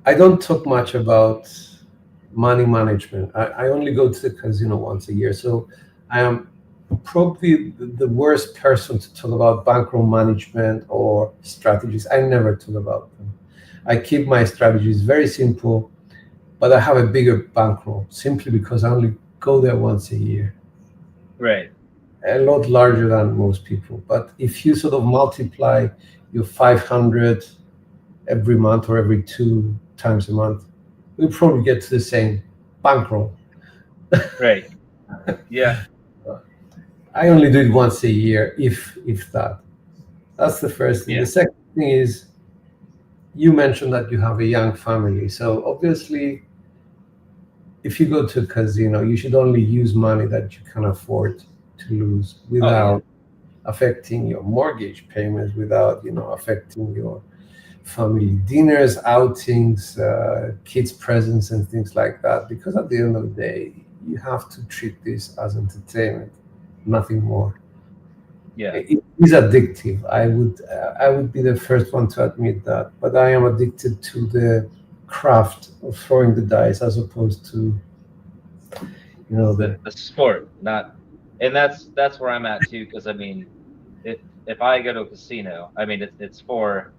I don't talk much about money management. I only go to the casino once a year, so I am probably the worst person to talk about bankroll management or strategies. I never talk about them. I keep my strategies very simple, but I have a bigger bankroll simply because I only go there once a year. Right. A lot larger than most people. But if you sort of multiply your 500 every month or every 2 times a month, we probably get to the same bankroll. Right. Yeah. I only do it once a year, if that. That's the first thing. Yeah. The second thing is, you mentioned that you have a young family. So obviously, if you go to a casino, you should only use money that you can afford to lose without affecting your mortgage payments, without affecting your family dinners, outings, kids' presents, and things like that. Because at the end of the day, you have to treat this as entertainment, nothing more. Yeah. It is addictive. I would be the first one to admit that. But I am addicted to the craft of throwing the dice as opposed to, The sport, not, and that's where I'm at too. Because I mean, if I go to a casino, I mean it's for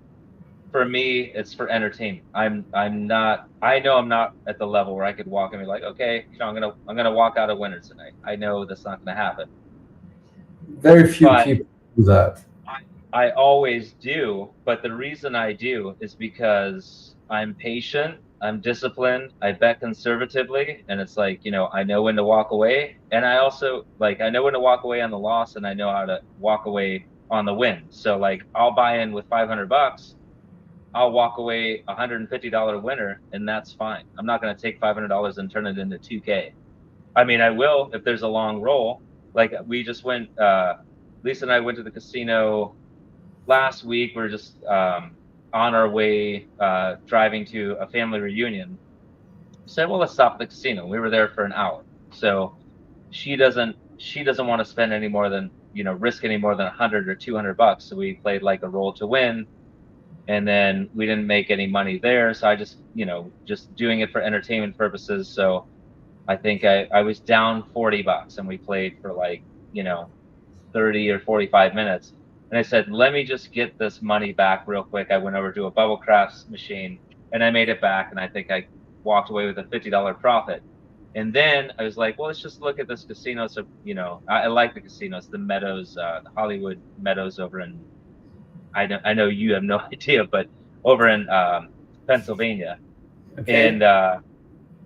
me, it's for entertainment. I'm not. I know I'm not at the level where I could walk and be like, okay, I'm gonna walk out a winner tonight. I know that's not gonna happen. very few But people do that. I always do, but the reason I do is because I'm patient, I'm disciplined, I bet conservatively, and it's like, I know when to walk away, and I also I know when to walk away on the loss, and I know how to walk away on the win. So I'll buy in with $500, I'll walk away $150 winner, and that's fine. I'm not going to take $500 and turn it into 2K. I mean, I will if there's a long roll. Like we just went, Lisa and I went to the casino last week. We're just on our way driving to a family reunion. Said, well, let's stop at the casino. We were there for an hour. So she doesn't want to spend any more than, risk any more than $100 or $200. So we played like a roll to win. And then we didn't make any money there. So I just, just doing it for entertainment purposes. So I think I was down $40 and we played for 30 or 45 minutes. And I said, let me just get this money back real quick. I went over to a bubble crafts machine and I made it back. And I think I walked away with a $50 profit. And then I was like, well, let's just look at this casino. So, I like the casinos, the Meadows, the Hollywood Meadows over in, I know you have no idea, but over in Pennsylvania. Okay.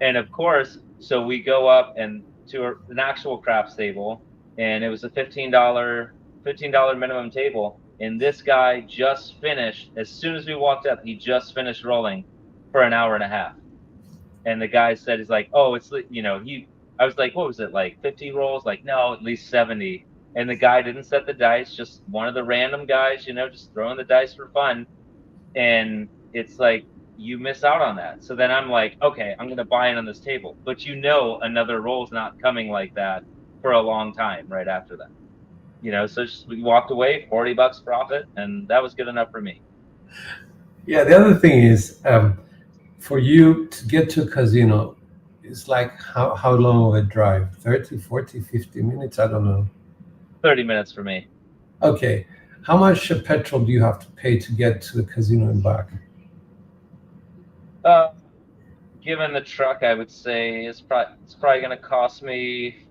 And of course, so we go up and to an actual craps table, and it was a $15 minimum table. And this guy just finished, as soon as we walked up, he just finished rolling for an hour and a half. And the guy said, he's like, oh, it's, I was like, what was it, like 50 rolls? Like, no, at least 70. And the guy didn't set the dice, just one of the random guys, just throwing the dice for fun. And it's like, you miss out on that. So then I'm like, okay, I'm going to buy in on this table. But another roll's not coming like that for a long time right after that. So we walked away, $40 profit, and that was good enough for me. Yeah, the other thing is, for you to get to a casino, it's like how long of a drive? 30, 40, 50 minutes? I don't know. 30 minutes for me. Okay. How much petrol do you have to pay to get to the casino and back? Given the truck, I would say it's probably going to cost me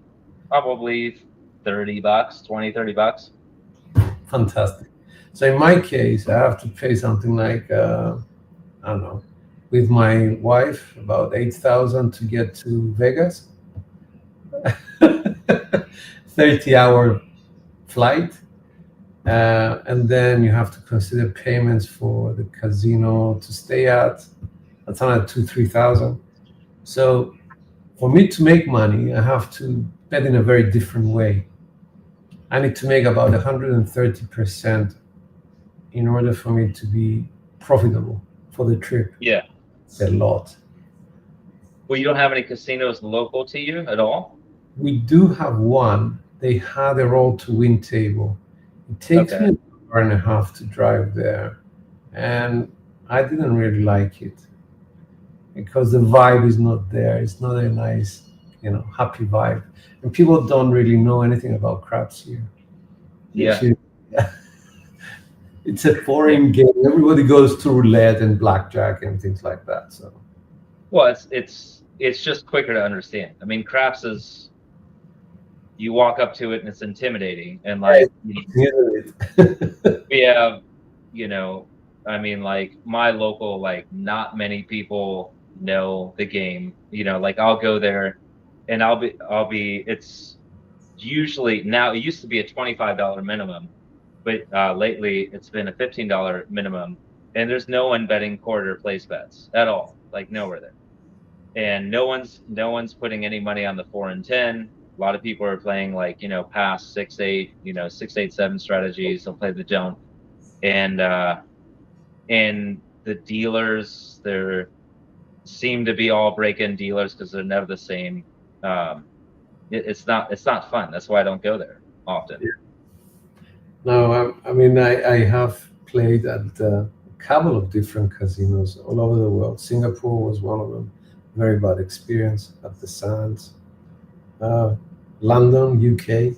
probably $30, $20-$30. Fantastic. So in my case, I have to pay something like, I don't know, with my wife, about $8,000 to get to Vegas. 30-hour flight. And then you have to consider payments for the casino to stay at. That's another $2,000-$3,000. So for me to make money, I have to bet in a very different way. I need to make about 130% in order for me to be profitable for the trip. Yeah. It's a lot. Well, you don't have any casinos local to you at all? We do have one. They had a roll to win table. It takes me an hour and a half to drive there. And I didn't really like it because the vibe is not there. It's not a nice, happy vibe. And people don't really know anything about craps here. Yeah. It's a foreign game. Everybody goes to roulette and blackjack and things like that. So. Well, it's just quicker to understand. I mean, craps is, you walk up to it and it's intimidating. And we have, I mean, my local, not many people know the game. I'll go there and it's usually, now it used to be a $25 minimum, but lately it's been a $15 minimum, and there's no one betting quarter place bets at all, nowhere there. And no one's putting any money on the 4 and 10. A lot of people are playing past 6-8, 6-8-7 strategies. They'll play the don't. And the dealers, there seem to be all break-in dealers because they're never the same. It's not fun. That's why I don't go there often. No, I mean, I have played at a couple of different casinos all over the world. Singapore was one of them. Very bad experience at the Sands. London, UK.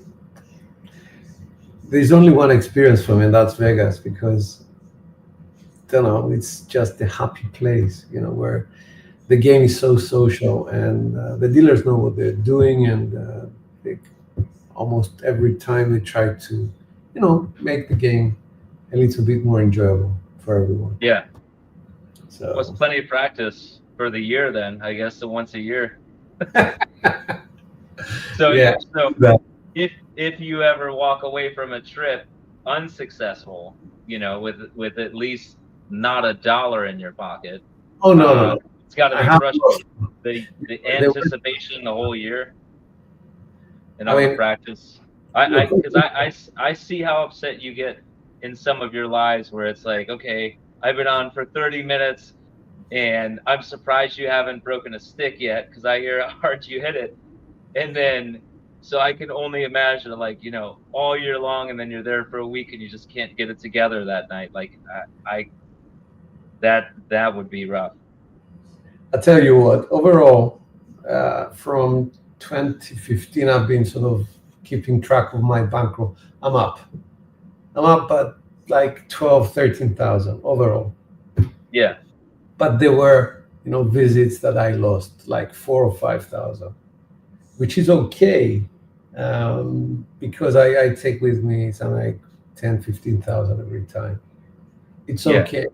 There's only one experience for me, and that's Vegas, because don't know, it's just a happy place, where the game is so social, and the dealers know what they're doing, and they, almost every time they try to, make the game a little bit more enjoyable for everyone. Yeah. So Was plenty of practice for the year then, I guess, the once a year. So yeah, so that- if you ever walk away from a trip unsuccessful, with at least not $1 in your pocket, oh no. it's got to I be have frustrating. The anticipation the whole year, and all the practice. I see how upset you get in some of your lives where it's like, okay, I've been on for 30 minutes, and I'm surprised you haven't broken a stick yet because I hear how hard you hit it, and then. So I can only imagine, like, all year long, and then you're there for a week, and you just can't get it together that night. Like, that would be rough. I tell you what, overall, from 2015, I've been sort of keeping track of my bankroll. I'm up at like 12, 13,000 overall. Yeah. But there were, visits that I lost like 4,000 or 5,000, which is okay, because I take with me something like 10, 15,000 every time. It's okay.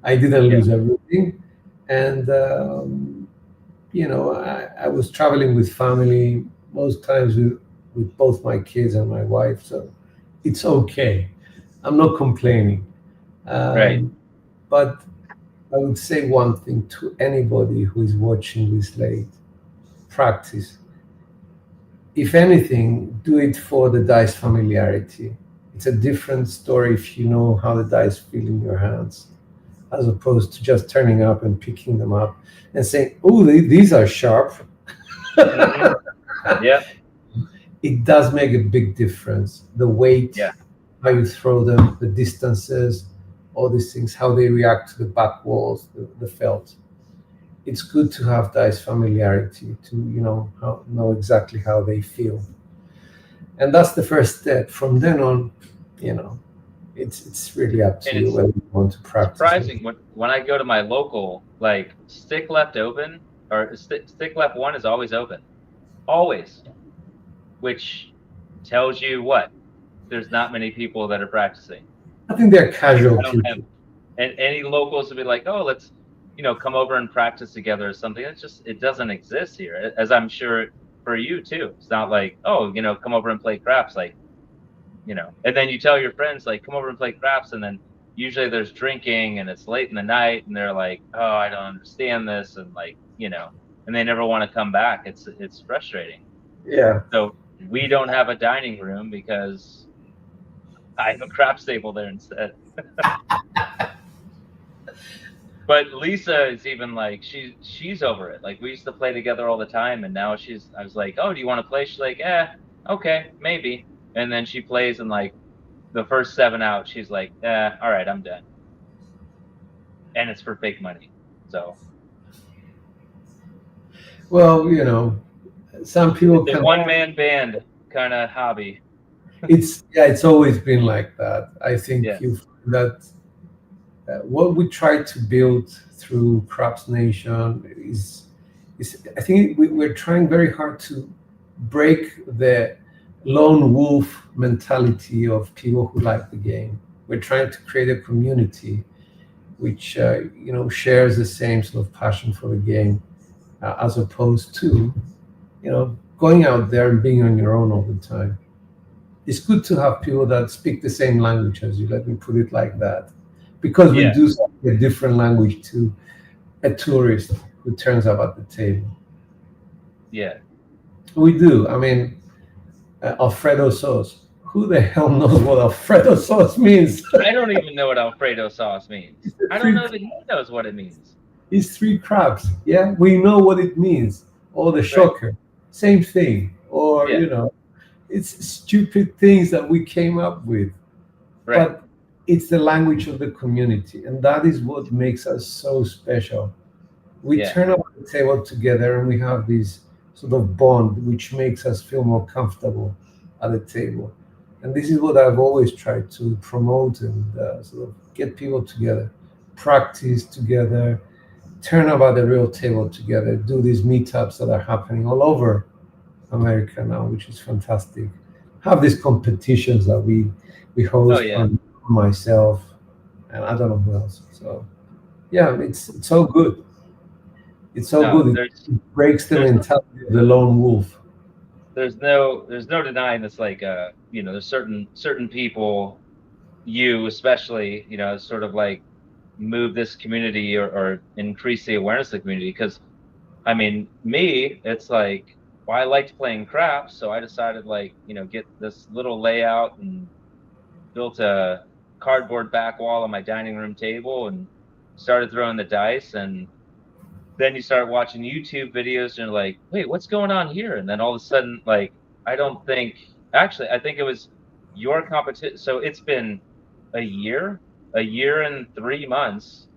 I didn't lose everything. And, I was traveling with family most times with both my kids and my wife. So it's okay. I'm not complaining. Right. But I would say one thing to anybody who is watching this late: practice. If anything, do it for the dice familiarity. It's a different story if you know how the dice feel in your hands, as opposed to just turning up and picking them up and saying, "Oh, these are sharp." Yeah. It does make a big difference. The weight, how you throw them, the distances, all these things, how they react to the back walls, the felt. It's good to have dice familiarity to know exactly how they feel, and that's the first step. From then on, it's really up to you whether you want to practice. Surprising when I go to my local, like, stick left open or stick left one is always open, always, which tells you what? There's not many people that are practicing. I think they're casual people. And any locals would be like, oh, let's come over and practice together or something. It doesn't exist here, as I'm sure for you too. It's not like, oh, come over and play craps, like, and then you tell your friends, like, come over and play craps, and then usually there's drinking and it's late in the night, and they're like, oh, I don't understand this, and like, and they never want to come back. It's frustrating. Yeah. So we don't have a dining room because I have a craps table there instead. But Lisa is even like, she's over it. Like, we used to play together all the time, and now I was like, oh, do you want to play? She's like, okay, maybe. And then she plays, and like the first 7 out, she's like, all right, I'm done. And it's for fake money. So. Well, some people It's a one-man band kind of hobby. It's always been like that. I think Yeah. you find that what we try to build through Craps Nation is I think we're trying very hard to break the lone wolf mentality of people who like the game. We're trying to create a community which shares the same sort of passion for the game, as opposed to going out there and being on your own all the time. It's good to have people that speak the same language as you. Let me put it like that, because we do speak a different language to a tourist who turns up at the table. Yeah, we do. I mean, Alfredo sauce. Who the hell knows what Alfredo sauce means? I don't even know what Alfredo sauce means. I don't know that he knows what it means. It's 3 crabs. Yeah, we know what it means. Or the shocker, same thing. Or it's stupid things that we came up with. Right. but it's the language of the community, and that is what makes us so special. We Yeah. turn up the table together, and we have this sort of bond, which makes us feel more comfortable at the table. And this is what I've always tried to promote and sort of get people together, practice together, turn up at the real table together, do these meetups that are happening all over America now, which is fantastic. Have these competitions that we host Oh, yeah. on myself, and I don't know who else. So yeah, it's so good. It's so No, good. It breaks the there's- mentality of the lone wolf. there's no denying this. Like, there's certain people, you especially, sort of like move this community or increase the awareness of the community. Because I mean, me, it's like, well, I liked playing craps, so I decided, like, get this little layout and built a cardboard back wall on my dining room table and started throwing the dice. And then you start watching YouTube videos and you're like, wait, what's going on here? And then all of a sudden, like, I think it was your competition. So it's been a year and 3 months,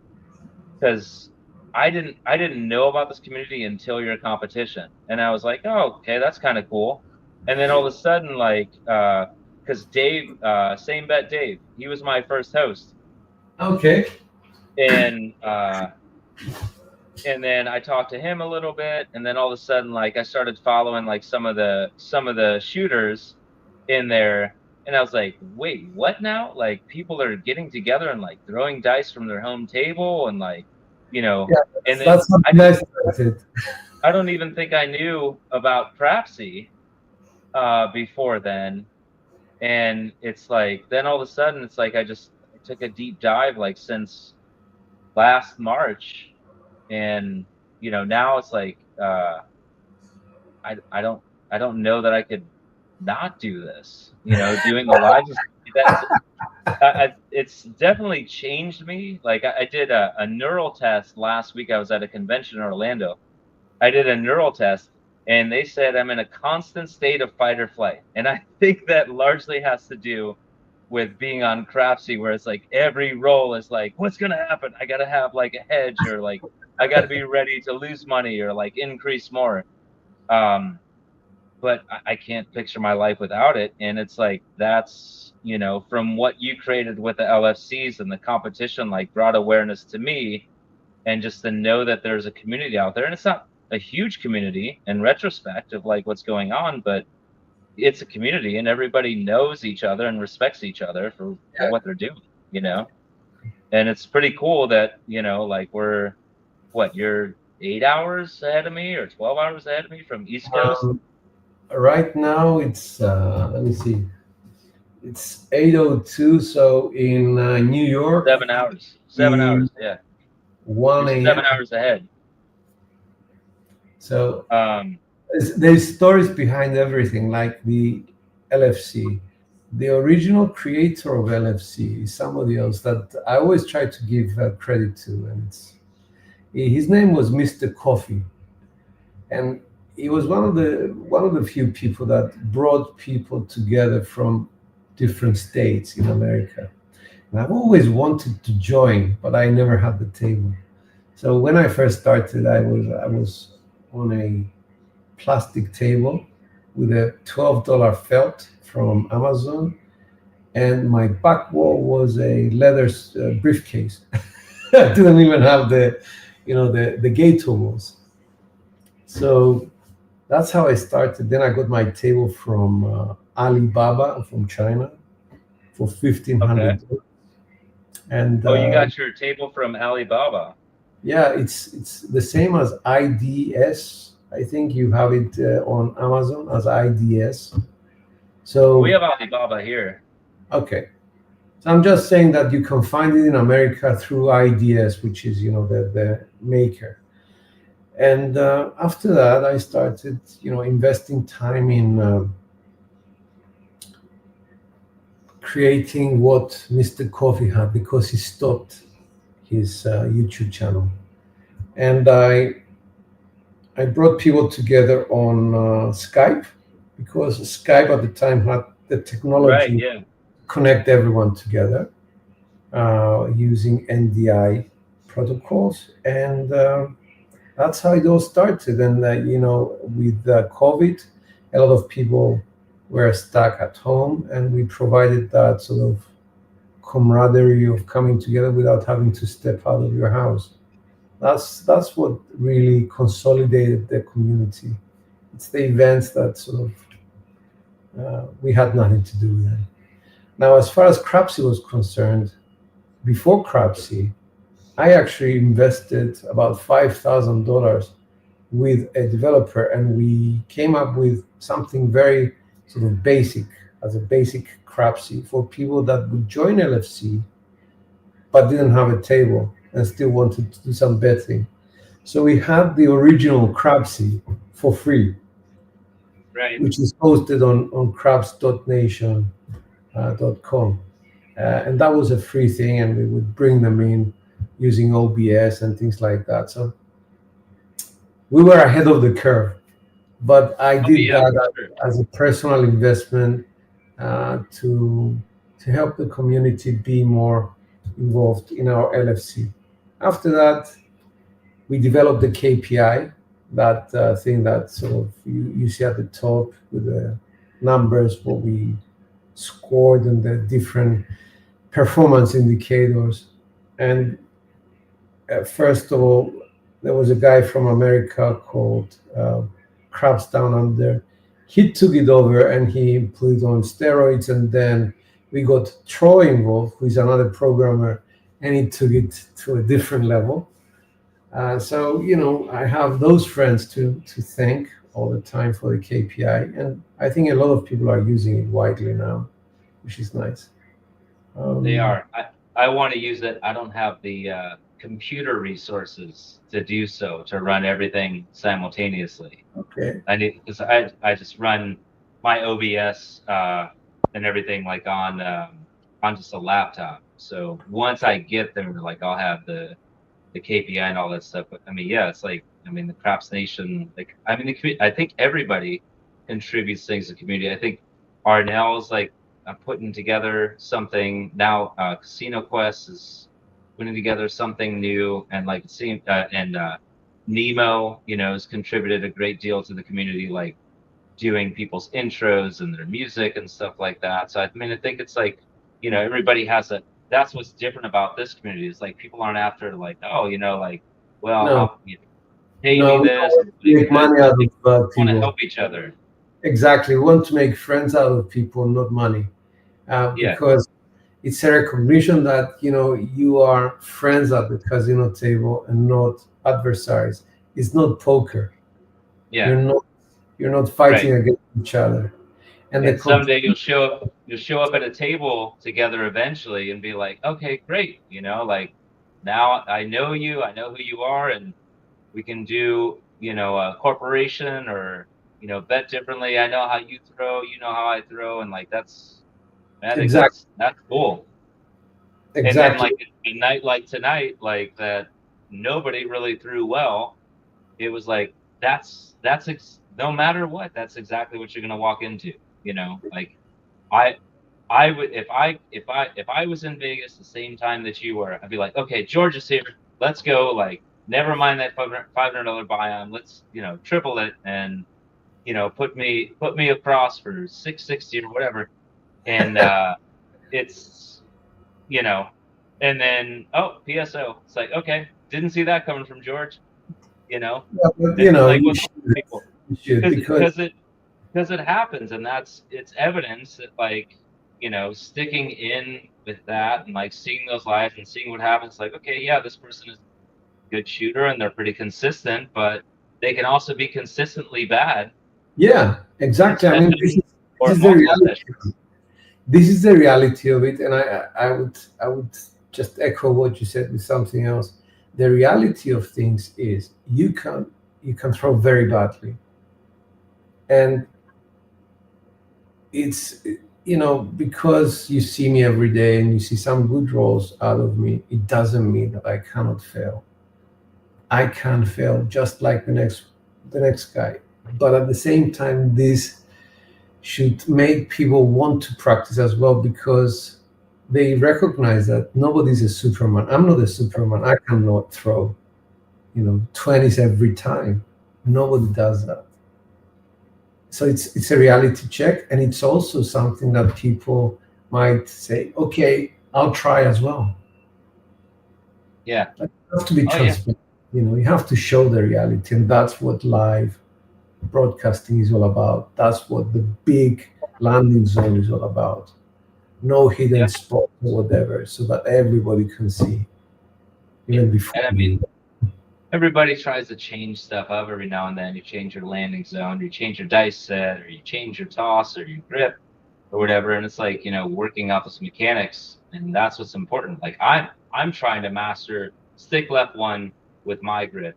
because I didn't know about this community until your competition, and I was like, oh, okay, that's kind of cool. And then all of a sudden, like, because Dave, same bet Dave, he was my first host, Okay. and then I talked to him a little bit, and then all of a sudden, like, I started following like some of the shooters in there, and I was like, wait, what now? Like, people are getting together and like throwing dice from their home table, and like, Yeah, and then that's something nice about it. I don't even think I knew about Crapsy before then. And it's like, then all of a sudden, it's like I took a deep dive, like, since last March. And, now it's like, I don't know that I could not do this, doing the lives. It's definitely changed me. Like, I did a neural test last week. I was at a convention in Orlando. I did a neural test, and they said I'm in a constant state of fight or flight. And I think that largely has to do with being on Crapsy, where it's like every roll is like, what's going to happen? I got to have like a hedge, or like I got to be ready to lose money or like increase more. But I can't picture my life without it. And it's like, that's, from what you created with the LFCs and the competition, like, brought awareness to me. And just to know that there's a community out there, and it's not a huge community in retrospect of like what's going on, but it's a community, and everybody knows each other and respects each other for what they're doing, and it's pretty cool that, like, you're 8 hours ahead of me or 12 hours ahead of me from East Coast. Right now it's let me see, it's 8:02. So in New York, 7 hours, yeah, 1 you're a.m. 7 hours ahead. So there's stories behind everything, like the LFC. The original creator of LFC is somebody else that I always try to give credit to, and his name was Mr. Coffee, and he was one of the few people that brought people together from different states in America. And I've always wanted to join, but I never had the table. So when I first started, I was on a plastic table with a $12 felt from Amazon, and my back wall was a leather briefcase. I didn't even have the gate walls. So that's how I started. Then I got my table from Alibaba from China for $1,500. Okay. And you got your table from Alibaba? Yeah, it's the same as IDS. I think you have it on Amazon as IDS. So we have Alibaba here. Okay. So I'm just saying that you can find it in America through IDS, which is, the maker. And after that, I started, investing time in creating what Mr. Coffee had, because he stopped his YouTube channel. And I brought people together on Skype, because Skype at the time had the technology connect everyone together using NDI protocols, and that's how it all started. And with COVID, a lot of people were stuck at home, and we provided that sort of camaraderie of coming together without having to step out of your house. That's what really consolidated the community. It's the events that sort of we had nothing to do with them. Now, as far as Crapsy was concerned, before Crapsy, I actually invested about $5,000 with a developer, and we came up with something very sort of basic, as a basic Crapsy for people that would join LFC but didn't have a table and still wanted to do some betting. So we had the original Crapsy for free, Right. which is hosted on craps.nation.com. And that was a free thing, and we would bring them in using OBS and things like that. So we were ahead of the curve, but I did that as a personal investment to help the community be more involved in our LFC. After that, we developed the KPI, that thing that sort of you see at the top with the numbers, what we scored and the different performance indicators. And first of all, there was a guy from America called Craps Down Under. He took it over and he put it on steroids, and then we got Troy involved, who is another programmer, and he took it to a different level. So I have those friends to thank all the time for the KPI, and I think a lot of people are using it widely now, which is nice. They are. I want to use it. I don't have the computer resources to do so, to run everything simultaneously. Okay. I need, because I just run my OBS and everything like on just a laptop. So once I get there, like I'll have the KPI and all that stuff. But I mean, yeah, it's like, I mean, the Craps Nation, like, I mean, I think everybody contributes things to the community. I think Arnell's like putting together something now. Casino Quest is putting together something new, and like it seems, and Nemo, has contributed a great deal to the community, like doing people's intros and their music and stuff like that. So I mean, I think it's like, everybody has a. That's what's different about this community. Is like people aren't after like, oh, like, well, No. pay No, me we this. don't make money out of We want to people. help each other. Exactly. We want to make friends out of people, not money. Because it's a recognition that, you are friends at the casino table and not adversaries. It's not poker. Yeah. You're not fighting against each other. And someday you'll show up at a table together eventually and be like, okay, great. Like now I know you, I know who you are, and we can do, a corporation or, bet differently. I know how you throw, you know how I throw. And like, I think that's cool. Exactly. And then like a night like tonight, like that nobody really threw well. It was like, no matter what, that's exactly what you're going to walk into. Like I would, if I was in Vegas the same time that you were, I'd be like, okay, George is here. Let's go. Like, never mind that $500 buy-on. Let's, triple it and, put me across for 660 or whatever. And it's, and then, PSO. It's like, okay, didn't see that coming from George. Yeah, but, like you with people. Because it happens, and it's evidence that like, sticking in with that and like seeing those lives and seeing what happens, like, okay, yeah, this person is a good shooter and they're pretty consistent, but they can also be consistently bad. Yeah, exactly. I mean, this is the reality. This is the reality of it, and I would just echo what you said with something else. The reality of things is you can throw very badly, and it's because you see me every day and you see some good rolls out of me, it doesn't mean that I cannot fail. I can fail just like the next guy, but at the same time, this should make people want to practice as well, because they recognize that nobody's a Superman. I'm not a Superman. I cannot throw, 20s every time. Nobody does that. So it's a reality check, and it's also something that people might say, okay, I'll try as well. Yeah. But you have to be Oh, yeah. transparent. You have to show the reality, and that's what live broadcasting is all about. That's what the big landing zone is all about. No hidden Yeah. spot or whatever, so that everybody can see. Even before. And I mean, everybody tries to change stuff up every now and then. You change your landing zone, you change your dice set, or you change your toss, or your grip, or whatever. And it's like, working out those mechanics, and that's what's important. Like I'm trying to master stick left one with my grip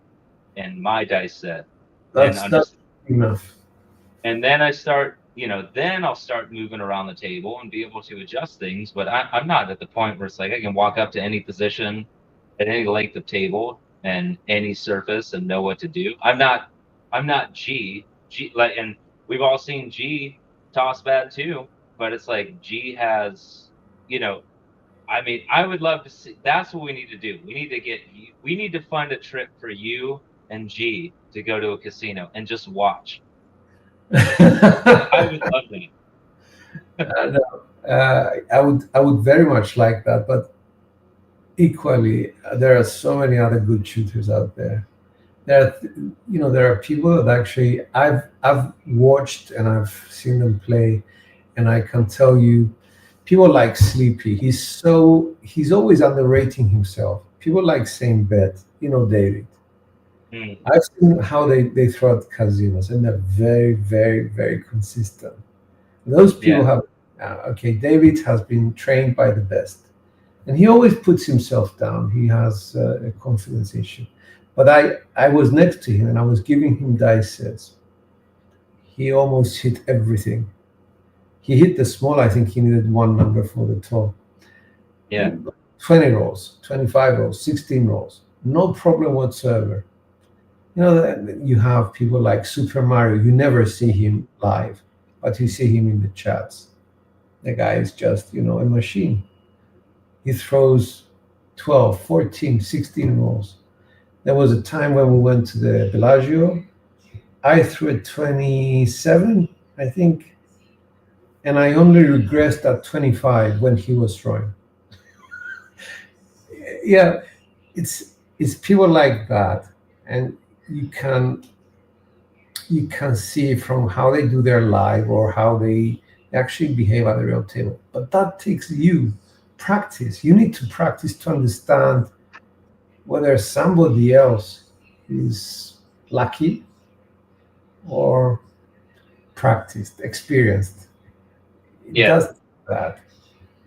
and my dice set. That's enough. And then I start, then I'll start moving around the table and be able to adjust things. But I'm not at the point where it's like I can walk up to any position at any length of table and any surface and know what to do. I'm not G like, and we've all seen G toss bad too, but it's like G has, I mean, I would love to see. That's what we need to do. We need to find a trip for you and G to go to a casino and just watch. I would love that. I would very much like that, but equally, there are so many other good shooters out there. There are people that actually I've watched and I've seen them play, and I can tell you, people like Sleepy. He's always underrating himself. People like Saint Bet, David. I've seen how they throw at casinos, and they're very, very, very consistent. Those people have, David has been trained by the best, and he always puts himself down. He has a confidence issue. But I was next to him, and I was giving him dice sets. He almost hit everything. He hit the small. I think he needed one number for the tall. Yeah. 20 rolls, 25 rolls, 16 rolls. No problem whatsoever. You have people like Super Mario. You never see him live, but you see him in the chats. The guy is just, a machine. He throws 12, 14, 16 rolls. There was a time when we went to the Bellagio. I threw a 27, I think, and I only regressed at 25 when he was throwing. Yeah, it's people like that, and you can see from how they do their live or how they actually behave at the real table. But that takes you practice. You need to practice to understand whether somebody else is lucky or practiced, experienced. It does that.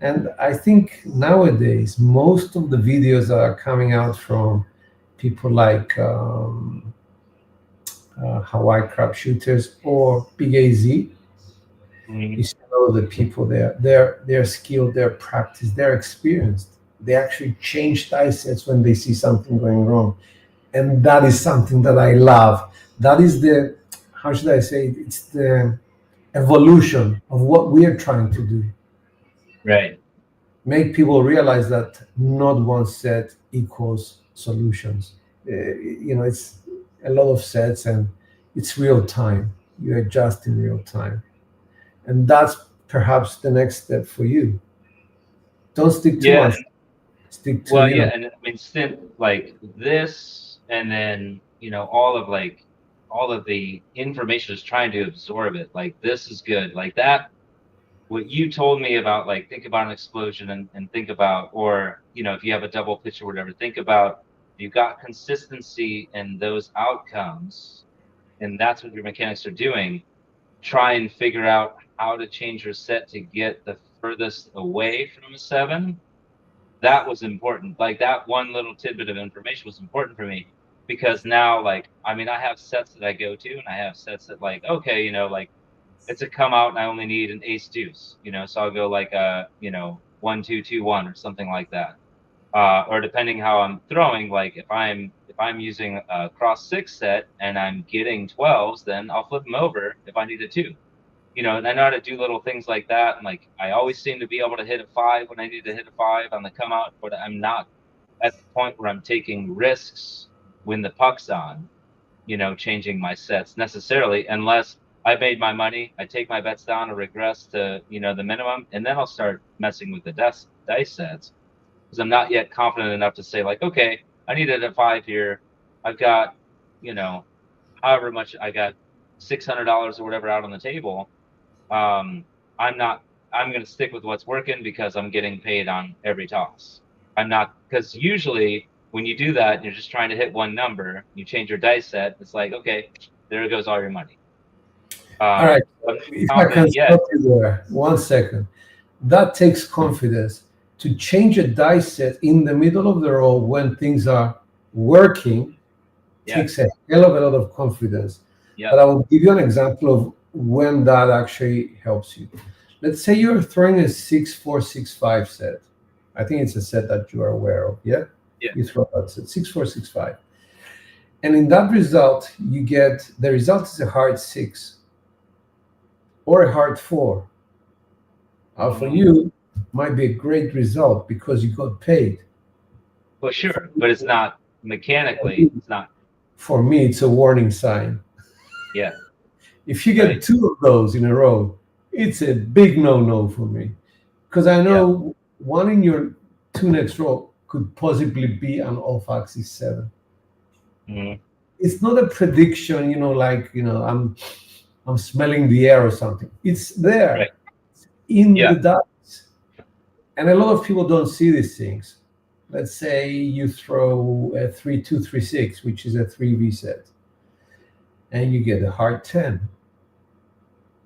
And I think nowadays, most of the videos that are coming out from people like Hawaii Crab Shooters or Big AZ, you see a lot of the people there. They're skilled, they're practiced, they're experienced. They actually change dice sets when they see something going wrong. And that is something that I love. That is the, how should I say it? It's the evolution of what we are trying to do. Right. Make people realize that not one set equals solutions. It's a lot of sets, and it's real time. You adjust in real time. And that's perhaps the next step for you. Don't stick too much. Stick to, and I mean, like this, and then, all of the information is trying to absorb it. Like, this is good. Like that, what you told me about, like, think about an explosion and think about, or, if you have a double pitch or whatever, think about, you've got consistency in those outcomes, and that's what your mechanics are doing. Try and figure out how to change your set to get the furthest away from a 7. That was important. Like, that one little tidbit of information was important for me, because now, like, I mean, I have sets that I go to, and I have sets that, like, okay, like, it's a come out and I only need an ace deuce, so I'll go like 1 2 2 1 or something like that. Or depending how I'm throwing, like if I'm using a cross 6 set and I'm getting 12s, then I'll flip them over if I need a 2. you know, and I know how to do little things like that. And like, I always seem to be able to hit a 5 when I need to hit a 5 on the come out, but I'm not at the point where I'm taking risks when the puck's on, you know, changing my sets necessarily, unless I made my money, I take my bets down or regress to, you know, the minimum, and then I'll start messing with the dice sets, because I'm not yet confident enough to say like, okay, I needed a 5 here. I've got, you know, however much I got, $600 or whatever out on the table. I'm going to stick with what's working because I'm getting paid on every toss. I'm not, because usually when you do that, you're just trying to hit one number, you change your dice set, it's like, okay, there goes all your money. All right. I'm If I confident can yet. stop you there, 1 second. That takes confidence to change a dice set in the middle of the roll when things are working. Yeah. Takes a hell of a lot of confidence. Yeah. But I will give you an example of when that actually helps you. Let's say you're throwing a 6-4-6-5 set. I think it's a set that you are aware of. Yeah. Yeah. You throw that set 6-4-6-5, and in that result, you get the result is a hard 6 or a hard 4. For you, might be a great result because you got paid. Well, sure, but it's not mechanically. It's not. For me, it's a warning sign. Yeah. If you get Right. 2 of those in a row, it's a big no-no for me, because I know one in your 2 next row could possibly be an off-axis 7. Mhm. It's not a prediction, you know, like, you know, I'm smelling the air or something. It's there. Right. It's in Yeah. the dice. And a lot of people don't see these things. Let's say you throw a 3-2-3-6, which is a 3V set, and you get a hard 10.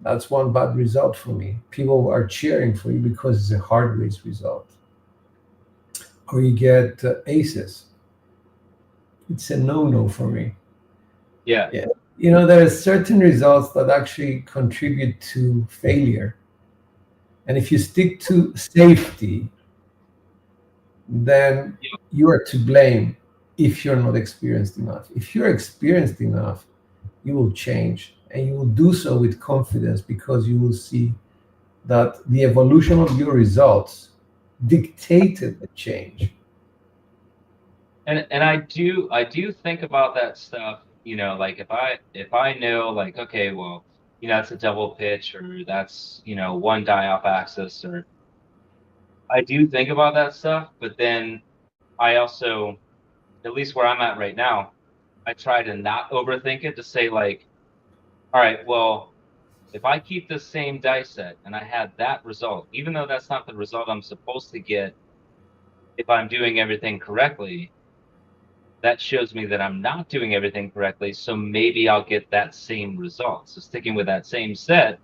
That's one bad result for me. People are cheering for you because it's a hard race result. Or you get aces. It's a no-no for me. Yeah. You know, there are certain results that actually contribute to failure. And if you stick to safety, then you are to blame if you're not experienced enough. If you're experienced enough, you will change, and you will do so with confidence, because you will see that the evolution of your results dictated the change. And I do think about that stuff, you know, like if I know like, okay, well, you know, that's a double pitch, or that's, you know, one die off axis, or I do think about that stuff, but then I also, at least where I'm at right now, I try to not overthink it, to say like, all right, well, if I keep the same dice set and I had that result, even though that's not the result I'm supposed to get, if I'm doing everything correctly, that shows me that I'm not doing everything correctly. So maybe I'll get that same result. So sticking with that same set,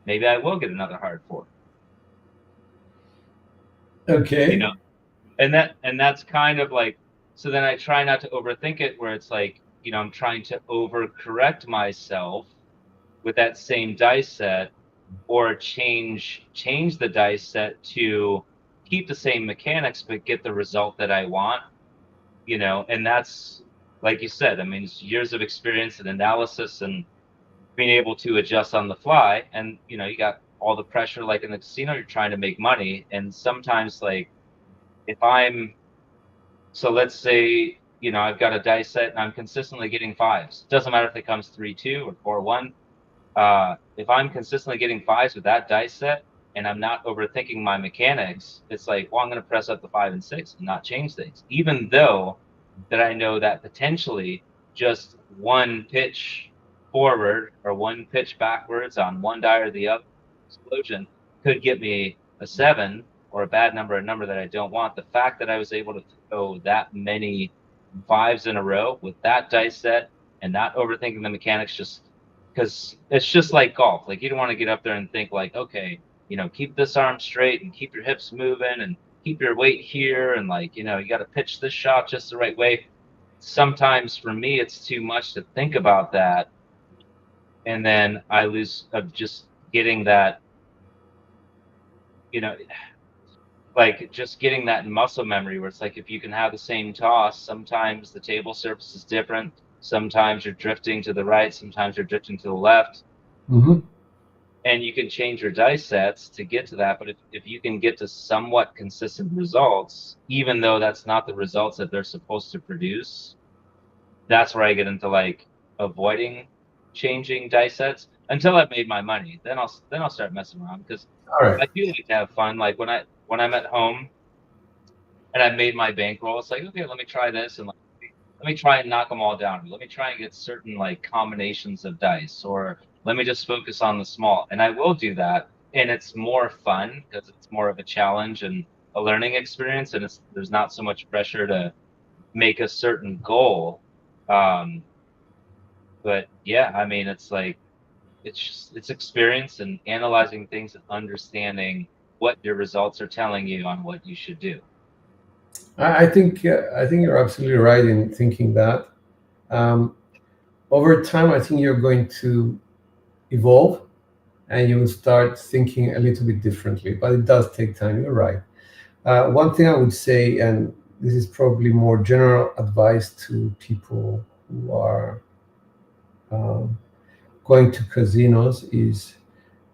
maybe I will get another hard 4. Okay. You know, and that's kind of like, so then I try not to overthink it, where it's like, you know, I'm trying to overcorrect myself with that same dice set, or change the dice set to keep the same mechanics but get the result that I want, you know. And that's, like you said, I mean, it's years of experience and analysis and being able to adjust on the fly. And, you know, you got all the pressure, like in the casino, you're trying to make money. And sometimes, like, if I'm, so let's say, you know, I've got a dice set and I'm consistently getting 5s. Doesn't matter if it comes 3-2 or 4-1. If I'm consistently getting 5s with that dice set and I'm not overthinking my mechanics, it's like, well, I'm going to press up the 5 and 6 and not change things, even though that I know that potentially just one pitch forward or one pitch backwards on one die or the other explosion could get me a 7 or a bad number, a number that I don't want. The fact that I was able to throw that many 5s in a row with that dice set and not overthinking the mechanics, just because it's just like golf. Like, you don't want to get up there and think like, okay, you know, keep this arm straight and keep your hips moving and keep your weight here, and like, you know, you got to pitch this shot just the right way. Sometimes for me, it's too much to think about that, and then I lose of just getting that, you know, like just getting that muscle memory, where it's like, if you can have the same toss, sometimes the table surface is different. Sometimes you're drifting to the right, sometimes you're drifting to the left. Mm-hmm. and you can change your dice sets to get to that. But if you can get to somewhat consistent results, even though that's not the results that they're supposed to produce, that's where I get into like avoiding changing dice sets until I've made my money. Then I'll start messing around because All right. I do like to have fun. Like when I'm at home and I made my bankroll, it's like, okay, let me try this and let me try and knock them all down. Let me try and get certain like combinations of dice, or let me just focus on the small. And I will do that, and it's more fun because it's more of a challenge and a learning experience, and there's not so much pressure to make a certain goal. But yeah, I mean, it's like it's experience and analyzing things and understanding what your results are telling you on what you should do. I think you're absolutely right in thinking that. Um, over time, I think you're going to evolve, and you will start thinking a little bit differently. But it does take time. You're right. One thing I would say, and this is probably more general advice to people who are um, going to casinos, is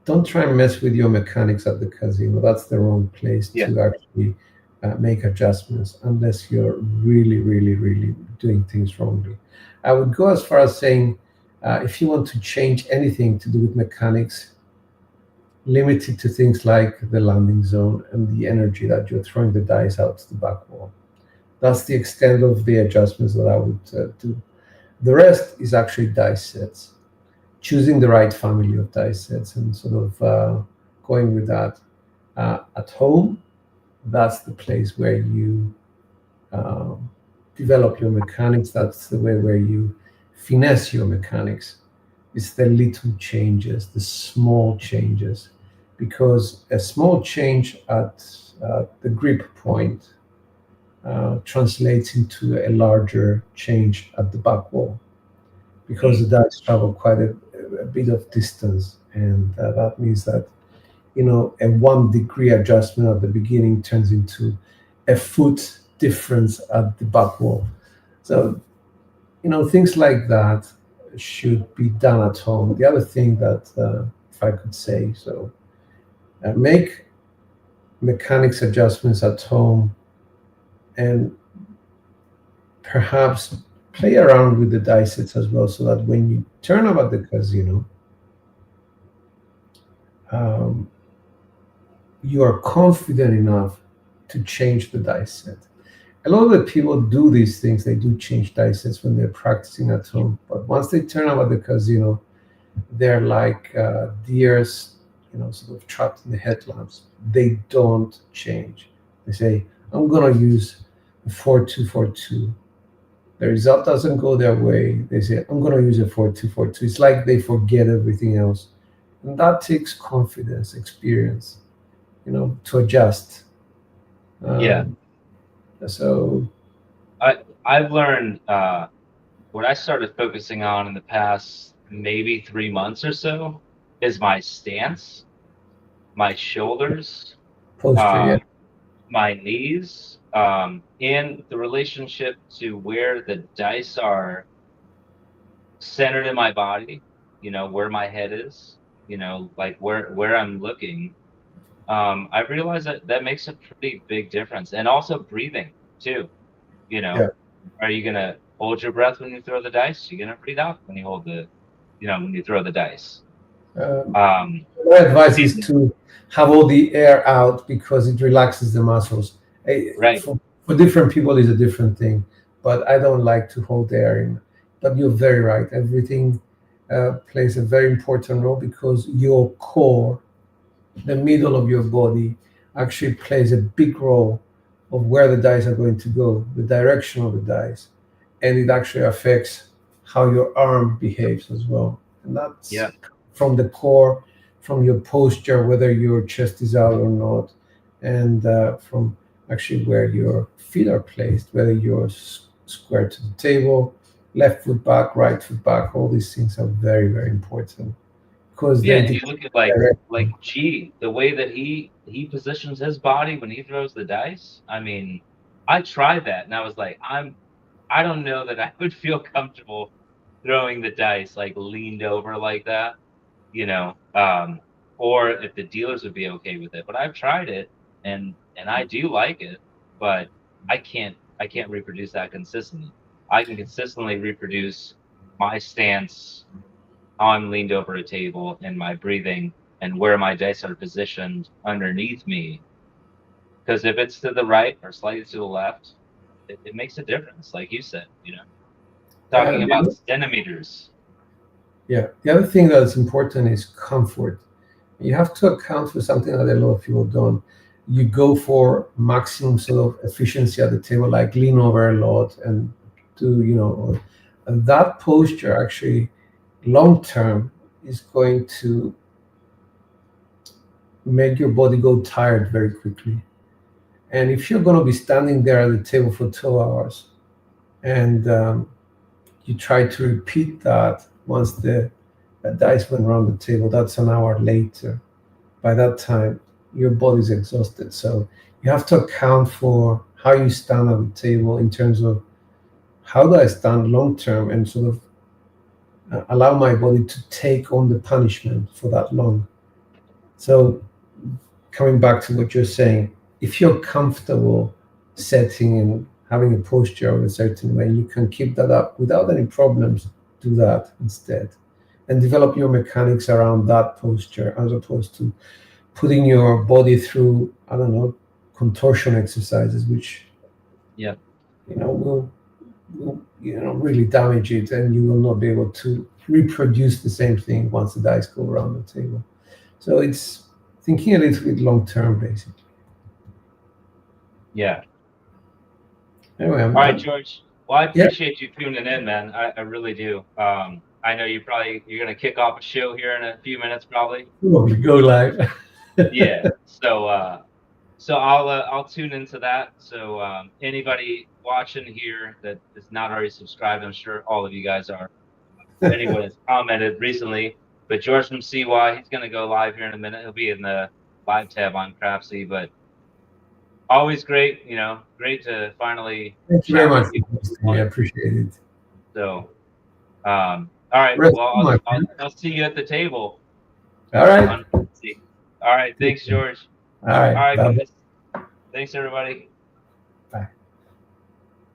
don't try and mess with your mechanics at the casino. That's the wrong place Yeah. to actually make adjustments unless you're really, really, really doing things wrongly. I would go as far as saying if you want to change anything to do with mechanics, limit it to things like the landing zone and the energy that you're throwing the dice out to the back wall. That's the extent of the adjustments that I would do. The rest is actually dice sets, choosing the right family of dice sets and sort of going with that. At home, that's the place where you um, develop your mechanics. That's the way where you finesse your mechanics. It's the little changes, the small changes, because a small change at the grip point translates into a larger change at the back wall, because the dice travel quite a bit of distance, and that means that a 1 degree adjustment at the beginning turns into a foot difference at the back wall. So things like that should be done at home. The other thing that, if I could say so, make mechanics adjustments at home, and perhaps play around with the dice sets as well, so that when you turn up at the casino, you are confident enough to change the dice set. A lot of the people do these things. They do change dice sets when they're practicing at home, but once they turn up at the casino, they're like deers, sort of trapped in the headlamps. They don't change. They say, "I'm gonna use a 4-2-4-2." The result doesn't go their way. They say, "I'm gonna use a 4-2-4-2." It's like they forget everything else, and that takes confidence, experience, to adjust. Yeah. So I've learned what I started focusing on in the past maybe 3 months or so is my stance, my shoulders, posture, my knees, and the relationship to where the dice are centered in my body, where my head is, like where I'm looking. I realized that makes a pretty big difference. And also breathing too, Yeah. Are you gonna hold your breath when you throw the dice? You're gonna breathe out when you when you throw the dice. Um, My advice is to have all the air out because it relaxes the muscles. Right. For different people, is a different thing, but I don't like to hold the air in. But you're very right. Everything plays a very important role, because your core, the middle of your body, actually plays a big role of where the dice are going to go, the direction of the dice, and it actually affects how your arm behaves as well. And that's from the core, from your posture, whether your chest is out or not, and from actually where your feet are placed, whether you're square to the table, left foot back, right foot back. All these things are very, very important, because and you look at like G, the way that he positions his body when he throws the dice. I mean, I tried that and I was like, I don't know that I would feel comfortable throwing the dice like leaned over like that. or if the dealers would be okay with it. But I've tried it, and I do like it, but I can't reproduce that consistently. I can consistently reproduce my stance, how I'm leaned over a table, and my breathing, and where my dice are positioned underneath me. Because if it's to the right or slightly to the left, it makes a difference, like you said, Talking about centimeters. Yeah. The other thing that's important is comfort. You have to account for something that a lot of people don't. You go for maximum sort of efficiency at the table, like lean over a lot and do, and that posture actually long term is going to make your body go tired very quickly. And if you're going to be standing there at the table for 2 hours and you try to repeat that once the dice went around the table, that's an hour later. By that time, your body's exhausted. So you have to account for how you stand at the table in terms of how do I stand long term and sort of allow my body to take on the punishment for that long. So coming back to what you're saying, if you're comfortable setting and having a posture of a certain way, you can keep that up without any problems, do that instead. And develop your mechanics around that posture as opposed to putting your body through, I don't know, contortion exercises, which will really damage it, and you will not be able to reproduce the same thing once the dice go around the table. So it's thinking a little bit long term, basically. Yeah. Anyway, all right, George. Well, I appreciate you tuning in, man. I really do. I know you're going to kick off a show here in a few minutes, probably. We'll go live. Yeah. So I'll tune into that. So anybody watching here that is not already subscribed, I'm sure all of you guys are. Anyone has commented recently, but George from CY, he's going to go live here in a minute. He'll be in the live tab on Crapsy, but always great, great to finally. Thank you very much. I appreciate it. So, all right. Well, I'll see you at the table. All right. All right. Thanks, George. All right. All right, guys. Thanks, everybody.